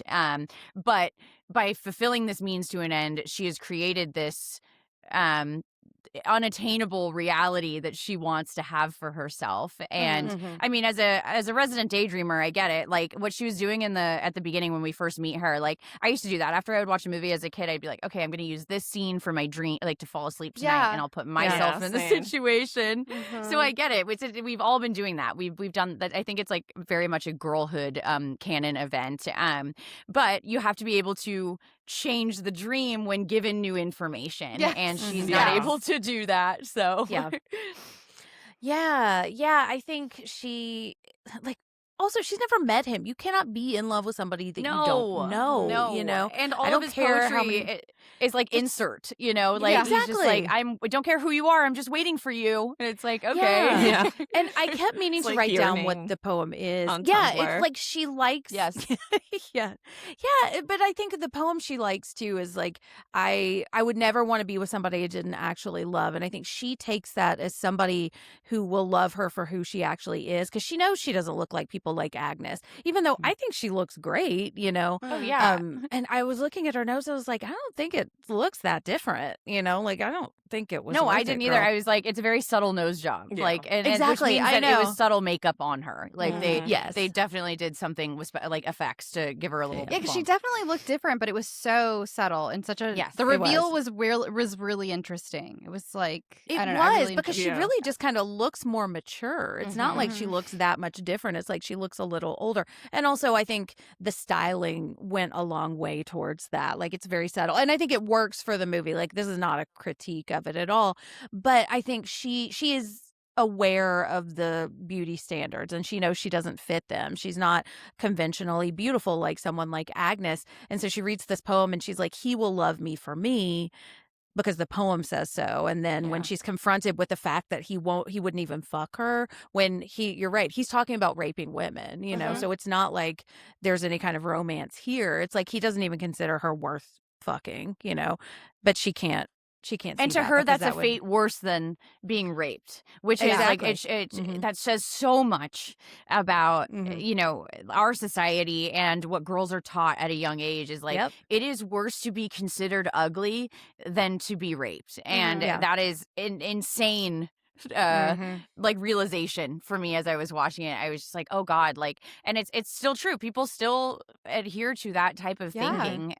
D: But by fulfilling this means to an end, she has created this unattainable reality that she wants to have for herself. And I mean, as a resident daydreamer, I get it. Like what she was doing at the beginning when we first meet her, like I used to do that. After I would watch a movie as a kid, I'd be like, okay, I'm going to use this scene for my dream, like to fall asleep tonight, and I'll put myself in the situation. So I get it. We've all been doing that. We've done that. I think it's like very much a girlhood canon event. But you have to be able to change the dream when given new information, and she's not able to do that. So
A: I think she, like, also she's never met him. You cannot be in love with somebody that you don't know.
D: And all of his poetry, is like insert, you know, like he's just like, I don't care who you are, I'm just waiting for you. And it's like, okay.
A: Yeah. And I kept meaning to
B: like
A: write down what
B: yearning
A: the poem is.
B: on
A: Yeah,
B: Tumblr.
A: it's like she likes.
D: Yes.
A: Yeah. But I think the poem she likes too is like, I would never want to be with somebody I didn't actually love. And I think she takes that as somebody who will love her for who she actually is, because she knows she doesn't look like people like Agnes, even though I think she looks great, you know.
D: Oh, yeah.
A: And I was looking at her nose, I was like, I don't think it looks that different, you know, like I don't think it was.
D: No, I
A: worth
D: didn't
A: it,
D: either.
A: girl.
D: I was like, it's a very subtle nose job.
B: Yeah.
D: Like, and
A: Exactly,
D: which means
A: I
D: that it
A: know.
D: was subtle makeup on her. Like
A: Yes.
D: they definitely did something with like effects to give her a little.
C: Yeah, because she
D: bump.
C: definitely looked different, but it was so subtle and such a.
D: Yes,
C: the
A: it
C: reveal was really interesting. It was like
A: It
C: I don't know, I
A: was
C: really
A: because she
B: Yeah.
A: really just kind of looks more mature. It's not like she
C: Mhm.
A: looks that much different. It's like she looks a little older. And also, I think the styling went a long way towards that. Like, it's very subtle. And I think it works for the movie. Like, this is not a critique of it at all. But I think she is aware of the beauty standards and she knows she doesn't fit them. She's not conventionally beautiful like someone like Agnes. And so she reads this poem and she's like, he will love me for me, because the poem says so. And then when
D: Yeah.
A: she's confronted with the fact that he wouldn't even fuck her, when you're right, he's talking about raping women, you know, so it's not like there's any kind of romance here. It's like he doesn't even consider her worth fucking, you know, but she can't
D: And
A: see
D: to
A: that
D: her,
A: because
D: that's a
A: that would-
D: fate worse than being raped, which
A: Exactly.
D: is like
A: Mhm.
D: that says so much about
A: Mhm.
D: you know, our society and what girls are taught at a young age is like
A: Yep.
D: it is worse to be considered ugly than to be raped, and
A: Yeah.
D: that is an insane.
A: Mhm.
D: Like realization for me as I was watching it. I was just like, oh God, like, and it's still true. People still adhere to that type of
C: Yeah.
D: thinking.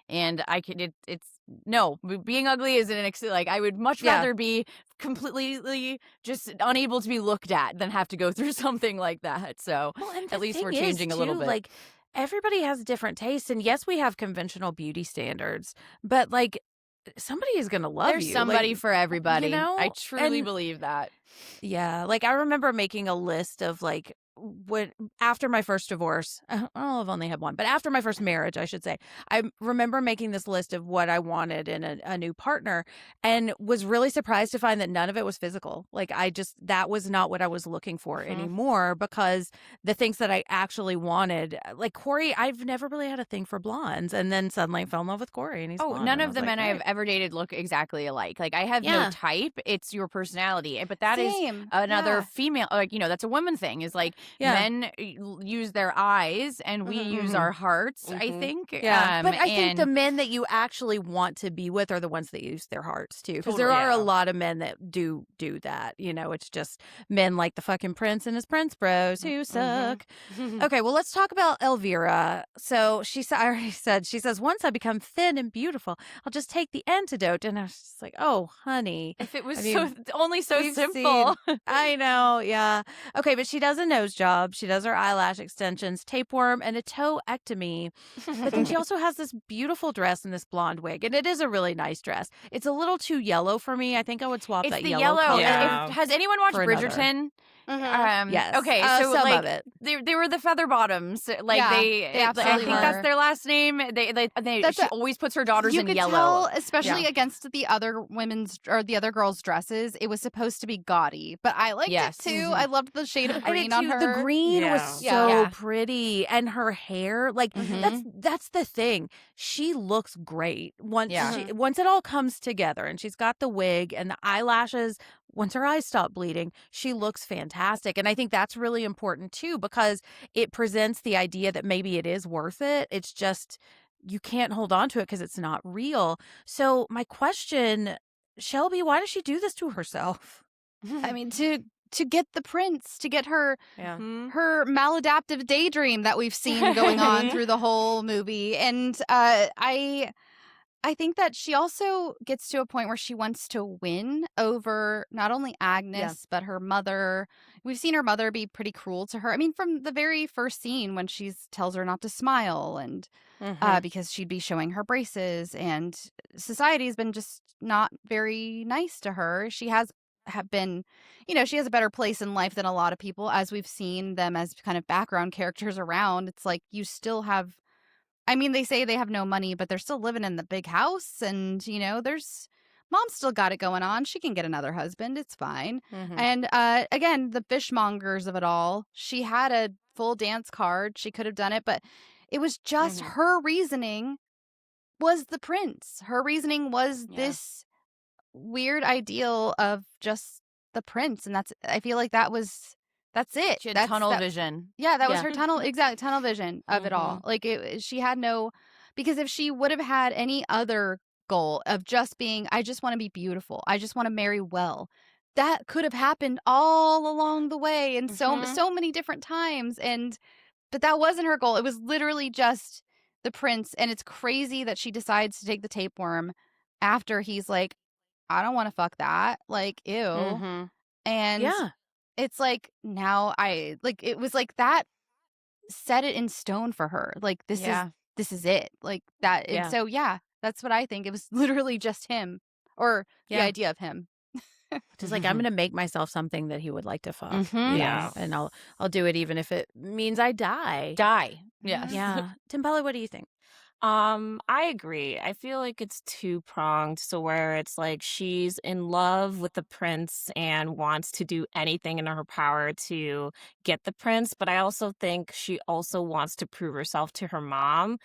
D: And I could it's no, being ugly is like I would much
A: Yeah.
D: rather be completely just unable to be looked at than have to go through something like that. So
A: Well, and
D: at
A: the
D: least we're
A: thing is,
D: changing a little
A: too,
D: bit.
A: Like, everybody has different tastes, and yes, we have conventional beauty standards, but like, somebody is gonna love
D: There's
A: you.
D: somebody
A: like,
D: for everybody.
A: know,
D: I truly
A: and-
D: believe that.
A: Yeah, like I remember making a list of like when after my first divorce, I've only had one, but after my first marriage, I should say, I remember making this list of what I wanted in a new partner, and was really surprised to find that none of it was physical. Like that was not what I was looking for anymore, because the things that I actually wanted, like Corey, I've never really had a thing for blondes, and then suddenly I fell in love with Corey, and he's
D: Oh,
A: blonde,
D: none
A: and I
D: of
A: was
D: the
A: like,
D: men I have
A: "Great."
D: ever dated look exactly alike. Like I have
A: Yeah.
D: no type. It's your personality. But that is
C: Same.
D: another
C: Yeah.
D: female, like, you know, that's a woman thing, is like
A: Yeah.
D: men use their eyes and we use our hearts, I think.
A: Yeah, but I think the
D: and-
A: men that you actually want to be with are the ones that use their hearts too, because there are a lot of men that do that. You know, it's just men like the fucking Prince and his Prince Bros who suck. Okay, well, let's talk about Elvira. So I already said, she says, once I become thin and beautiful, I'll just take the antidote. And I was just like, oh, honey.
D: if it was
A: I mean,
D: only so
A: we've
D: simple.
A: I know, yeah. Okay, but she does a nose job. She does her eyelash extensions, tapeworm, and a toe-ectomy. But then she also has this beautiful dress and this blonde wig, and it is a really nice dress. It's a little too yellow for me. I think I would swap
D: It's
A: that
D: the
A: yellow
D: yellow.
A: color.
B: Yeah.
D: Has anyone watched
A: For another.
D: Bridgerton?
A: Yes.
D: Okay. So
A: some
D: like
A: of it.
D: they were the feather bottoms. Like
C: Yeah,
D: they I
C: absolutely
D: think
C: were.
D: that's their last name.
C: That's
D: She always puts her daughters
C: You
D: in
C: could
D: yellow.
C: tell, especially
D: Yeah.
C: against the other women's or the other girls' dresses, it was supposed to be gaudy, but I liked
D: Yes.
C: it too. I loved the shade of
A: I did
C: green on
A: too.
C: her.
A: The green
B: Yeah.
A: was
C: Yeah.
A: so
D: Yeah.
A: pretty, and her hair, like that's the thing. She looks great once
D: Yeah.
A: once it all comes together, and she's got the wig and the eyelashes. Once her eyes stop bleeding, she looks fantastic, and I think that's really important too, because it presents the idea that maybe it is worth it. It's just you can't hold on to it because it's not real. So my question, Shelby, why does she do this to herself?
C: I mean, to get the prince, to get her
A: Yeah.
C: her maladaptive daydream that we've seen going on through the whole movie, and I think that she also gets to a point where she wants to win over not only Agnes, but her mother. We've seen her mother be pretty cruel to her. I mean, from the very first scene when she tells her not to smile and because she'd be showing her braces, and society's been just not very nice to her. She have been, she has a better place in life than a lot of people, as we've seen them as kind of background characters around. It's like you still have I mean, they say they have no money, but they're still living in the big house. And, there's mom's still got it going on. She can get another husband. It's fine.
D: Mhm.
C: And again, the fishmongers of it all. She had a full dance card. She could have done it, but it was just her reasoning was the prince. Her reasoning was this weird ideal of just the prince. And I feel like that's it.
D: She had tunnel vision.
C: Yeah, that was her tunnel vision of it all. Like she had no, because if she would have had any other goal of just being, I just want to be beautiful, I just want to marry well, that could have happened all along the way and so many different times. But that wasn't her goal. It was literally just the prince. And it's crazy that she decides to take the tapeworm after he's like, I don't want to fuck that. Like, ew. And it's like, now it was like that set it in stone for her. Like, this is it. Like that. And so, that's what I think. It was literally just him, or the idea of him.
A: Just like, I'm going to make myself something that he would like to fuck. Yeah. And I'll do it even if it means I die.
C: Yes.
A: Yeah. Tumpale, what do you think?
B: I agree. I feel like it's two-pronged, so where it's like she's in love with the prince and wants to do anything in her power to get the prince, but I also think she also wants to prove herself to her mom,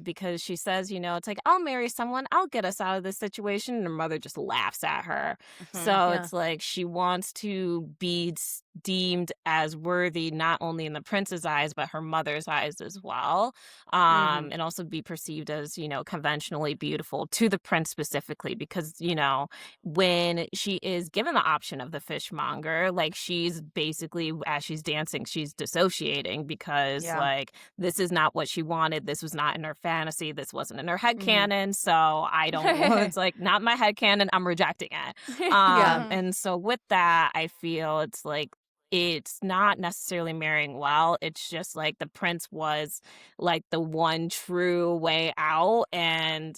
B: because she says, it's like, I'll marry someone, I'll get us out of this situation, and her mother just laughs at her. So it's like she wants to be deemed as worthy not only in the prince's eyes but her mother's eyes as well, and also be perceived as conventionally beautiful to the prince specifically, because when she is given the option of the fishmonger, like, she's basically, as she's dancing, she's dissociating because like, this is not what she wanted, this was not in her fantasy, this wasn't in her headcanon, so I don't it's like, not my headcanon, I'm rejecting it. And so with that, I feel it's like, it's not necessarily marrying well. It's just like the prince was like the one true way out. And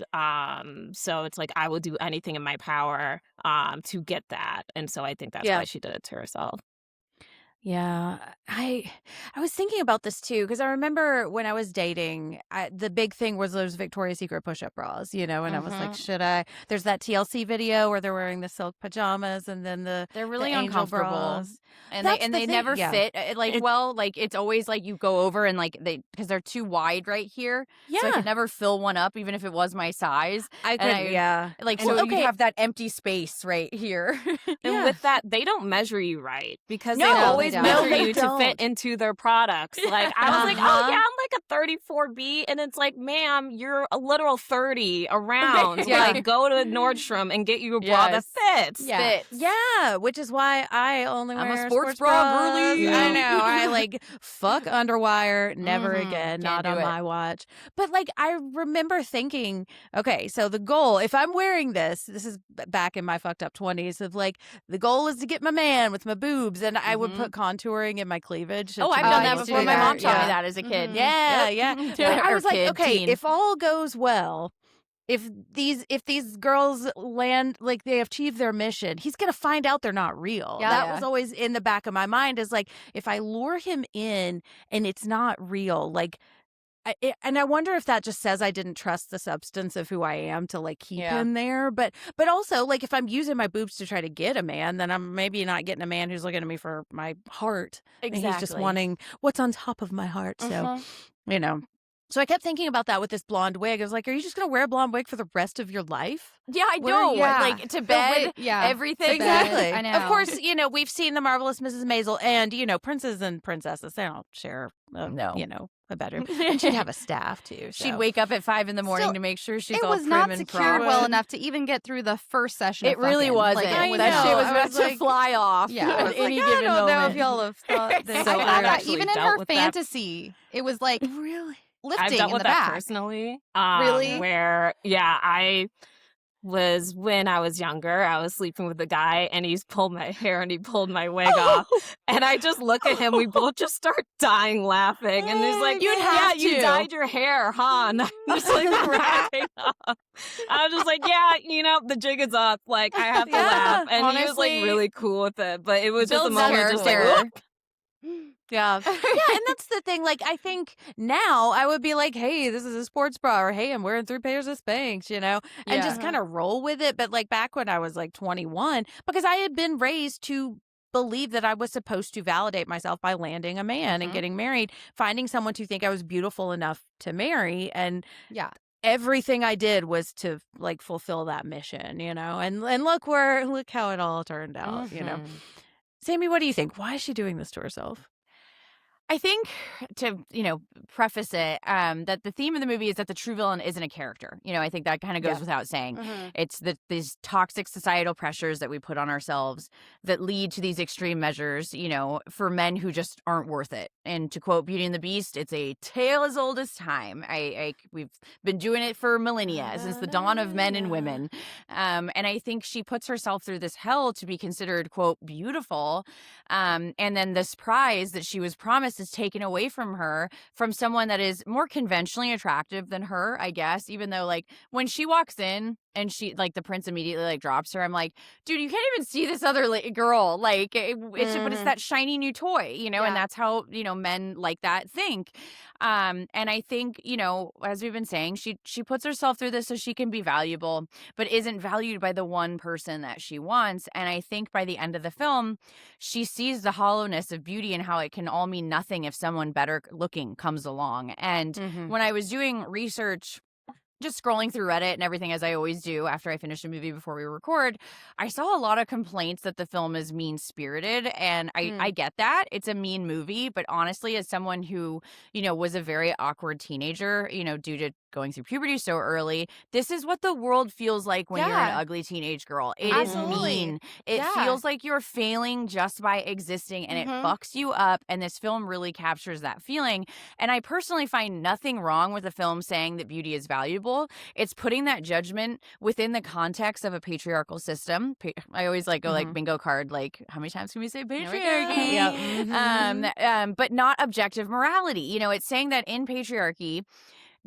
B: so it's like, I will do anything in my power to get that. And so I think that's why she did it to herself.
A: Yeah, I was thinking about this too, because I remember when I was dating, the big thing was those Victoria's Secret push-up bras, and I was like, should I? There's that TLC video where they're wearing the silk pajamas and then
D: they're really
A: the
D: uncomfortable,
A: bras.
D: and they never fit. It's always like you go over and like because they're too wide right here, so I could never fill one up even if it was my size.
A: You have that empty space right here.
B: And with that, they don't measure you right because they always measure you to fit into their products. Like, I was like, oh yeah, I'm like a 34B, and it's like, ma'am, you're a literal 30 around. Like, go to Nordstrom and get you a bra that fits.
A: Yeah, which is why I only wear
D: a sports bra girly.
A: I know. I like fuck underwire, never again, not on my watch. But like, I remember thinking, okay, so the goal, if I'm wearing this is back in my fucked up 20s, of like, the goal is to get my man with my boobs, and I would put contouring in my cleavage.
D: I've done that before. My mom taught me that as a kid.
A: I was like, okay, if all goes well, if these girls land, like, they achieve their mission, he's gonna find out they're not real. That was always in the back of my mind, is like, if I lure him in and it's not real, like, and I wonder if that just says I didn't trust the substance of who I am to like keep him there. But also, like, if I'm using my boobs to try to get a man, then I'm maybe not getting a man who's looking at me for my heart.
D: Exactly.
A: And he's just wanting what's on top of my heart. So, So I kept thinking about that with this blonde wig. I was like, are you just going to wear a blonde wig for the rest of your life?
D: Yeah, I know. Like, to bed, everything.
A: Exactly.
C: I know.
A: Of course, we've seen The Marvelous Mrs. Maisel, and, princes and princesses, they don't share, a bedroom. And she'd have a staff, too. So.
D: She'd wake up at 5 a.m. to make sure she's all prim and proper.
C: It was not secured well enough to even get through the first session.
D: It really wasn't.
C: Like,
D: that shit was meant to fly off at any given moment.
A: I don't know if y'all have thought this.
B: So
C: even in her fantasy, it was like...
A: Really?
C: Lifting
B: I've dealt
C: in
B: with
C: the
B: that
C: back.
B: personally.
C: Really?
B: Where, I was, when I was younger, I was sleeping with a guy, and he's pulled my hair and he pulled my wig off. And I just look at him, we both just start dying laughing. And he's like, you dyed your hair, huh? And I'm just like cracking up. I was just like, the jig is up. Like, I have to laugh. And he was like really cool with it. But it was just a moment just like, whoop.
A: Yeah. Yeah, and that's the thing. Like, I think now I would be like, hey, this is a sports bra, or hey, I'm wearing 3 pairs of Spanx, and
B: Yeah.
A: just kind of roll with it. But like back when I was like 21, because I had been raised to believe that I was supposed to validate myself by landing a man and getting married, finding someone to think I was beautiful enough to marry. And
C: Yeah.
A: everything I did was to like fulfill that mission, and look how it all turned out, Sammy, what do you think? Why is she doing this to herself?
D: I think to, preface it, that the theme of the movie is that the true villain isn't a character. I think that kind of goes without saying. It's these toxic societal pressures that we put on ourselves that lead to these extreme measures, for men who just aren't worth it. And to quote Beauty and the Beast, it's a tale as old as time. We've been doing it for millennia, since the dawn of men and women. And I think she puts herself through this hell to be considered, quote, beautiful. And then this prize that she was promised is taken away from her from someone that is more conventionally attractive than her, I guess, even though like when she walks in and she like the prince immediately like drops her, I'm like, dude, you can't even see this other girl, like but it's that shiny new toy, and that's how men like that think. And I think, as we've been saying, she puts herself through this so she can be valuable, but isn't valued by the one person that she wants. And I think by the end of the film, she sees the hollowness of beauty and how it can all mean nothing if someone better looking comes along. And when I was doing research, just scrolling through Reddit and everything, as I always do after I finish a movie before we record, I saw a lot of complaints that the film is mean-spirited, and I get that. It's a mean movie, but honestly, as someone who, was a very awkward teenager, due to going through puberty so early, this is what the world feels like when you're an ugly teenage girl. It is mean. It feels like you're failing just by existing, and it fucks you up, and this film really captures that feeling. And I personally find nothing wrong with the film saying that beauty is valuable. It's putting that judgment within the context of a patriarchal system. I always go like bingo card, like how many times can we say patriarchy? But not objective morality. It's saying that in patriarchy,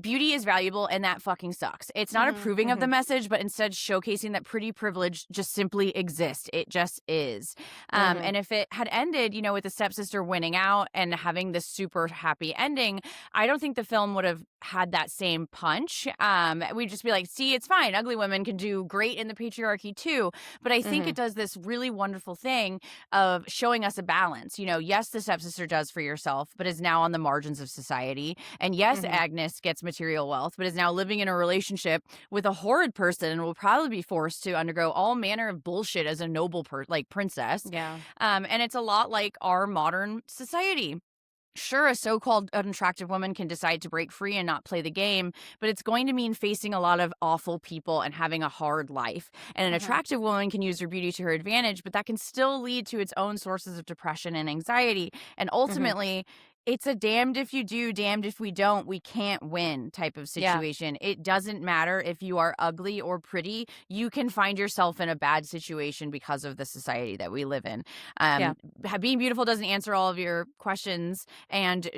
D: beauty is valuable, and that fucking sucks. It's not approving of the message, but instead showcasing that pretty privilege just simply exists. It just is. And if it had ended, with the stepsister winning out and having this super happy ending, I don't think the film would have had that same punch. We'd just be like, see, it's fine. Ugly women can do great in the patriarchy too. But I think it does this really wonderful thing of showing us a balance. Yes, the stepsister does for yourself, but is now on the margins of society. And yes, Agnes gets material wealth, but is now living in a relationship with a horrid person and will probably be forced to undergo all manner of bullshit as a noble princess.
A: Yeah.
D: And it's a lot like our modern society. Sure, a so-called unattractive woman can decide to break free and not play the game, but it's going to mean facing a lot of awful people and having a hard life. And an attractive woman can use her beauty to her advantage, but that can still lead to its own sources of depression and anxiety. And ultimately, it's a damned if you do, damned if we don't, we can't win type of situation. It doesn't matter if you are ugly or pretty. You can find yourself in a bad situation because of the society that we live in. Being beautiful doesn't answer all of your questions, and,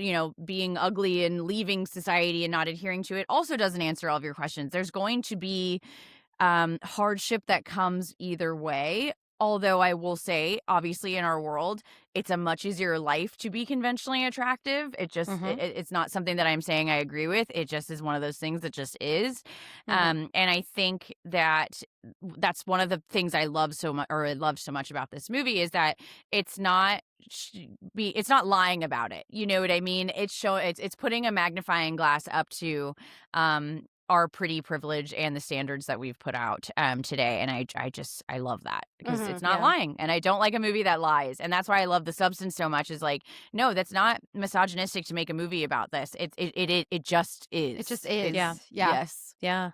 D: being ugly and leaving society and not adhering to it also doesn't answer all of your questions. There's going to be hardship that comes either way. Although I will say, obviously, in our world, it's a much easier life to be conventionally attractive. It just, it's not something that I'm saying I agree with. It just is one of those things that just is. And I think that that's one of the things I love so much, or I love so much about this movie, is that it's not lying about it. You know what I mean? It's putting a magnifying glass up to our pretty privilege and the standards that we've put out today. And I love that because it's not lying. And I don't like a movie that lies. And that's why I love The Substance so much, is like, no, that's not misogynistic to make a movie about this. It just is.
C: It just is.
A: Yeah.
D: Yes.
A: Yeah.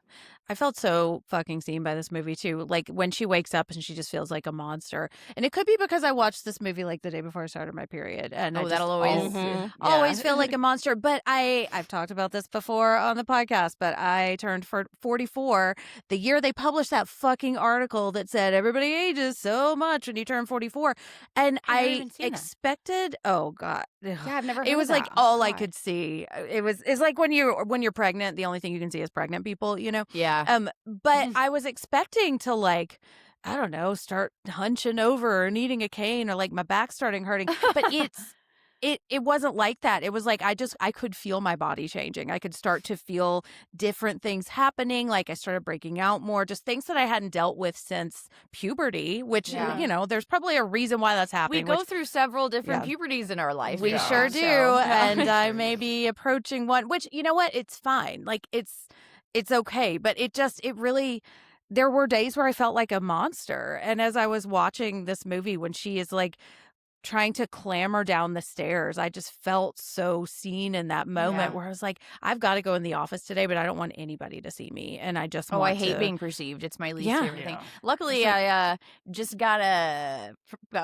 A: I felt so fucking seen by this movie too. Like when she wakes up and she just feels like a monster. And it could be because I watched this movie like the day before I started my period. And
D: that'll always
A: always feel like a monster. But I've talked about this before on the podcast, but I turned 44 the year they published that fucking article that said everybody ages so much when you turn 44. And I expected, oh God.
C: Yeah, I've never heard
A: it was
C: of
A: like
C: that.
A: all I could see. It's like when you're pregnant, the only thing you can see is pregnant people,
D: Yeah.
A: But I was expecting to, like, I don't know, start hunching over or needing a cane, or like my back starting hurting. But it wasn't like that. It was like I could feel my body changing. I could start to feel different things happening. Like I started breaking out more, just things that I hadn't dealt with since puberty, which, there's probably a reason why that's happening.
D: We go through several different puberties in our life.
A: We sure do. And I may be approaching one, which, you know what? It's fine. Like it's okay. But it really, there were days where I felt like a monster. And as I was watching this movie, when she is like trying to clamber down the stairs, I just felt so seen in that moment where I was like, I've got to go in the office today, but I don't want anybody to see me. And I just
D: I hate being perceived. It's my least favorite thing. Luckily, I just got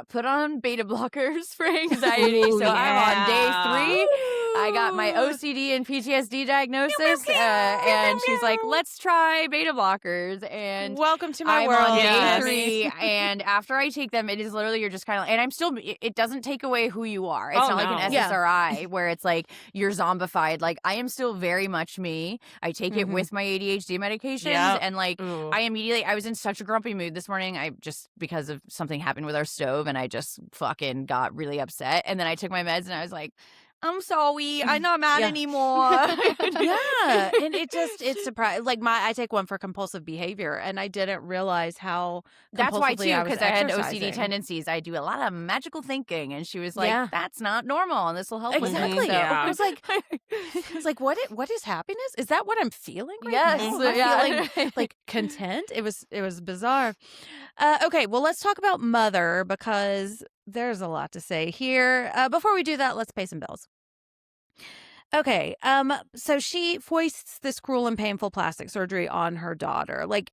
D: put on beta blockers for anxiety. So I'm on day 3. I got my OCD and PTSD diagnosis, and she's like, let's try beta blockers. And
A: welcome to my
D: I'm
A: world.
D: on day 3, and after I take them, it is literally, you're just kind of, and I'm still, it doesn't take away who you are. It's not like an SSRI where it's like you're zombified. Like, I am still very much me. I take it with my ADHD medications, and like, I was in such a grumpy mood this morning. Because of something happened with our stove, and I just fucking got really upset. And then I took my meds, and I was like, I'm sorry, I'm not mad anymore.
A: And it's surprising. Like I take one for compulsive behavior, and I didn't realize how
D: that's why too,
A: because
D: I had OCD tendencies. I do a lot of magical thinking, and she was like, "That's not normal, and this will help."
A: Exactly.
D: With it. So.
A: I was like, what is happiness? Is that what I'm feeling right
D: yes.
A: now? I'm feeling like content. It was bizarre. Okay, well, let's talk about Mother, because there's a lot to say here. Before we do that, let's pay some bills. Okay, so she foists this cruel and painful plastic surgery on her daughter. Like,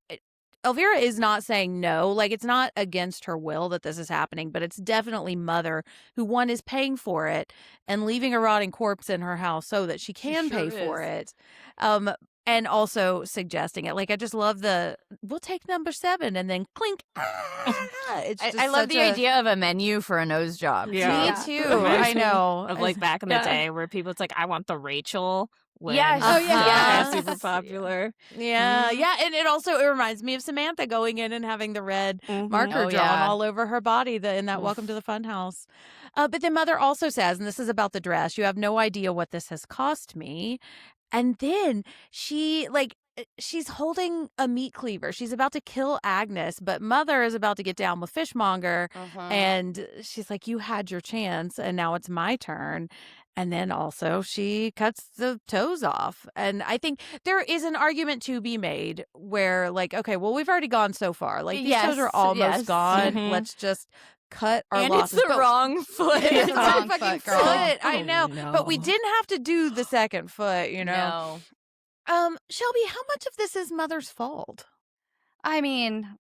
A: Elvira is not saying no. Like, it's not against her will that this is happening, but it's definitely Mother who, one, is paying for it and leaving a rotting corpse in her house so that she can pay for it. And also suggesting it. Like, I just love we'll take number 7 and then clink.
D: I love the idea of a menu for a nose job.
A: Me too. I know.
B: Of like back in the day where people, it's like, I want the Rachel. Super popular.
A: Yeah. And it reminds me of Samantha going in and having the red marker drawn all over her body in that Welcome to the Funhouse. But then Mother also says, and this is about the dress, you have no idea what this has cost me. And then she's holding a meat cleaver. She's about to kill Agnes, but Mother is about to get down with Fishmonger. And she's like, you had your chance, and now it's my turn. And then also she cuts the toes off. And I think there is an argument to be made where, like, okay, well, we've already gone so far. Like, these toes are almost gone. Let's just cut our losses.
D: It's the wrong foot.
A: It's the
C: wrong
A: fucking
C: foot, girl.
A: foot. I know.
B: No.
A: But we didn't have to do the second foot, you know?
D: No.
A: Shelby, how much of this is Mother's fault?
C: I mean,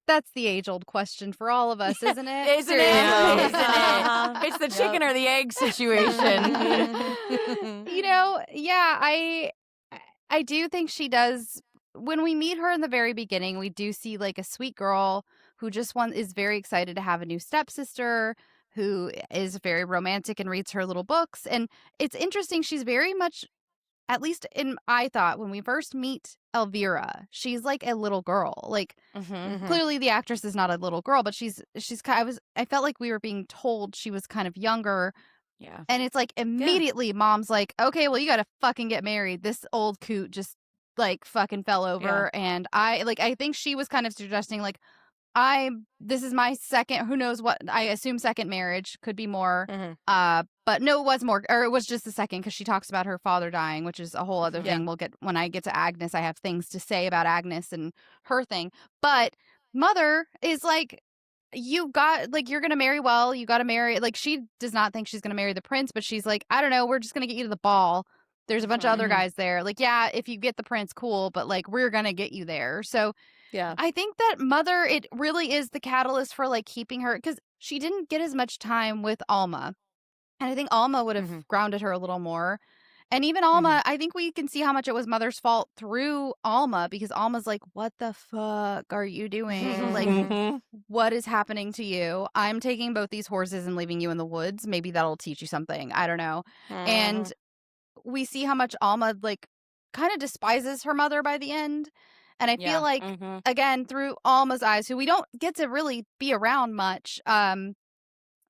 C: that's the age-old question for all of us, isn't it?
D: Isn't it? It's the chicken or the egg situation.
C: I do think she does. When we meet her in the very beginning, we do see like a sweet girl who is very excited to have a new stepsister, who is very romantic and reads her little books. And it's interesting. She's very much, at least I thought when we first meet Elvira, she's like a little girl. Like clearly the actress is not a little girl, but I felt like we were being told she was kind of younger.
A: Yeah.
C: And it's like immediately Mom's like, okay, well, you got to fucking get married. This old coot just like fucking fell over. And I think she was kind of suggesting like, this is my second, who knows what, I assume second marriage, could be more. But no, it was more, or it was just the second, because she talks about her father dying, which is a whole other thing. When I get to Agnes, I have things to say about Agnes and her thing. But Mother is like, you're going to marry well, you got to marry, like, she does not think she's going to marry the prince, but she's like, I don't know, we're just going to get you to the ball. There's a bunch of other guys there. Like, yeah, if you get the prince, cool, but like, we're going to get you there. So I think that Mother, it really is the catalyst for like keeping her, because she didn't get as much time with Alma. And I think Alma would have grounded her a little more. And even Alma, I think we can see how much it was Mother's fault through Alma, because Alma's like, what the fuck are you doing? Like, what is happening to you? I'm taking both these horses and leaving you in the woods. Maybe that'll teach you something. I don't know. And we see how much Alma like kind of despises her mother by the end. And I feel like, again, through Alma's eyes, who we don't get to really be around much,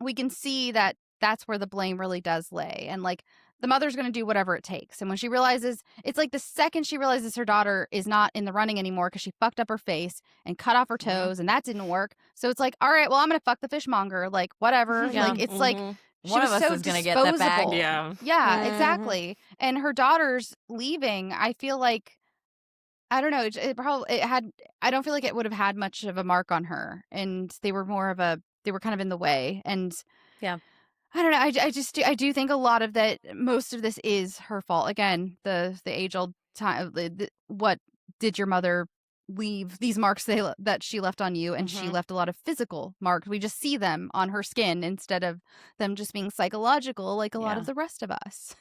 C: we can see that that's where the blame really does lay. And like the mother's going to do whatever it takes. And when she realizes, it's like the second she realizes her daughter is not in the running anymore because she fucked up her face and cut off her toes and that didn't work. So it's like, all right, well, I'm going to fuck the fishmonger. Like, whatever.
D: Yeah.
C: Like, it's like, she
D: One
C: was
D: of us
C: so
D: is going to get that bag.
C: disposable. Yeah, exactly. And her daughter's leaving. I feel like, I don't know. It had, I don't feel like it would have had much of a mark on her. And they were they were kind of in the way. And
A: Yeah.
C: I don't know. I do think a lot of that, most of this is her fault. Again, the age old time. What did your mother leave? These marks that she left on you, and she left a lot of physical marks. We just see them on her skin instead of them just being psychological, like a lot of the rest of us.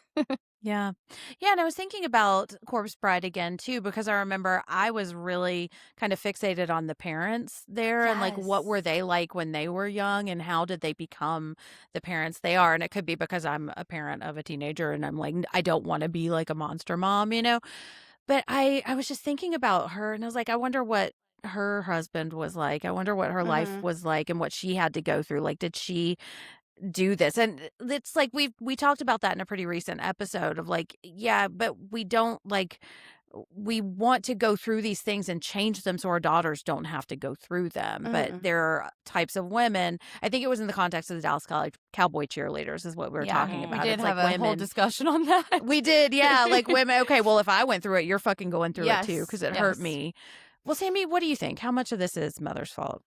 A: Yeah. Yeah. And I was thinking about Corpse Bride again, too, because I remember I was really kind of fixated on the parents there and like what were they like when they were young and how did they become the parents they are. And it could be because I'm a parent of a teenager and I'm like, I don't want to be like a monster mom, you know? But I was just thinking about her and I was like, I wonder what her husband was like. I wonder what her life was like and what she had to go through. Like, did she do this? And it's like we talked about that in a pretty recent episode of like, yeah, but we don't like, we want to go through these things and change them so our daughters don't have to go through them. But there are types of women, I think it was in the context of the Dallas Cowboy cheerleaders is what we were talking about.
D: We did
A: it's
D: have
A: like
D: a
A: women,
D: whole discussion on that.
A: we did, yeah. Like women, okay, well, if I went through it, you're fucking going through it too because it hurt
D: yes.
A: me. Well, Sammy, what do you think? How much of this is mother's fault?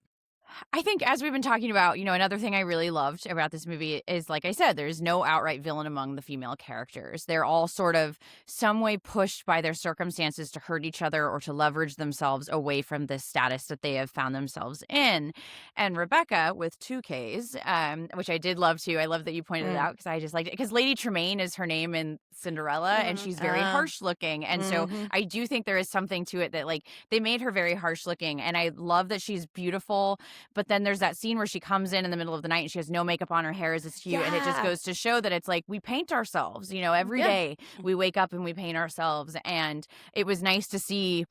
D: I think as we've been talking about, another thing I really loved about this movie is, like I said, there's no outright villain among the female characters. They're all sort of some way pushed by their circumstances to hurt each other or to leverage themselves away from the status that they have found themselves in. And Rebecca with 2Ks, which I did love too. I love that you pointed it out because I just liked it. Because Lady Tremaine is her name in Cinderella and she's very harsh looking. And so I do think there is something to it that like they made her very harsh looking. And I love that she's beautiful. But then there's that scene where she comes in the middle of the night and she has no makeup on, her hair is askew. And it just goes to show that it's like we paint ourselves, every day we wake up and we paint ourselves. And it was nice to see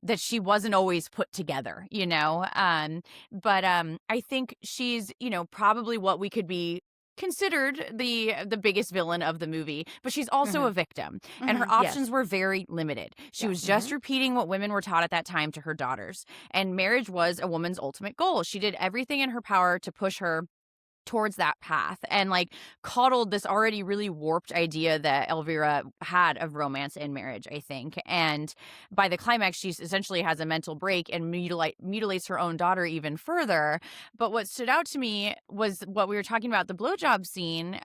D: that she wasn't always put together, But I think she's, probably what we could be considered the biggest villain of the movie, but she's also a victim and her options were very limited. She was just repeating what women were taught at that time to her daughters, and marriage was a woman's ultimate goal. She did everything in her power to push her towards that path and like coddled this already really warped idea that Elvira had of romance and marriage, I think. And by the climax, she essentially has a mental break and mutilates her own daughter even further. But what stood out to me was what we were talking about, the blowjob scene,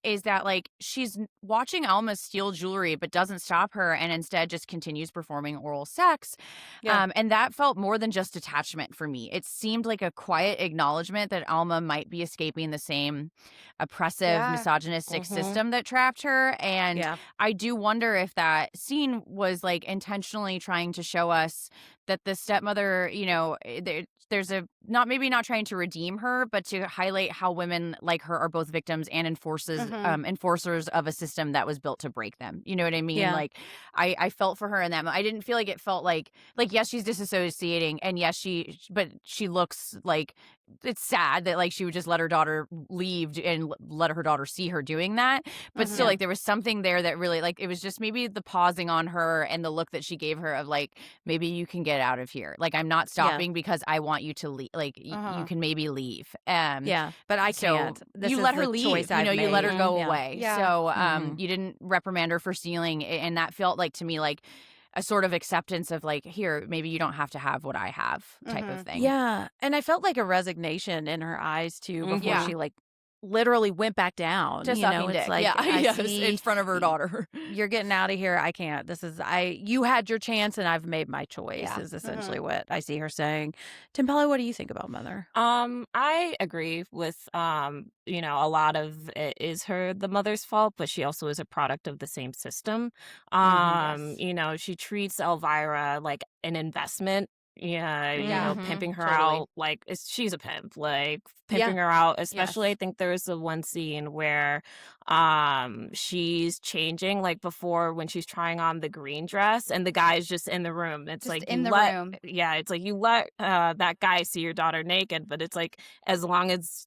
D: is that like she's watching Alma steal jewelry but doesn't stop her and instead just continues performing oral sex. And that felt more than just attachment for me. It seemed like a quiet acknowledgement that Alma might be escaping the same oppressive, misogynistic system that trapped her. And I do wonder if that scene was like intentionally trying to show us that the stepmother, there's a not trying to redeem her, but to highlight how women like her are both victims and enforcers of a system that was built to break them. You know what I mean?
A: Yeah.
D: Like I felt for her in that. I didn't feel like it felt like yes, she's disassociating, and yes, but she looks like it's sad that like she would just let her daughter leave and let her daughter see her doing that. But still, like there was something there that really like it was just maybe the pausing on her and the look that she gave her of like maybe you can get out of here. Like I'm not stopping because I want you to leave. Like you can maybe leave.
A: But I can't. This
D: you
A: is
D: let her
A: the
D: leave.
A: choice I've
D: You let her
A: made.
D: go
A: Yeah.
D: away.
C: Yeah.
D: So you didn't reprimand her for stealing, and that felt like to me like a sort of acceptance of like, here, maybe you don't have to have what I have type of thing.
A: Yeah. And I felt like a resignation in her eyes too before she like literally went back down.
D: Just
A: it's
D: dick.
A: like I see
D: in front of her daughter.
A: you're getting out of here. I can't. You had your chance and I've made my choice
D: Yeah.
A: is essentially what I see her saying. Tumpale, what do you think about Mother?
B: I agree with a lot of it is the mother's fault, but she also is a product of the same system. She treats Elvira like an investment. Pimping her out like she's a pimp, like pimping her out. Especially, I think there was the one scene where she's changing, like, before when she's trying on the green dress and the guy's just in the room. It's
C: Just
B: like
C: in
B: you
C: the
B: let
C: room.
B: yeah, it's like you let that guy see your daughter naked, but it's like as long as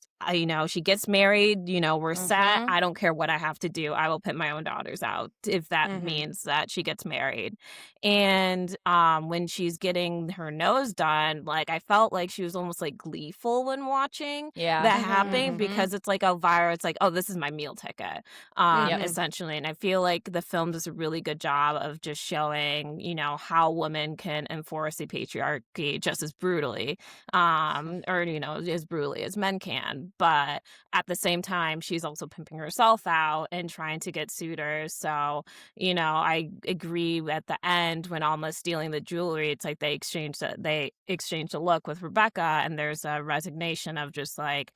B: she gets married, we're set. I don't care what I have to do. I will put my own daughters out if that means that she gets married. And when she's getting her nose done, like, I felt like she was almost like gleeful when watching that happen because it's like Elvira, it's like, oh, this is my meal ticket, essentially. And I feel like the film does a really good job of just showing, how women can enforce the patriarchy just as brutally, or, as brutally as men can. But at the same time, she's also pimping herself out and trying to get suitors. So, I agree at the end when Alma's stealing the jewelry, it's like they exchanged a look with Rebecca, and there's a resignation of just like,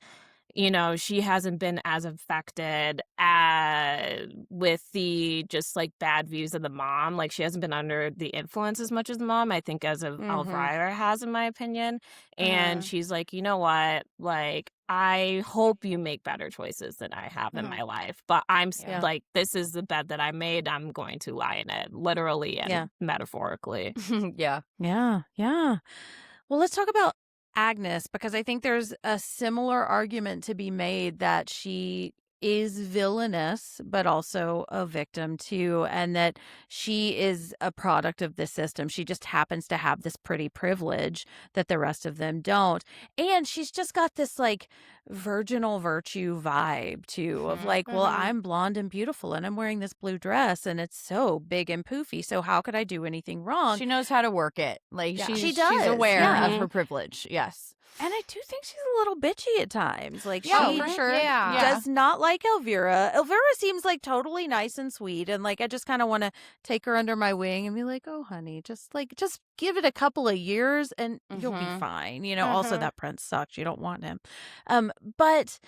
B: she hasn't been as affected with the just like bad views of the mom. Like, she hasn't been under the influence as much as the mom, I think, as of Elvira has, in my opinion. And she's like, you know what? Like, I hope you make better choices than I have in my life. But I'm like, this is the bed that I made. I'm going to lie in it, literally and metaphorically.
D: Yeah.
A: Yeah. Yeah. Well, let's talk about Agnes, because I think there's a similar argument to be made that she is villainous, but also a victim too, and that she is a product of the system. She just happens to have this pretty privilege that the rest of them don't. And she's just got this like virginal virtue vibe too of like, well, I'm blonde and beautiful and I'm wearing this blue dress and it's so big and poofy. So how could I do anything wrong?
D: She knows how to work it. Like,
A: She does.
D: She's aware
A: Yeah.
D: of her privilege. Yes.
A: And I do think she's a little bitchy at times. Like,
D: Yeah,
A: she
D: for sure.
C: Yeah.
A: does not like Elvira. Elvira seems like totally nice and sweet. And like, I just kind of want to take her under my wing and be like, oh, honey, just give it a couple of years and you'll be fine. Also that prince sucks. You don't want him. But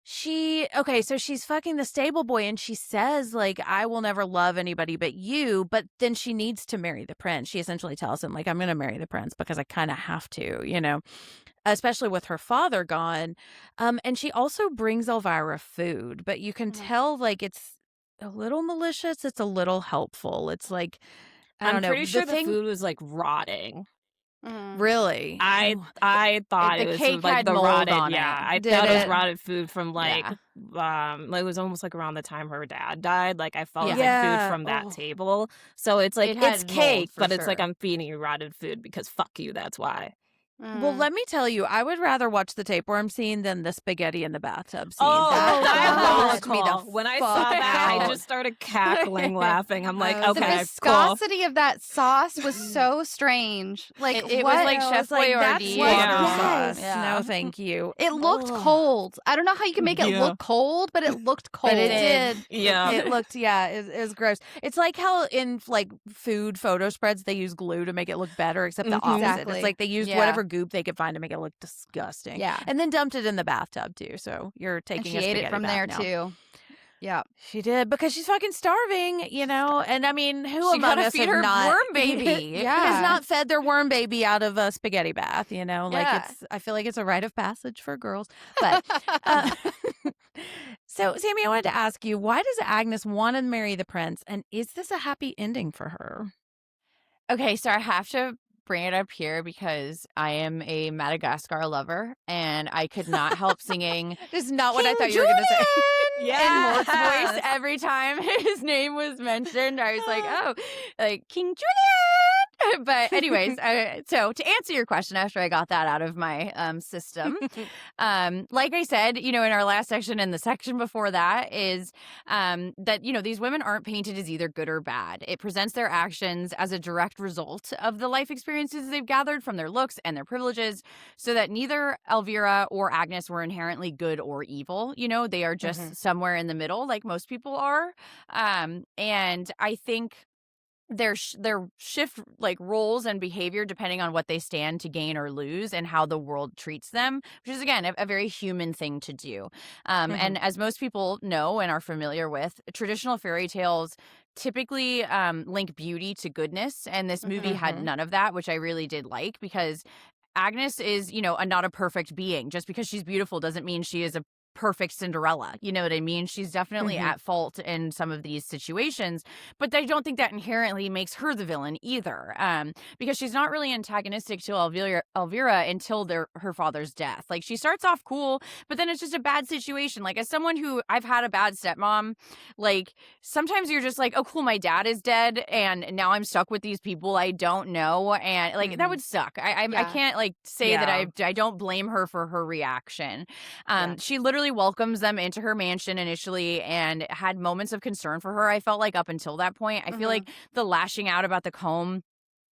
A: so she's fucking the stable boy and she says like, I will never love anybody but you. But then she needs to marry the prince. She essentially tells him like, I'm going to marry the prince because I kind of have to, especially with her father gone. And she also brings Elvira food, but you can tell like it's a little malicious. It's a little helpful. It's like, I don't
B: I'm
A: know.
B: pretty sure the food was like rotting.
A: Really?
B: I thought
D: The
B: it was
D: cake
B: like
D: had
B: the
D: mold
B: rotted.
D: on it.
B: Yeah, I
A: Did
B: thought it was
A: it?
B: rotted food from like it was almost like around the time her dad died. Like, I felt it was like
A: Yeah.
B: food from that table. So it's like
D: It
B: it's
D: had
B: cake,
D: mold, for
B: but it's like
D: sure.
B: I'm feeding you rotted food because fuck you. That's why.
A: Well, let me tell you, I would rather watch the tapeworm scene than the spaghetti in the bathtub scene.
B: Oh,
A: that
B: diabolical.
A: knocked me the
B: When I
A: fuck
B: saw that, I
A: out.
B: just started cackling, laughing. I'm like,
A: The
C: The
B: okay, cool.
C: viscosity of that sauce was so strange. Like,
D: It
C: what?
D: was like
A: I
D: Chef
A: was like, that's
D: Boyardee.
A: water
B: Yeah.
A: sauce.
D: Yeah.
A: No, thank you.
C: It looked
A: Ugh.
C: cold. I don't know how you can make it
B: Yeah.
C: look cold, but it looked cold.
A: But it did.
B: Yeah.
A: It looked, it was gross. It's like how in like food photo spreads, they use glue to make it look better, except the opposite.
C: Exactly.
A: It's like they used
D: Yeah.
A: whatever goop they could find to make it look disgusting.
C: Yeah.
A: And then dumped it in the bathtub too. So you're
C: And
A: taking
C: she
A: a
C: ate
A: spaghetti
C: it from
A: bath
C: there
A: now.
C: too. Yeah.
A: She did because she's fucking starving, And I mean, who
D: She
A: among
D: gotta
A: us
D: feed
A: have
D: her
A: not
D: worm baby.
A: has not fed their worm baby out of a spaghetti bath? Like
D: Yeah.
A: I feel like it's a rite of passage for girls. But so, Sammy, I wanted to ask you, why does Agnes want to marry the prince, and is this a happy ending for her?
D: Okay, so I have to bring it up here because I am a Madagascar lover and I could not help singing
A: This is not what I
D: King
A: thought you were going to say.
D: in Mort's voice every time his name was mentioned. I was like, oh, like King Julian. But anyways, so to answer your question, after I got that out of my system, like I said, in our last section and the section before that is that, these women aren't painted as either good or bad. It presents their actions as a direct result of the life experiences they've gathered from their looks and their privileges, so that neither Elvira or Agnes were inherently good or evil. They are just somewhere in the middle, like most people are. And I think their shift like roles and behavior depending on what they stand to gain or lose and how the world treats them, which is again a very human thing to do. And as most people know and are familiar with, traditional fairy tales typically link beauty to goodness, and this movie had none of that, which I really did like, because Agnes is not a perfect being. Just because she's beautiful doesn't mean she is a perfect Cinderella. You know what I mean? She's definitely at fault in some of these situations, but I don't think that inherently makes her the villain either, because she's not really antagonistic to Elvira until her father's death. Like, she starts off cool, but then it's just a bad situation. Like, as someone who I've had a bad stepmom, like, sometimes you're just like, oh, cool, my dad is dead, and now I'm stuck with these people I don't know, and like that would suck. I can't like say that I don't blame her for her reaction. She literally welcomes them into her mansion initially and had moments of concern for her. I felt like up until that point, I feel like the lashing out about the comb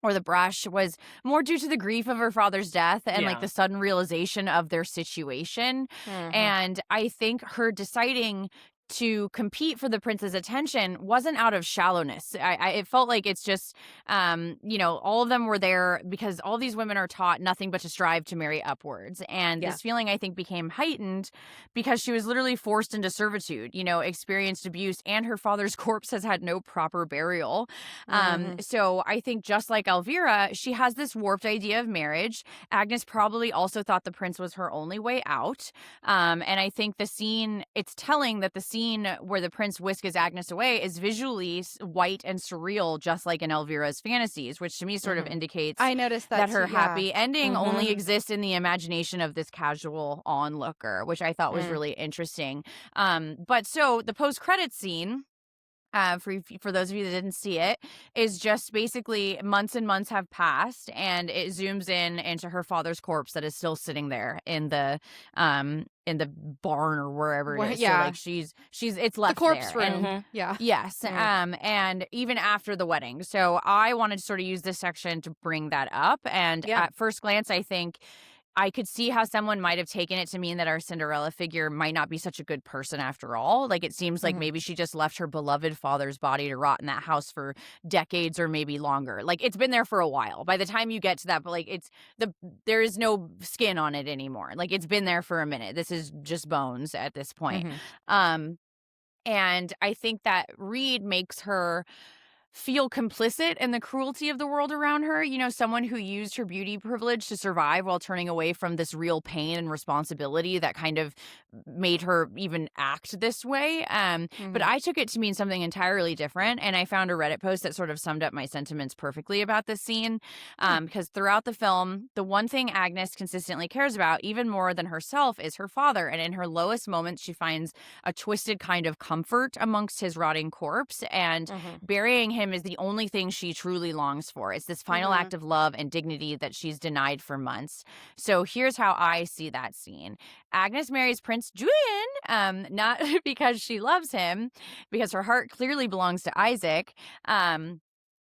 D: or the brush was more due to the grief of her father's death and like the sudden realization of their situation. And I think her deciding to compete for the prince's attention wasn't out of shallowness. It felt like it's just, all of them were there because all these women are taught nothing but to strive to marry upwards. And this feeling, I think, became heightened because she was literally forced into servitude, experienced abuse, and her father's corpse has had no proper burial. So I think just like Elvira, she has this warped idea of marriage. Agnes probably also thought the prince was her only way out. And I think it's telling that the scene where the prince whisks Agnes away is visually white and surreal, just like in Elvira's fantasies, which to me sort of indicates
C: I noticed that
D: her
C: too,
D: happy ending only exists in the imagination of this casual onlooker, which I thought was really interesting. But so the post-credits scene, for those of you that didn't see it, is just basically months and months have passed, and it zooms into her father's corpse that is still sitting there in the barn or wherever it is. So like she's it's left
C: the corpse
D: there.
C: room.
D: And, yes. And even after the wedding. So I wanted to sort of use this section to bring that up. And at first glance, I think I could see how someone might have taken it to mean that our Cinderella figure might not be such a good person after all. Like, it seems like maybe she just left her beloved father's body to rot in that house for decades or maybe longer. Like, it's been there for a while. By the time you get to that, but like there is no skin on it anymore. Like, it's been there for a minute. This is just bones at this point. And I think that Reed makes her feel complicit in the cruelty of the world around her. Someone who used her beauty privilege to survive while turning away from this real pain and responsibility that kind of made her even act this way. But I took it to mean something entirely different. And I found a Reddit post that sort of summed up my sentiments perfectly about this scene. Because throughout the film, the one thing Agnes consistently cares about, even more than herself, is her father. And in her lowest moments, she finds a twisted kind of comfort amongst his rotting corpse. And burying him is the only thing she truly longs for. It's this final act of love and dignity that she's denied for months. So here's how I see that scene. Agnes marries Prince Julian, not because she loves him, because her heart clearly belongs to Isaac.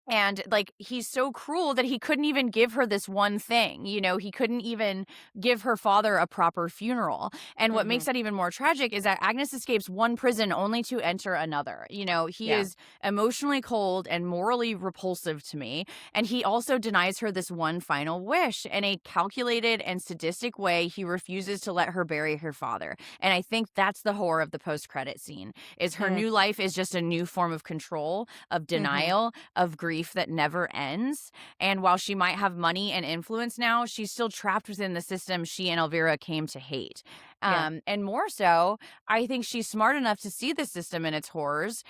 D: And like, he's so cruel that he couldn't even give her this one thing. He couldn't even give her father a proper funeral. And what makes that even more tragic is that Agnes escapes one prison only to enter another. He is emotionally cold and morally repulsive to me. And he also denies her this one final wish. In a calculated and sadistic way, he refuses to let her bury her father. And I think that's the horror of the post-credit scene, is her new life is just a new form of control, of denial, of grief that never ends. And while she might have money and influence now, she's still trapped within the system she and Elvira came to hate. And more so, I think she's smart enough to see the system and its horrors,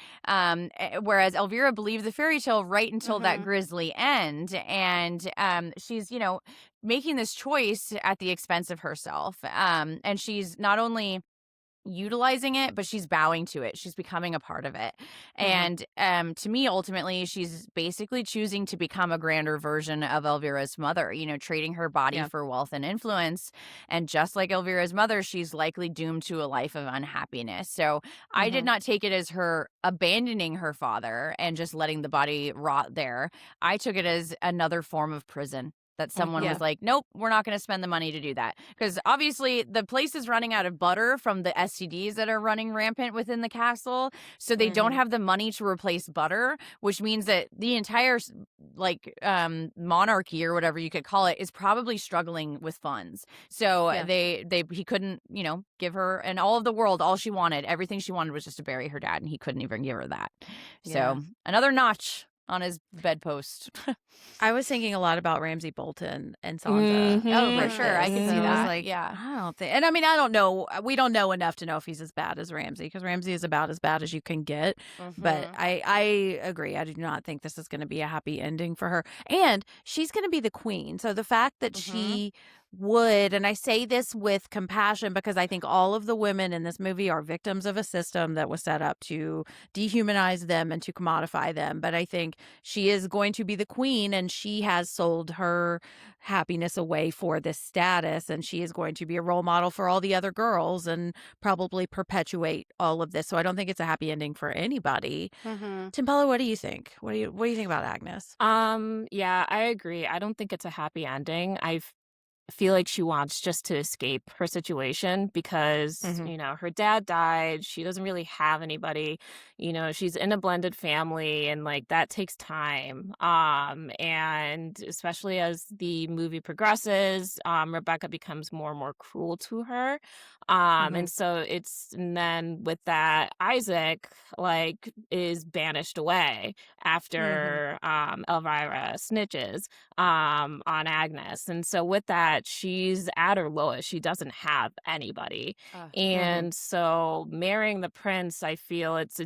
D: whereas Elvira believed the fairy tale right until that grisly end. And she's, making this choice at the expense of herself. And she's not only utilizing it, but she's bowing to it. She's becoming a part of it. And to me, ultimately, she's basically choosing to become a grander version of Elvira's mother, trading her body for wealth and influence. And just like Elvira's mother, she's likely doomed to a life of unhappiness. So I did not take it as her abandoning her father and just letting the body rot there. I took it as another form of prison. That someone was like, nope, we're not going to spend the money to do that. Because obviously the place is running out of butter from the STDs that are running rampant within the castle. So they don't have the money to replace butter, which means that the entire monarchy or whatever you could call it is probably struggling with funds. So he couldn't, give her, and all of the world, all she wanted, everything she wanted was just to bury her dad. And he couldn't even give her that. So another notch on his bedpost.
A: I was thinking a lot about Ramsay Bolton and Sansa.
D: Oh, for
A: with
D: sure. I
A: this.
D: can see
A: So I was
D: that.
A: like,
D: Yeah.
A: I don't think, and I mean, I don't know. We don't know enough to know if he's as bad as Ramsay, because Ramsay is about as bad as you can get. But I agree. I do not think this is going to be a happy ending for her. And she's going to be the queen. So the fact that she would, and I say this with compassion because I think all of the women in this movie are victims of a system that was set up to dehumanize them and to commodify them. But I think she is going to be the queen, and she has sold her happiness away for this status, and she is going to be a role model for all the other girls and probably perpetuate all of this. So I don't think it's a happy ending for anybody. Tumpale, what do you think? What do you think about Agnes?
B: Yeah, I agree. I don't think it's a happy ending. I feel like she wants just to escape her situation because, you know, her dad died. She doesn't really have anybody. You know, she's in a blended family, and like that takes time. And especially as the movie progresses, Rebecca becomes more and more cruel to her. And so and then with that, Isaac like is banished away after Elvira snitches on Agnes. And so with that, she's at her lowest. She doesn't have anybody. And so marrying the prince, I feel it's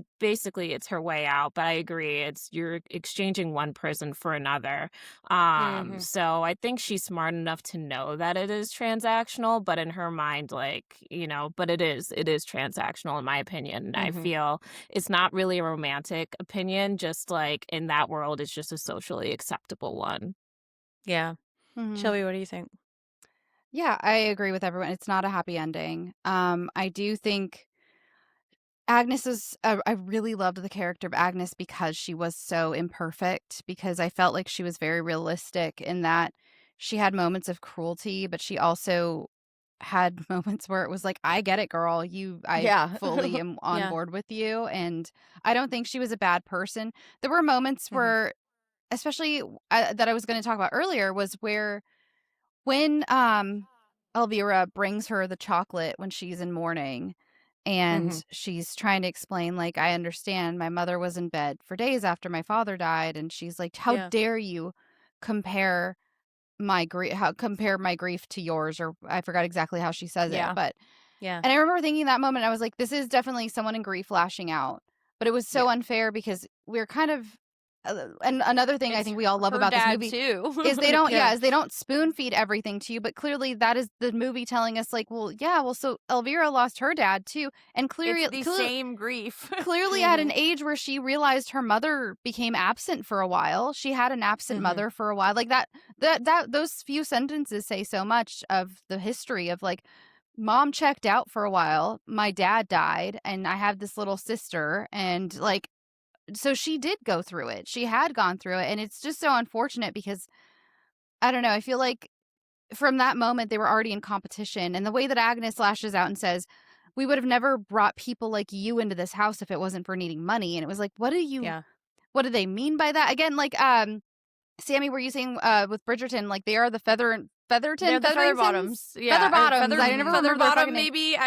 B: her way out. But I agree, you're exchanging one prison for another. So I think she's smart enough to know that it is transactional, but in her mind, like, you know, but it is transactional in my opinion. I feel it's not really a romantic opinion, just like in that world, it's just a socially acceptable one.
A: Yeah. Shelby, what do you think?
C: Yeah, I agree with everyone. It's not a happy ending. I do think Agnes is, I really loved the character of Agnes because she was so imperfect, because I felt like she was very realistic in that she had moments of cruelty, but she also had moments where it was like, I get it, girl. I fully am on board with you. And I don't think she was a bad person. There were moments where, especially that I was going to talk about earlier, was where when Elvira brings her the chocolate when she's in mourning, and she's trying to explain, like, I understand my mother was in bed for days after my father died, and she's like, how dare you compare my grief to yours, or I forgot exactly how she says it, but and I remember thinking that moment, I was like, this is definitely someone in grief lashing out, but it was so unfair because we're kind of and another thing I think we all love about this movie
D: too.
C: is they don't is they don't spoon feed everything to you, but clearly that is the movie telling us, like, so Elvira lost her dad too, and clearly
D: It's the same grief.
C: clearly at an age where she realized her mother became absent for a while. She had an absent mother for a while. Like that those few sentences say so much of the history of, like, mom checked out for a while, my dad died, and I have this little sister, and like, so she did go through it. She had gone through it. And it's just so unfortunate because, I don't know, I feel like from that moment they were already in competition. And the way that Agnes lashes out and says, we would have never brought people like you into this house if it wasn't for needing money. And it was like, what do they mean by that? Again, like, Sammy, were you saying with Bridgerton, like, they are the Featherbottoms?
D: Feather bottoms.
C: Yeah. Featherbottoms. I never remember their fucking name.
D: maybe.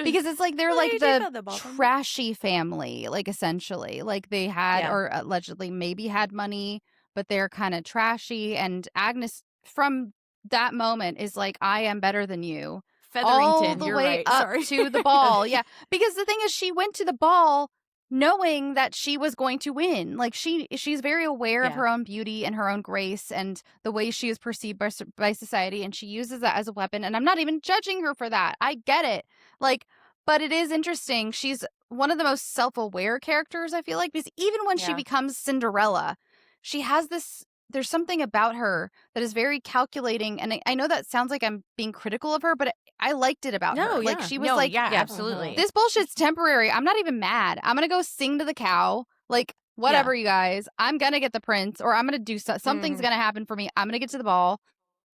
C: Because it's like they're like the trashy family, like, essentially. Like, they had, or allegedly maybe had money, but they're kind of trashy. And Agnes, from that moment, is like, I am better than you.
D: Featherington,
C: all the
D: you're
C: way
D: right.
C: up
D: Sorry.
C: to the ball. Yeah. Because the thing is, she went to the ball knowing that she was going to win. Like, she's very aware of her own beauty and her own grace and the way she is perceived by society, and she uses that as a weapon. And I'm not even judging her for that. I get it. Like, but it is interesting. She's one of the most self-aware characters, I feel like, because even when she becomes Cinderella, she has this, there's something about her that is very calculating. And I know that sounds like I'm being critical of her, but I liked it about her. Like, she was
D: absolutely.
C: This bullshit's temporary. I'm not even mad. I'm going to go sing to the cow. Like, whatever, you guys. I'm going to get the prince, or I'm going to do something's going to happen for me. I'm going to get to the ball.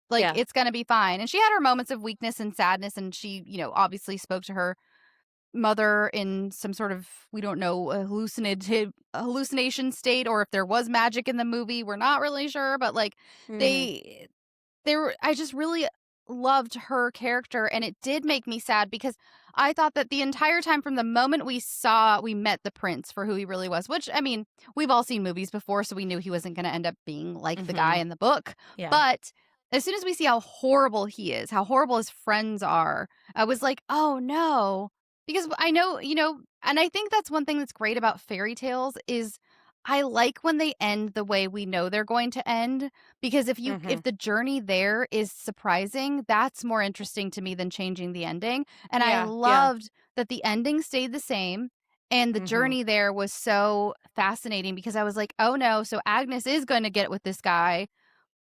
C: Like, it's going to be fine. And she had her moments of weakness and sadness, and she, you know, obviously spoke to her mother in some sort of, we don't know, hallucination state, or if there was magic in the movie, we're not really sure, but like, I just really loved her character, and it did make me sad because I thought that the entire time from the moment we met the prince for who he really was, which, I mean, we've all seen movies before, so we knew he wasn't going to end up being like the guy in the book.
A: Yeah.
C: But as soon as we see how horrible he is, how horrible his friends are, I was like, oh no. Because I know, and I think that's one thing that's great about fairy tales is I like when they end the way we know they're going to end, because if the journey there is surprising, that's more interesting to me than changing the ending. And I loved that the ending stayed the same and the journey there was so fascinating because I was like, oh no, so Agnes is going to get with this guy,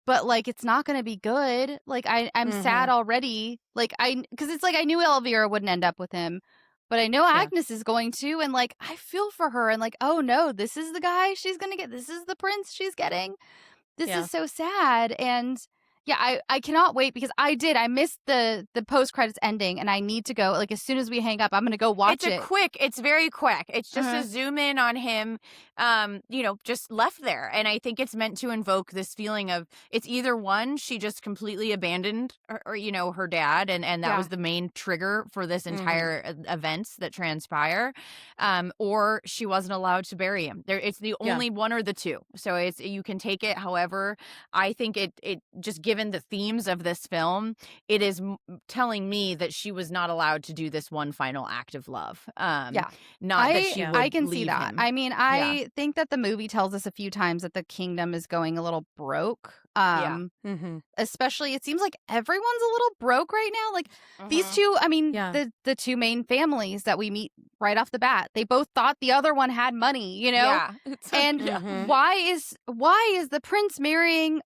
C: but like it's not going to be good. Like I'm sad already. Like because it's like I knew Elvira wouldn't end up with him. But I know Agnes is going to, and like I feel for her, and like, oh no, this is the guy she's gonna get. This is the prince she's getting. This is so sad, and yeah, I cannot wait because I missed the post credits ending, and I need to go. Like as soon as we hang up, I'm gonna go watch it.
D: It's very quick. It's just a zoom in on him, just left there, and I think it's meant to invoke this feeling of it's either one, she just completely abandoned, or her dad, and that was the main trigger for this entire events that transpire, or she wasn't allowed to bury him. It's the only one or the two. So you can take it however. I think it just given the themes of this film, it is telling me that she was not allowed to do this one final act of love. Not that she would
C: I can
D: leave
C: see that.
D: him.
C: I mean, I think that the movie tells us a few times that the kingdom is going a little broke. Especially, it seems like everyone's a little broke right now. Like these two, I mean, the two main families that we meet right off the bat, they both thought the other one had money, and why is the prince marrying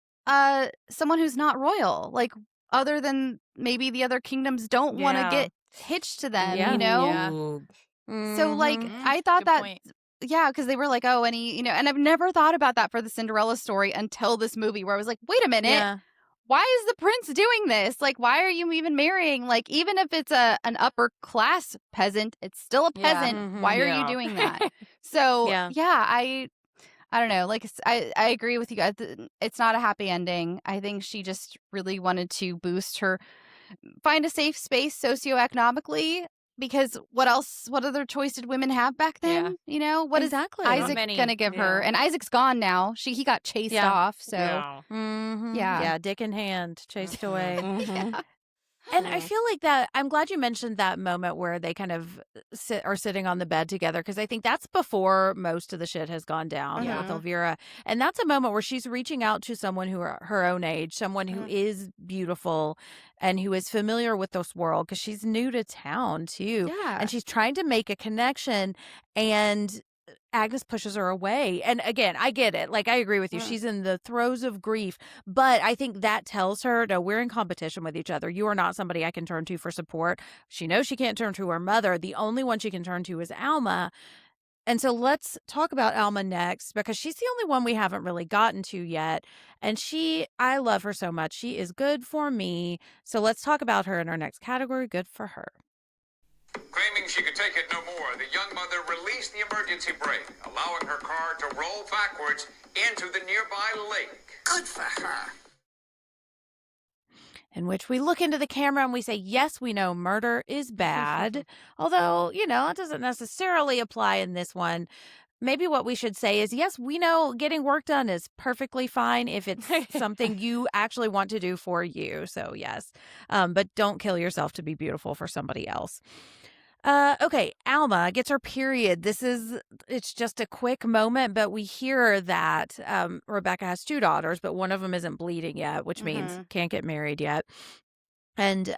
C: someone who's not royal? Like other than maybe the other kingdoms don't want to get hitched to them, So like I thought that
D: point.
C: because they were like, oh, and he, and I've never thought about that for the Cinderella story until this movie where I was like, wait a minute, why is the prince doing this? Like, why are you even marrying? Like, even if it's an upper class peasant, it's still a peasant. Why are you doing that? So I don't know. Like, I agree with you guys. It's not a happy ending. I think she just really wanted to find a safe space socioeconomically. Because what other choice did women have back then? What is Isaac going to give her? And Isaac's gone now. He got chased off. So,
A: dick in hand, chased away. And I feel like that, I'm glad you mentioned that moment where they kind of are sitting on the bed together, because I think that's before most of the shit has gone down with Elvira. And that's a moment where she's reaching out to someone who are her own age, someone who is beautiful and who is familiar with this world, because she's new to town too.
C: Yeah.
A: And she's trying to make a connection, and Agnes pushes her away. And again, I get it. Like, I agree with you. She's in the throes of grief. But I think that tells her, no, we're in competition with each other. You are not somebody I can turn to for support. She knows she can't turn to her mother. The only one she can turn to is Alma. And so let's talk about Alma next, because she's the only one we haven't really gotten to yet. And I love her so much. She is good for me. So let's talk about her in our next category, good for her.
H: Claiming she could take it no more, the young mother released the emergency brake, allowing her car to roll backwards into the nearby lake.
E: Good for her.
A: In which we look into the camera and we say, yes, we know murder is bad. Although, it doesn't necessarily apply in this one. Maybe what we should say is, yes, we know getting work done is perfectly fine if it's something you actually want to do for you. So, yes. But don't kill yourself to be beautiful for somebody else. Okay, Alma gets her period. It's just a quick moment, but we hear that Rebecca has two daughters, but one of them isn't bleeding yet, which means can't get married yet. And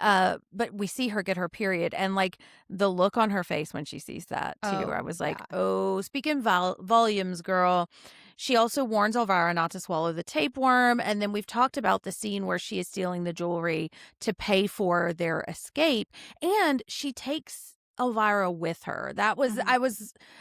A: but we see her get her period, and like the look on her face when she sees that too, I was like, oh, speaking volumes, girl. She also warns Elvira not to swallow the tapeworm, and then we've talked about the scene where she is stealing the jewelry to pay for their escape, and she takes Elvira with her. That was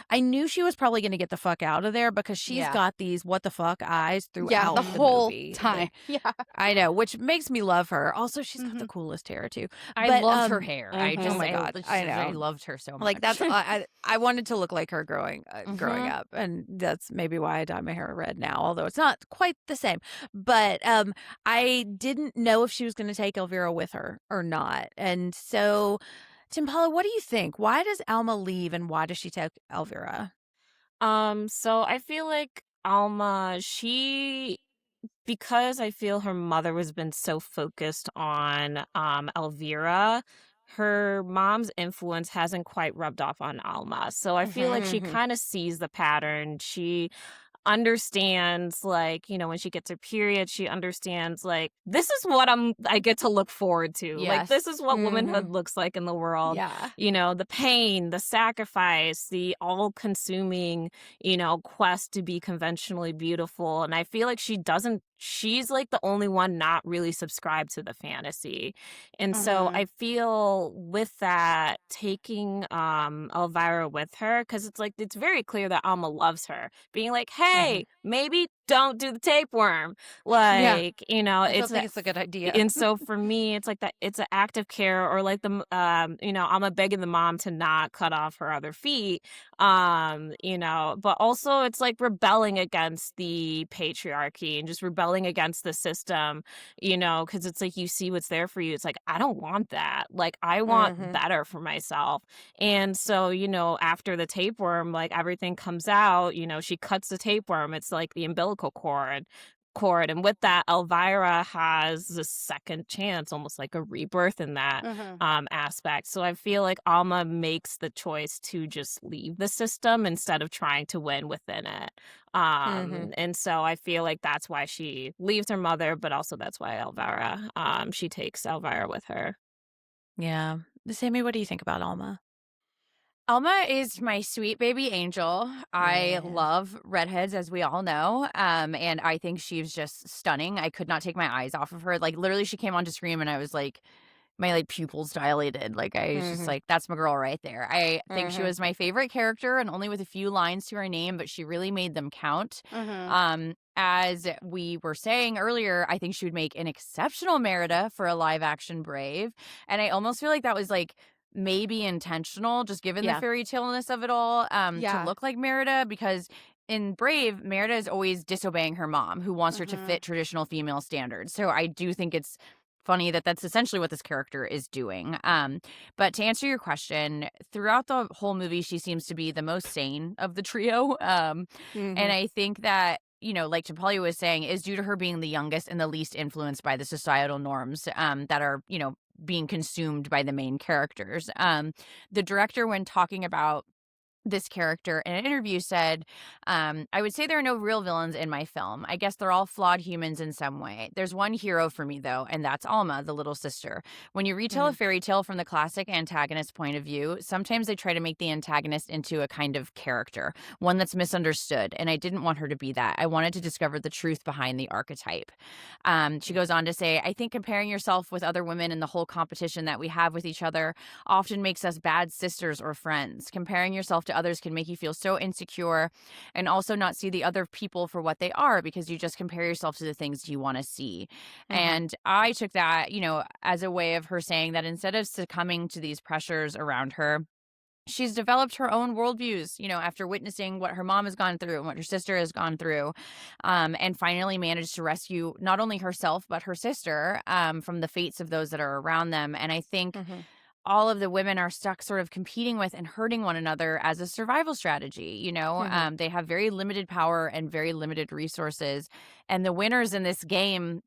A: I knew she was probably going to get the fuck out of there because she's got these what the fuck eyes throughout
C: the whole
A: movie.
C: time.
A: Like, I know, which makes me love her. Also, she's got the coolest hair too.
D: I loved her hair.
A: I
D: loved her so much.
A: Like that's I wanted to look like her growing up, and that's maybe why I dye my hair red now. Although it's not quite the same, but I didn't know if she was going to take Elvira with her or not, and so. Tumpale, what do you think? Why does Alma leave and why does she take Elvira?
B: So I feel like Alma, because I feel her mother has been so focused on Elvira, her mom's influence hasn't quite rubbed off on Alma. So I feel like she kind of sees the pattern. She understands, like, you know, when she gets her period, she understands, like, this is what I get to look forward to.
C: Yes.
B: Like, this is what womanhood looks like in the world.
A: Yeah.
B: You know, the pain, the sacrifice, the all-consuming, you know, quest to be conventionally beautiful. And I feel like she's like the only one not really subscribed to the fantasy. And so I feel with that, taking Elvira with her, because it's like, it's very clear that Alma loves her, being like, hey, maybe don't do the tapeworm. Like, you know,
A: I think it's a good idea.
B: And so for me, it's like that, it's an act of care, or like the, you know, Alma begging the mom to not cut off her other feet, you know, but also it's like rebelling against the patriarchy and just rebelling against the system, you know, because it's like you see what's there for you. It's like, I don't want that. Like, I want better for myself. And so, you know, after the tapeworm, like everything comes out, you know, she cuts the tapeworm. It's like the umbilical cord. And with that, Elvira has a second chance, almost like a rebirth in that aspect. So I feel like Alma makes the choice to just leave the system instead of trying to win within it. And so I feel like that's why she leaves her mother, but also that's why Elvira, she takes Elvira with her.
A: Yeah. Sammy, what do you think about Alma?
D: Alma is my sweet baby angel. I love redheads, as we all know. And I think she's just stunning. I could not take my eyes off of her. Like, literally, she came onto screen and I was like, my like pupils dilated. Like, I was just like, that's my girl right there. I think she was my favorite character, and only with a few lines to her name, but she really made them count. As we were saying earlier, I think she would make an exceptional Merida for a live action Brave. And I almost feel like that was like maybe intentional, just given the fairy tale-ness of it all, to look like Merida, because in Brave, Merida is always disobeying her mom, who wants her to fit traditional female standards. So I do think it's funny that that's essentially what this character is doing. But to answer your question, throughout the whole movie, she seems to be the most sane of the trio. And I think that, you know, like Tumpale was saying, is due to her being the youngest and the least influenced by the societal norms that are, you know, being consumed by the main characters. The director, when talking about this character in an interview, said, I would say there are no real villains in my film. I guess they're all flawed humans in some way. There's one hero for me, though, and that's Alma, the little sister. When you retell a fairy tale from the classic antagonist point of view, sometimes they try to make the antagonist into a kind of character, one that's misunderstood, and I didn't want her to be that. I wanted to discover the truth behind the archetype. She goes on to say, I think comparing yourself with other women and the whole competition that we have with each other often makes us bad sisters or friends. Comparing yourself to others can make you feel so insecure, and also not see the other people for what they are, because you just compare yourself to the things you want to see. And I took that, you know, as a way of her saying that instead of succumbing to these pressures around her, she's developed her own worldviews, you know, after witnessing what her mom has gone through and what her sister has gone through, and finally managed to rescue not only herself, but her sister from the fates of those that are around them. And I think all of the women are stuck sort of competing with and hurting one another as a survival strategy. You know, they have very limited power and very limited resources. And the winners in this game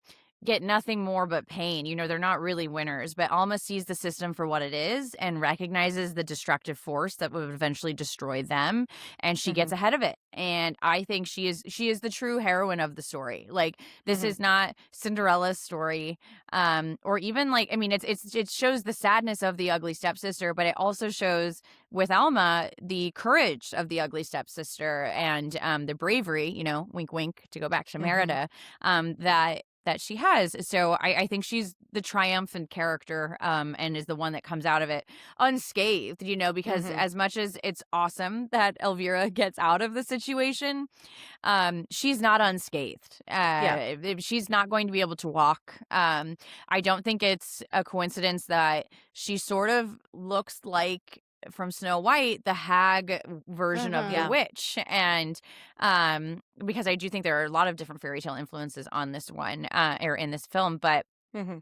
D: get nothing more but pain. You know, they're not really winners, but Alma sees the system for what it is and recognizes the destructive force that would eventually destroy them, and she gets ahead of it. And I think she is the true heroine of the story. Like, this is not Cinderella's story, or even like, I mean, it shows the sadness of the ugly stepsister, but it also shows with Alma the courage of the ugly stepsister and the bravery, you know, wink wink, to go back to Merida, that that she has. So I think she's the triumphant character, and is the one that comes out of it unscathed, because as much as it's awesome that Elvira gets out of the situation, she's not unscathed. She's not going to be able to walk. I don't think it's a coincidence that she sort of looks like, from Snow White, the hag version of the witch. And because I do think there are a lot of different fairy tale influences on this one, or in this film, but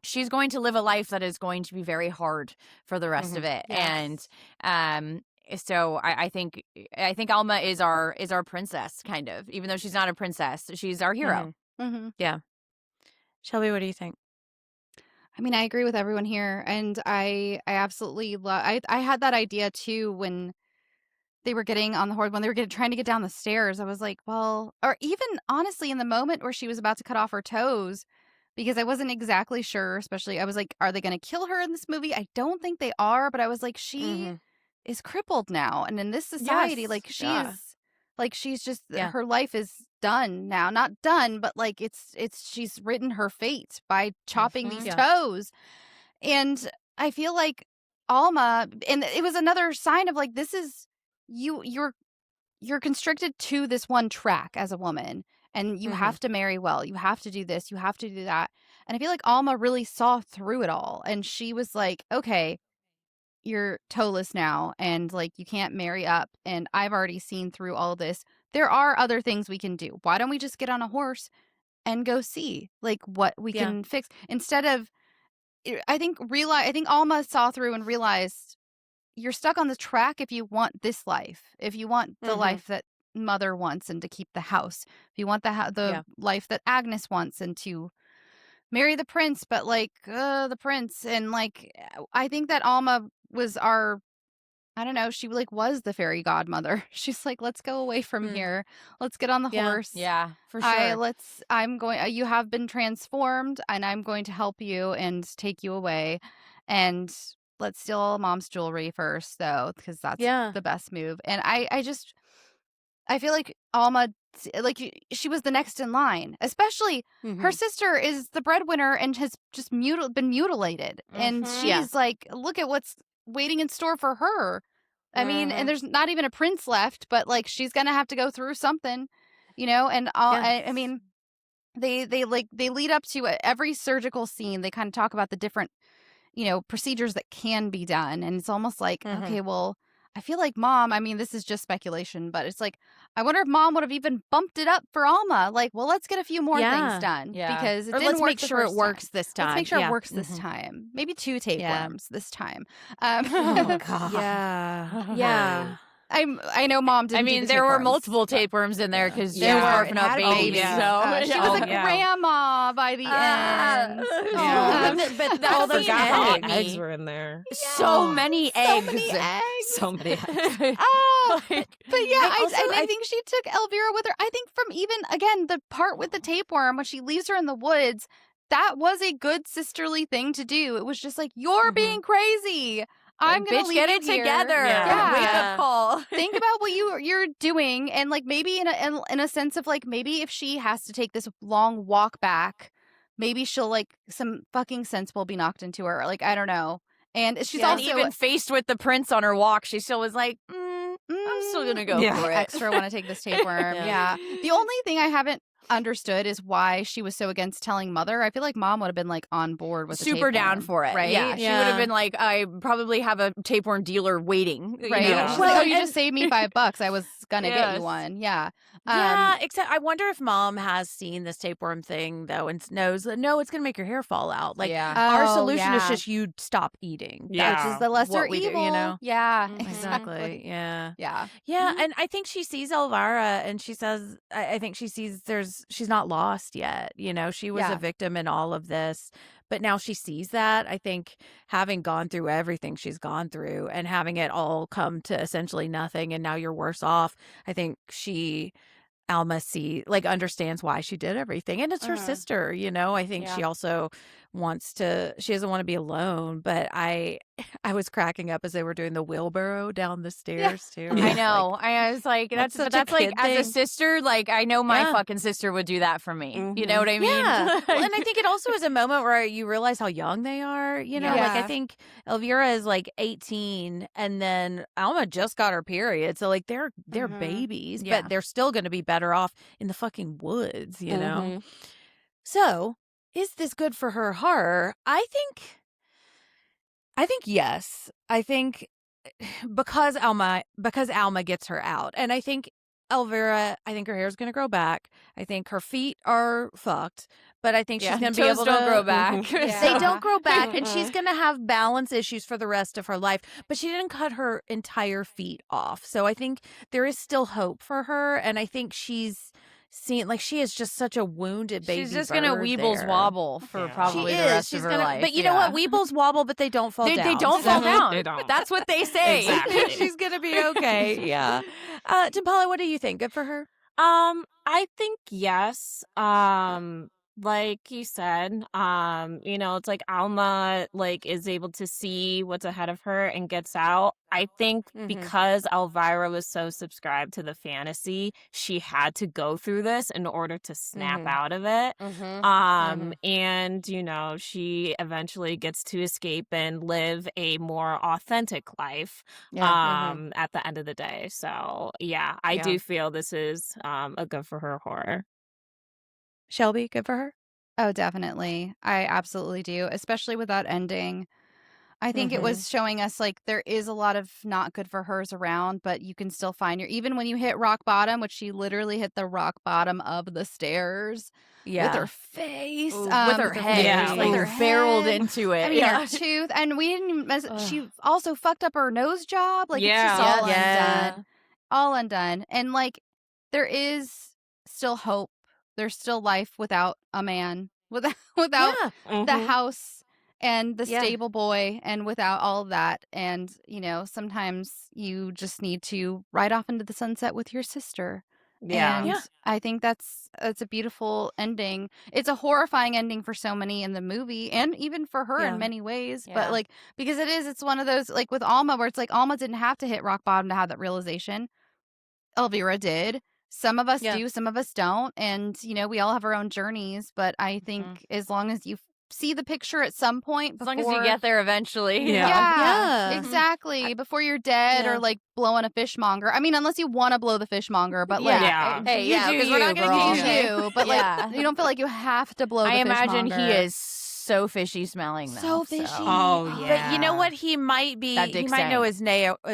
D: she's going to live a life that is going to be very hard for the rest of it.
A: Yes.
D: And so I think Alma is our princess, kind of, even though she's not a princess. She's our hero.
A: Yeah. Shelby, what do you think?
C: I mean, I agree with everyone here, and I absolutely love. I had that idea too when they were getting on the horse, when they were trying to get down the stairs. I was like, well, or even honestly, in the moment where she was about to cut off her toes, because I wasn't exactly sure. Especially, I was like, are they going to kill her in this movie? I don't think they are, but I was like, she is crippled now, and in this society,
A: Yes.
C: like she
A: Yeah.
C: is. Like she's just
A: Yeah.
C: her life is done now. Not done, but like it's she's written her fate by chopping these
A: Yeah.
C: toes. And I feel like Alma, and it was another sign of like, this is you're constricted to this one track as a woman, and you have to marry well, you have to do this, you have to do that. And I feel like Alma really saw through it all, and she was like, okay, you're toeless now, and like you can't marry up, and I've already seen through all this. There are other things we can do. Why don't we just get on a horse and go see like what we can fix, instead of I think Alma saw through and realized you're stuck on the track if you want this life, if you want the life that Mother wants and to keep the house, if you want the life that Agnes wants and to marry the prince, but like the prince. And like I think that Alma was I don't know, she like was the fairy godmother. She's like, let's go away from here. Let's get on the horse.
D: Yeah, for sure.
C: You have been transformed, and I'm going to help you and take you away. And let's steal Mom's jewelry first, though, because that's the best move. And I feel like Alma, like she was the next in line, especially her sister is the breadwinner and has just been mutilated. And she's like, look at what's waiting in store for her. I mean, and there's not even a prince left, but like she's gonna have to go through something, and I mean, they lead up to every surgical scene. They kind of talk about the different procedures that can be done, and it's almost like, okay, well, I feel like Mom, I mean, this is just speculation, but it's like, I wonder if Mom would have even bumped it up for Alma. Like, well, let's get a few more things done, because it didn't
A: let's
C: work
A: make sure it works this time.
C: Let's make sure it works this time. Maybe 2 tapeworms this time.
A: Oh God. Yeah.
C: I know Mom didn't.
D: I mean, there were multiple tapeworms in there because she was
A: were.
D: orphan up babies.
C: She was a grandma by the end.
A: But
B: All
A: those
B: the
A: eggs.
B: eggs were in there.
D: So many eggs.
B: So many eggs.
C: Oh, but yeah, I think she took Elvira with her. I think from even, again, the part with the tapeworm, when she leaves her in the woods, that was a good sisterly thing to do. It was just like, you're being crazy. I'm gonna leave
D: get
C: you
D: it
C: here.
D: together.
C: Yeah.
D: Wake up call.
C: Think about what you're doing, and like maybe in a sense of like, maybe if she has to take this long walk back, maybe she'll like some fucking sense will be knocked into her. Like, I don't know. And she's also
D: even faced with the prince on her walk, she still was like, I'm still gonna go for it.
C: Extra want to take this tapeworm. Yeah. The only thing I haven't understood is why she was so against telling Mother. I feel like Mom would have been like on board with the
D: super down
C: tapeworm,
D: for it,
C: right?
D: Yeah, she would have been like, I probably have a tapeworm dealer waiting,
C: right?
D: You know?
C: She's like, oh, you just saved me $5. I was gonna get you one. Yeah.
A: Except I wonder if Mom has seen this tapeworm thing though and knows that no, it's gonna make your hair fall out. Like our solution is just you stop eating.
C: Which is the lesser
A: what
C: evil.
A: We do,
C: Yeah.
A: Exactly. Yeah.
C: Yeah.
A: And I think she sees Elvira and she says, I think she sees she's not lost yet. She was a victim in all of this, but now she sees that. I think having gone through everything she's gone through and having it all come to essentially nothing, and now you're worse off. I think Alma understands why she did everything, and it's her sister. I think she also she doesn't want to be alone. But I was cracking up as they were doing the wheelbarrow down the stairs too.
D: I know. I was like, that's
A: such a
D: like
A: kid
D: as a
A: thing.
D: sister, like I know my fucking sister would do that for me. You know what I mean?
A: Yeah. Well, and I think it also is a moment where you realize how young they are. You know, like I think Elvira is like 18 and then Alma just got her period. So like they're babies, but they're still going to be better off in the fucking woods, you know? So is this good for her horror? I think yes. I think because Alma gets her out. And I think Elvira, I think her hair's going to grow back. I think her feet are fucked, but I think she's going to be able to
D: don't grow back.
A: They don't grow back, and she's going to have balance issues for the rest of her life. But she didn't cut her entire feet off, so I think there is still hope for her. And I think she's seen like she is just such a wounded baby.
D: She's just gonna weebles wobble for probably the rest of her life.
A: But you know what? Weebles wobble, but they don't fall down.
D: They don't fall down.
B: They don't.
D: That's what they say.
B: Exactly.
A: She's gonna be okay. Yeah. Tumpale, what do you think? Good for her?
B: I think yes. Like you said, it's like Alma like is able to see what's ahead of her and gets out. I think because Elvira was so subscribed to the fantasy, she had to go through this in order to snap out of it. And she eventually gets to escape and live a more authentic life at the end of the day. So yeah, I do feel this is a good for her horror.
A: Shelby, good for her?
C: Oh, definitely. I absolutely do, especially with that ending. I think it was showing us like there is a lot of not good for hers around, but you can still find even when you hit rock bottom, which she literally hit the rock bottom of the stairs with her face,
D: with her head, like
C: her
D: barreled
C: head.
D: into it.
C: I mean, her tooth, and we didn't. She also fucked up her nose job. Like it's just all undone, all undone. And like there is still hope. There's still life without a man, without the house and the stable boy, and without all of that. And, sometimes you just need to ride off into the sunset with your sister. And I think that's a beautiful ending. It's a horrifying ending for so many in the movie, and even for her in many ways. But like, because it's one of those, like with Alma, where it's like Alma didn't have to hit rock bottom to have that realization. Elvira did. Some of us do, some of us don't. And, we all have our own journeys. But I think as long as you see the picture at some point,
D: as long as you get there eventually.
C: Yeah, exactly. Before you're dead or like blowing a fishmonger. I mean, unless you want to blow the fishmonger. But like,
D: hey, because we're not going to
C: accuse you. But like, you don't feel like you have to blow the fishmonger.
D: I imagine he is so fishy smelling though.
C: So fishy.
B: Oh yeah.
A: But you know what? He might be. He might know his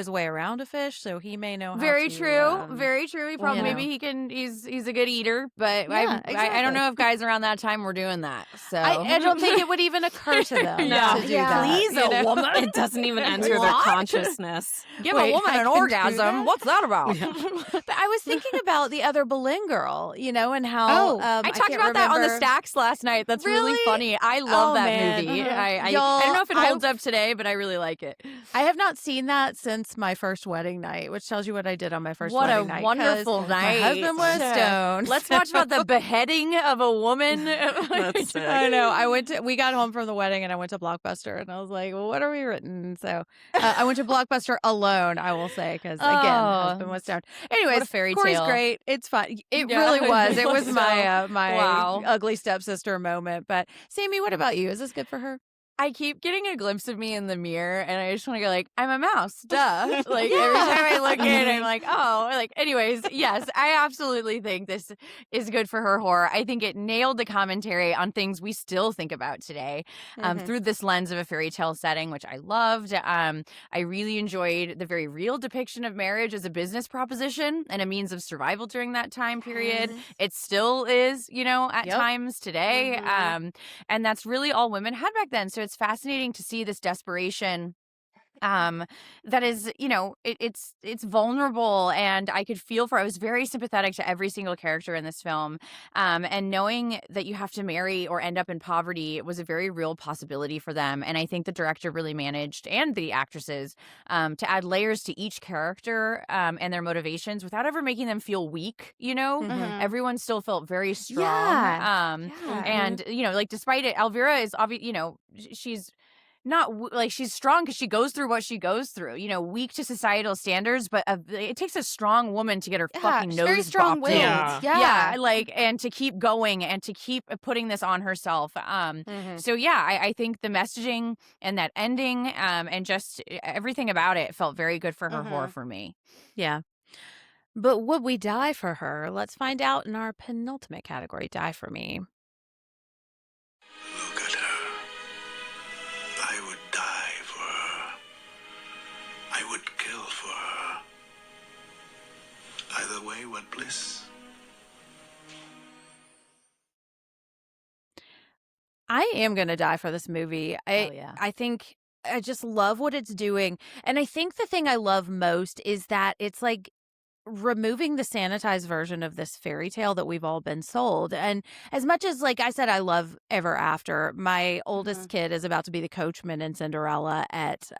A: way around a fish, so he may know.
D: Very
A: how to,
D: true. Very true. He probably maybe he can. He's a good eater, but I don't know if guys around that time were doing that. So
A: I don't think it would even occur to them. to do that.
D: Please, a woman.
B: It doesn't even enter their consciousness.
D: Give a woman an orgasm. What's that about?
A: But I was thinking about the other Boleyn girl, and how
D: I talked about that on the Stacks last night. That's really funny. I love that movie. I don't know if it holds up today, but I really like it.
A: I have not seen that since my first wedding night, which tells you what I did on my first wedding night.
D: What a wonderful night.
A: My husband was stoned.
D: Let's watch about the beheading of a woman.
B: That's sick.
A: I know. We got home from the wedding and I went to Blockbuster and I was like, well, what are we written? So I went to Blockbuster alone, I will say, because again, my husband was stoned. Anyways,
D: what a fairy
A: Corey's
D: tale.
A: great. It's fun. It really was. It was my
D: wow.
A: ugly stepsister moment. But Sammy, what about you? Is this good for her?
D: I keep getting a glimpse of me in the mirror, and I just want to go like, I'm a mouse, duh. Like every time I look at it, I'm like, oh, like. Anyways, yes, I absolutely think this is good for her horror. I think it nailed the commentary on things we still think about today, through this lens of a fairy tale setting, which I loved. I really enjoyed the very real depiction of marriage as a business proposition and a means of survival during that time period. It still is, at times today, and that's really all women had back then. So it's fascinating to see this desperation that is, it's vulnerable, and I could feel for. I was very sympathetic to every single character in this film, and knowing that you have to marry or end up in poverty was a very real possibility for them. And I think the director really managed, and the actresses, to add layers to each character and their motivations without ever making them feel weak. Everyone still felt very strong. And like, despite it, Elvira is obvious. She's not like, she's strong because she goes through what she goes through, weak to societal standards, but it takes a strong woman to get her fucking nose
C: very strong
D: bopped
C: willed.
D: in.
C: Yeah,
D: like, and to keep going and to keep putting this on herself. So yeah, I think the messaging and that ending, and just everything about it felt very good for her horror for me.
A: Yeah. But would we die for her? Let's find out in our penultimate category, Die For Me.
G: Look at her. I would die for her. I would kill for her. Either way, what bliss.
A: I am going to die for this movie.
D: Yeah.
A: I think I just love what it's doing. And I think the thing I love most is that it's like removing the sanitized version of this fairy tale that we've all been sold. And as much as, like I said, I love Ever After, my oldest kid is about to be the coachman in Cinderella at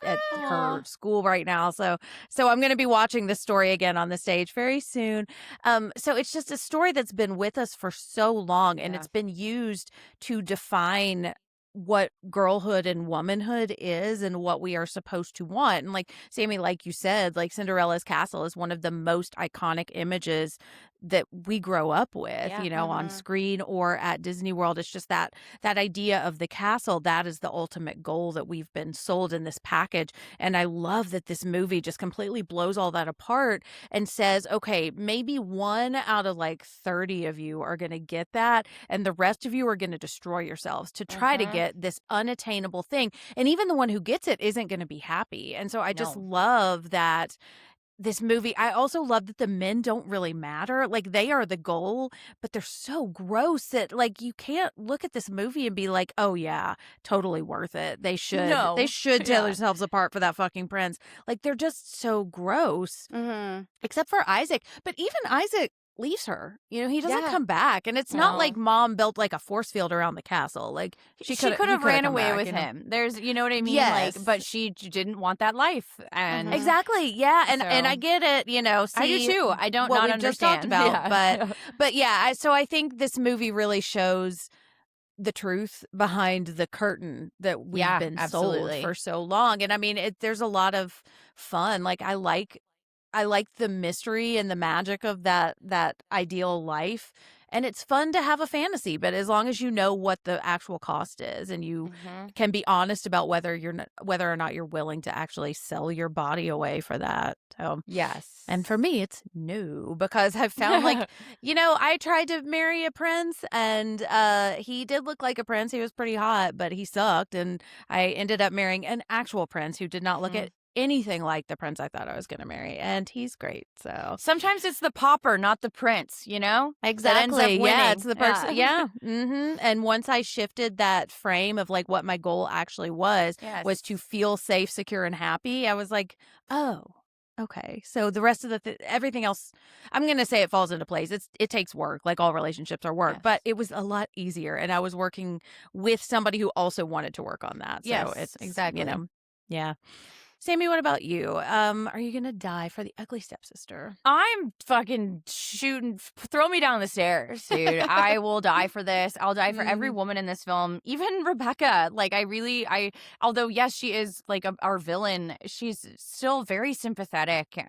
A: her school right now. So I'm going to be watching this story again on the stage very soon. So it's just a story that's been with us for so long, and it's been used to define what girlhood and womanhood is and what we are supposed to want. And like Sammy, like you said, like Cinderella's castle is one of the most iconic images that we grow up with, on screen or at Disney World. It's just that idea of the castle, that is the ultimate goal that we've been sold in this package. And I love that this movie just completely blows all that apart and says, okay, maybe 1 out of like 30 of you are going to get that, and the rest of you are going to destroy yourselves to try to get this unattainable thing. And even the one who gets it isn't going to be happy. And so I just love that this movie. I also love that the men don't really matter. Like, they are the goal, but they're so gross that, like, you can't look at this movie and be like, oh yeah, totally worth it. They should tear themselves apart for that fucking prince. Like, they're just so gross. Except for Isaac. But even Isaac leaves her. He doesn't come back. And it's not like mom built like a force field around the castle. Like,
D: she could have ran away with him. There's, you know what I mean?
A: Yes.
D: Like, but she didn't want that life. And
A: exactly. Yeah. And I get it,
D: I do too. I don't
A: what
D: not
A: we've
D: understand.
A: just talked about. But yeah, so I think this movie really shows the truth behind the curtain that we've been sold for so long. And I mean, there's a lot of fun. Like, I like the mystery and the magic of that ideal life. And it's fun to have a fantasy, but as long as you know what the actual cost is and you can be honest about whether or not you're willing to actually sell your body away for that. So,
D: yes.
A: And for me, it's no, because I've found like, I tried to marry a prince, and he did look like a prince. He was pretty hot, but he sucked. And I ended up marrying an actual prince who did not look at anything like the prince I thought I was going to marry, and he's great. So
D: sometimes it's the pauper, not the prince,
A: exactly.
D: That ends up winning.
A: Yeah, it's the person. Yeah. And once I shifted that frame of like what my goal actually was to feel safe, secure, and happy, I was like, oh, okay. So the rest of everything else, I'm going to say it falls into place. It takes work, like all relationships are work, but it was a lot easier, and I was working with somebody who also wanted to work on that. So it's
D: exactly.
A: Yeah. Sammy, what about you? Are you going to die for the ugly stepsister?
D: I'm fucking shooting. Throw me down the stairs, dude. I will die for this. I'll die for every woman in this film, even Rebecca. Like, although, yes, she is like our villain, she's still very sympathetic.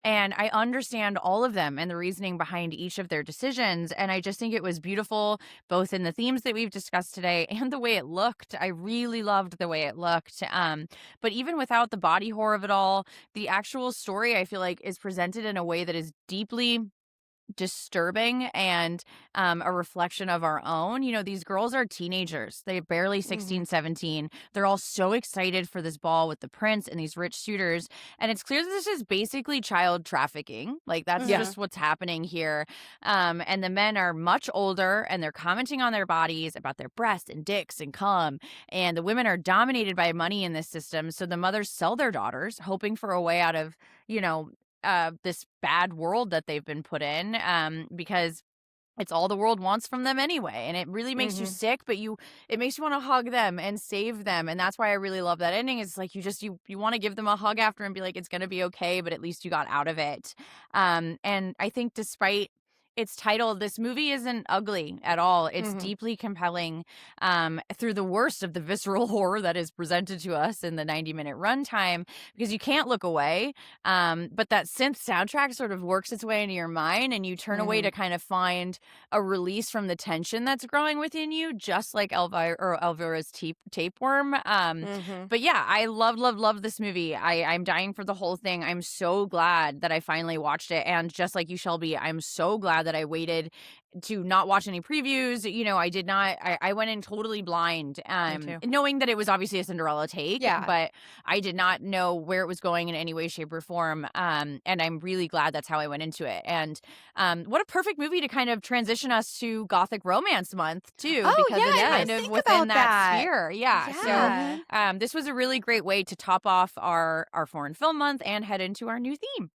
D: And I understand all of them and the reasoning behind each of their decisions. And I just think it was beautiful, both in the themes that we've discussed today and the way it looked. I really loved the way it looked. But even without the body horror of it all, the actual story, I feel like, is presented in a way that is deeply disturbing and a reflection of our own. You know, these girls are teenagers. They're barely 16, 17. They're all so excited for this ball with the prince and these rich suitors. And it's clear that this is basically child trafficking. Like, that's just what's happening here. And the men are much older, and they're commenting on their bodies, about their breasts and dicks and cum. And the women are dominated by money in this system. So the mothers sell their daughters, hoping for a way out of, you know, this bad world that they've been put in, because it's all the world wants from them anyway. And it really makes you sick, but it makes you want to hug them and save them. And that's why I really love that ending. It's like you want to give them a hug after and be like, it's going to be okay, but at least you got out of it. And I think despite its title, this movie isn't ugly at all. It's deeply compelling through the worst of the visceral horror that is presented to us in the 90-minute runtime, because you can't look away. But that synth soundtrack sort of works its way into your mind, and you turn away to kind of find a release from the tension that's growing within you, just like Elvira's tapeworm. But yeah, I love this movie. I'm dying for the whole thing. I'm so glad that I finally watched it. And just like you, Shelby, I'm so glad that I waited to not watch any previews. You know, I went in totally blind, knowing that it was obviously a Cinderella take, but I did not know where it was going in any way, shape, or form. And I'm really glad that's how I went into it. And what a perfect movie to kind of transition us to Gothic Romance Month, too, because it's kind of within that sphere. Yeah. So this was a really great way to top off our Foreign Film Month and head into our new theme.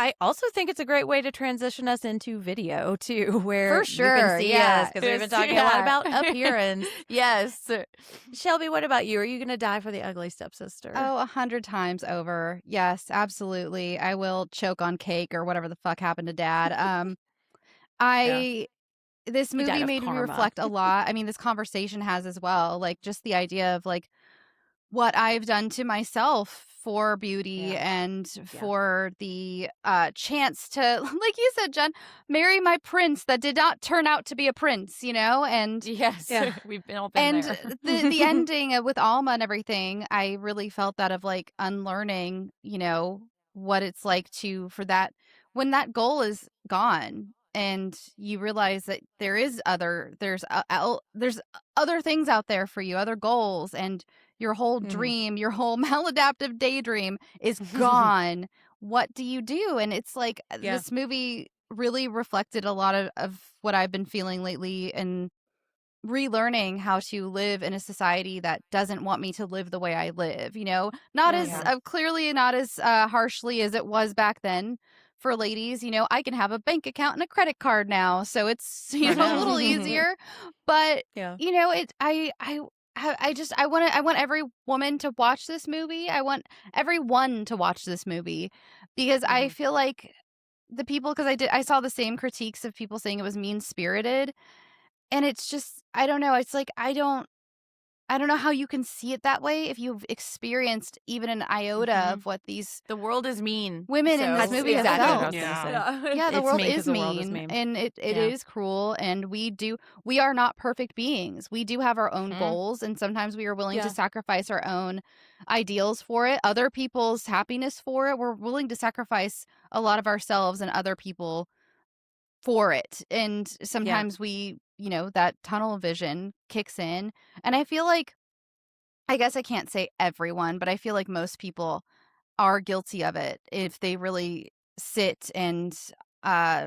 A: I also think it's a great way to transition us into video, too, where
D: for sure,
A: you can see us, because we've been talking a lot about appearance.
D: Yes.
A: Shelby, what about you? Are you going to die for the ugly stepsister?
C: Oh, 100 times over. Yes, absolutely. I will choke on cake or whatever the fuck happened to Dad. This movie made me reflect a lot. I mean, this conversation has as well. Like, just the idea of, like, what I've done to myself for beauty and for the chance to, like you said, Jen, marry my prince that did not turn out to be a prince, you know? And
D: we've all been there.
C: And the ending with Alma and everything, I really felt that of like unlearning, you know, what it's like for that, when that goal is gone. And you realize that there's other things out there for you, other goals, and your whole dream, your whole maladaptive daydream is gone. What do you do? And it's like this movie really reflected a lot of what I've been feeling lately, and relearning how to live in a society that doesn't want me to live the way I live, you know, not as clearly, not as harshly as it was back then. For ladies, you know, I can have a bank account and a credit card now, so it's, you know, a little easier. But you know, I want every woman to watch this movie. I want everyone to watch this movie, because I feel like the people, because I saw the same critiques of people saying it was mean-spirited, and it's just, I don't know. It's like I don't know how you can see it that way if you've experienced even an iota of what the
D: world is mean.
C: Women in this movie have felt. The world
A: is
C: mean, and it is cruel, and we are not perfect beings. We do have our own goals, and sometimes we are willing to sacrifice our own ideals for it, other people's happiness for it. We're willing to sacrifice a lot of ourselves and other people for it, and sometimes we, you know, that tunnel vision kicks in. And I feel like, I guess I can't say everyone, but I feel like most people are guilty of it if they really sit and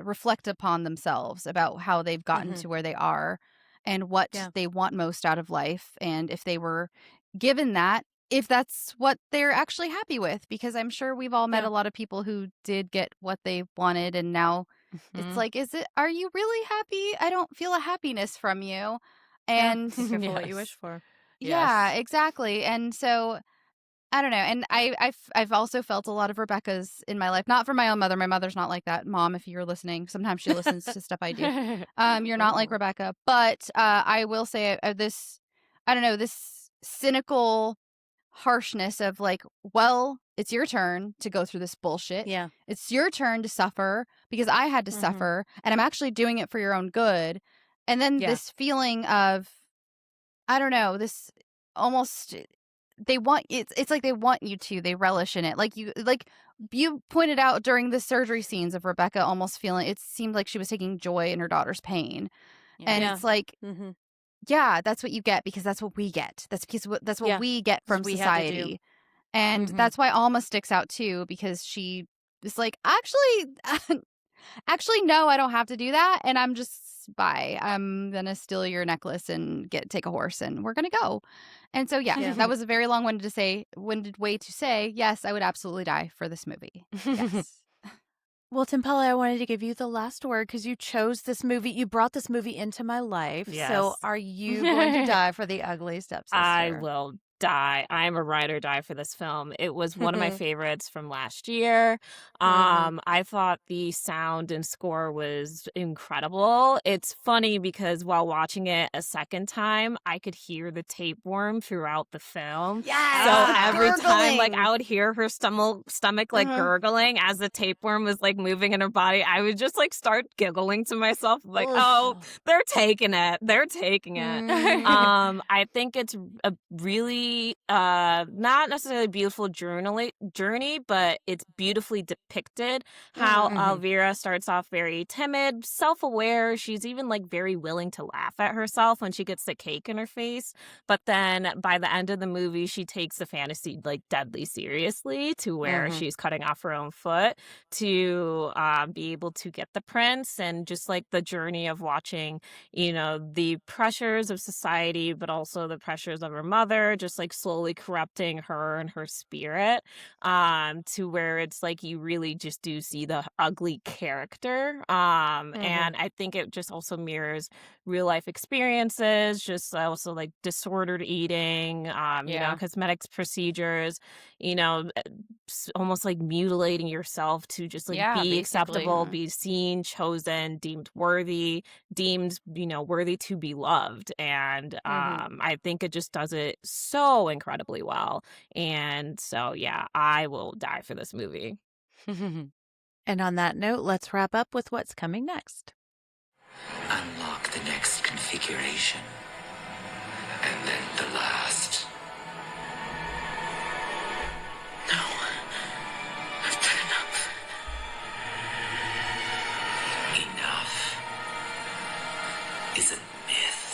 C: reflect upon themselves about how they've gotten to where they are and what they want most out of life. And if they were given that, if that's what they're actually happy with, because I'm sure we've all met a lot of people who did get what they wanted, and now it's like, are you really happy? I don't feel a happiness from you. And
A: be careful what you wish for.
C: Yeah, exactly. And so I don't know. And I've also felt a lot of Rebecca's in my life, not from my own mother. My mother's not like that. Mom, if you're listening, sometimes she listens to stuff I do. You're not like Rebecca, but I will say this cynical harshness of like, well, it's your turn to go through this bullshit.
A: Yeah.
C: It's your turn to suffer because I had to suffer, and I'm actually doing it for your own good. And then this feeling of, I don't know, this almost they want it's like they want you to. They relish in it. Like you pointed out during the surgery scenes of Rebecca almost feeling, it seemed like she was taking joy in her daughter's pain. And it's like, yeah, that's what you get because that's what we get. That's what we get from society. And that's why Alma sticks out too, because she is like, actually, no, I don't have to do that. And I'm going to steal your necklace and take a horse and we're going to go. And so, yeah, that was a very long-winded way to say, yes, I would absolutely die for this movie. Yes.
A: Well, Tumpale, I wanted to give you the last word because you chose this movie. You brought this movie into my life.
B: Yes.
A: So are you going to die for The Ugly Stepsister?
B: I will die. I'm a ride or die for this film. It was one of my favorites from last year. I thought the sound and score was incredible. It's funny because while watching it a second time, I could hear the tapeworm throughout the film.
A: Yes!
B: So every time, like, I would hear her stomach like gurgling as the tapeworm was like moving in her body. I would just like start giggling to myself, like, oh, they're taking it. They're taking it. I think it's a really not necessarily beautiful journey, but it's beautifully depicted how Elvira starts off very timid, self-aware. She's even like very willing to laugh at herself when she gets the cake in her face. But then by the end of the movie, she takes the fantasy like deadly seriously to where she's cutting off her own foot to be able to get the prince, and just like the journey of watching, you know, the pressures of society, but also the pressures of her mother, just like slowly corrupting her and her spirit, to where it's like you really just do see the ugly character. And I think it just also mirrors real life experiences, just also like disordered eating, you know, cosmetics procedures, you know, almost like mutilating yourself to just like be acceptable, be seen, chosen, deemed worthy, you know, worthy to be loved. And I think it just does it so incredibly well. And so, yeah, I will die for this movie.
A: And on that note, let's wrap up with what's coming next.
E: Unlock the next configuration. And then the last. No. I've done enough. Enough is a myth.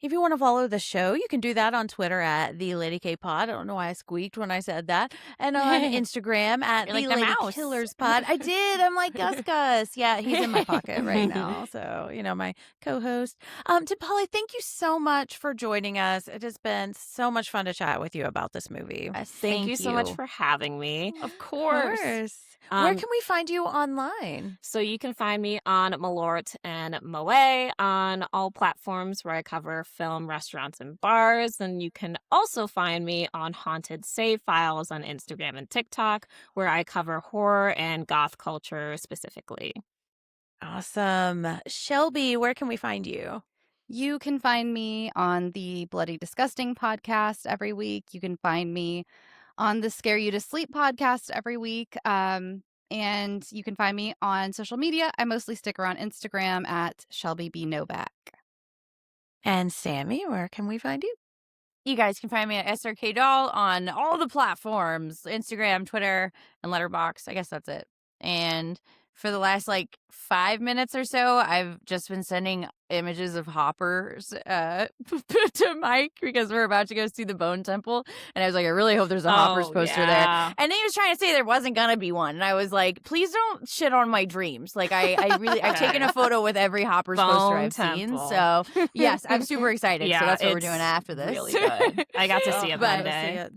A: If you want to follow the show, you can do that on Twitter at The Lady K Pod. I don't know why I squeaked when I said that. And on Instagram at The Lady Killers Pod. I did. I'm like, Gus. Yeah, he's in my pocket right now. So, you know, my co-host. Tumpale, thank you so much for joining us. It has been so much fun to chat with you about this movie.
B: Thank you so much for having me.
A: Of course. Where can we find you online?
B: So you can find me on Malort and Moe on all platforms where I cover film, restaurants, and bars. And you can also find me on Haunted Save Files on Instagram and TikTok, where I cover horror and goth culture specifically.
A: Awesome. Shelby, where can we find you?
C: You can find me on the Bloody Disgusting podcast every week. You can find me on the Scare You to Sleep podcast every week. And you can find me on social media. I mostly stick around Instagram at Shelby B. Novak.
A: And Sammy, where can we find you?
D: You guys can find me at SRK Doll on all the platforms, Instagram, Twitter, and Letterboxd. I guess that's it. And for the last 5 minutes or so, I've just been sending images of hoppers to Mike because we're about to go see the Bone Temple. And I was like, I really hope there's a hoppers poster there. And he was trying to say there wasn't going to be one. And I was like, please don't shit on my dreams. I've taken a photo with every hoppers poster I've seen. So yes, I'm super excited. So that's what we're doing after this.
B: Really good. I got to see it Monday.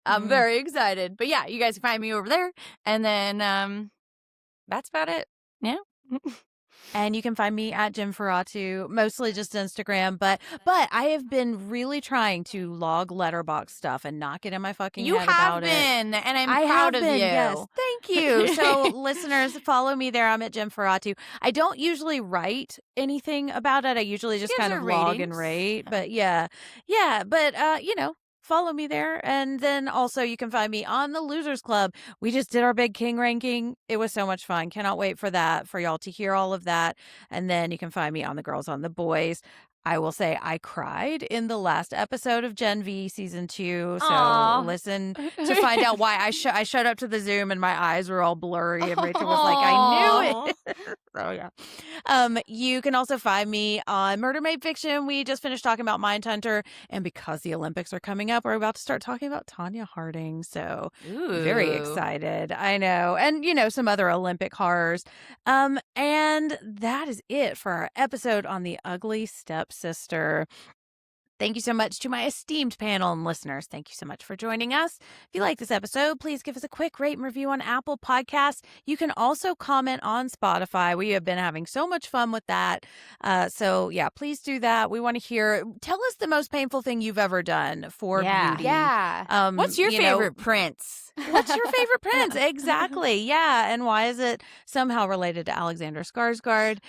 D: I'm very excited. But yeah, you guys can find me over there. And then that's about it. Yeah.
A: And you can find me at Jim Ferratu, mostly just Instagram. But I have been really trying to log Letterboxd stuff and not get in my fucking head about it.
D: You have been, and I'm proud of you.
A: Yes, thank you. So listeners, follow me there. I'm at Jim Ferratu. I don't usually write anything about it. I usually just kind of log and rate. But but you know. Follow me there. And then also you can find me on the Losers Club. We just did our big King ranking. It was so much fun. Cannot wait for that, for y'all to hear all of that. And then you can find me on the Girls on the Boys. I will say I cried in the last episode of Gen V season 2. So
D: Aw.
A: listen to find out why I showed up to the Zoom and my eyes were all blurry and Rachel was like, I knew it. So yeah. You can also find me on Murder Made Fiction. We just finished talking about Mindhunter, and because the Olympics are coming up, we're about to start talking about Tanya Harding. So very excited. I know. And some other Olympic horrors. And that is it for our episode on the ugly stepsister. Thank you so much to my esteemed panel and listeners. Thank you so much for joining us. If you like this episode, please give us a quick rate and review on Apple Podcasts. You can also comment on Spotify. We have been having so much fun with that. So, yeah, please do that. We want to hear. Tell us the most painful thing you've ever done for beauty.
C: Yeah.
D: What's your favorite prince?
A: What's your favorite prince? Exactly. Yeah. And why is it somehow related to Alexander Skarsgård?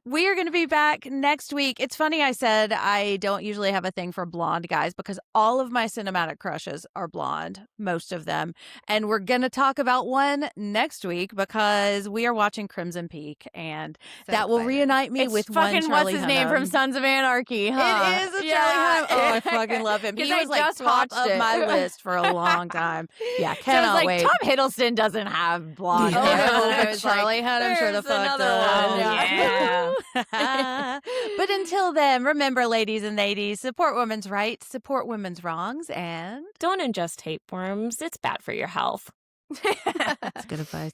A: We are going to be back next week. It's funny I said I don't usually have a thing for blonde guys because all of my cinematic crushes are blonde, most of them. And we're going to talk about one next week because we are watching Crimson Peak, and that will reunite me with one
D: fucking
A: Charlie
D: what's his name from Sons of Anarchy, huh?
A: It is a Charlie Hunnam. Oh, I fucking love him. He
D: 'Cause I
A: was like
D: just
A: top
D: watched
A: of
D: it.
A: my list for a long time. Yeah,
D: So I
A: cannot
D: was like,
A: wait.
D: Tom Hiddleston doesn't have blonde
A: Oh,
D: hair.
A: no,
D: I
A: but
D: was
A: Charlie Hunnam sure the
D: "There's
A: fuck
D: another
A: does."
D: one.
A: Yeah. But until then, remember, ladies and ladies, support women's rights, support women's wrongs, and
B: Don't ingest tapeworms. It's bad for your health.
A: that's good advice.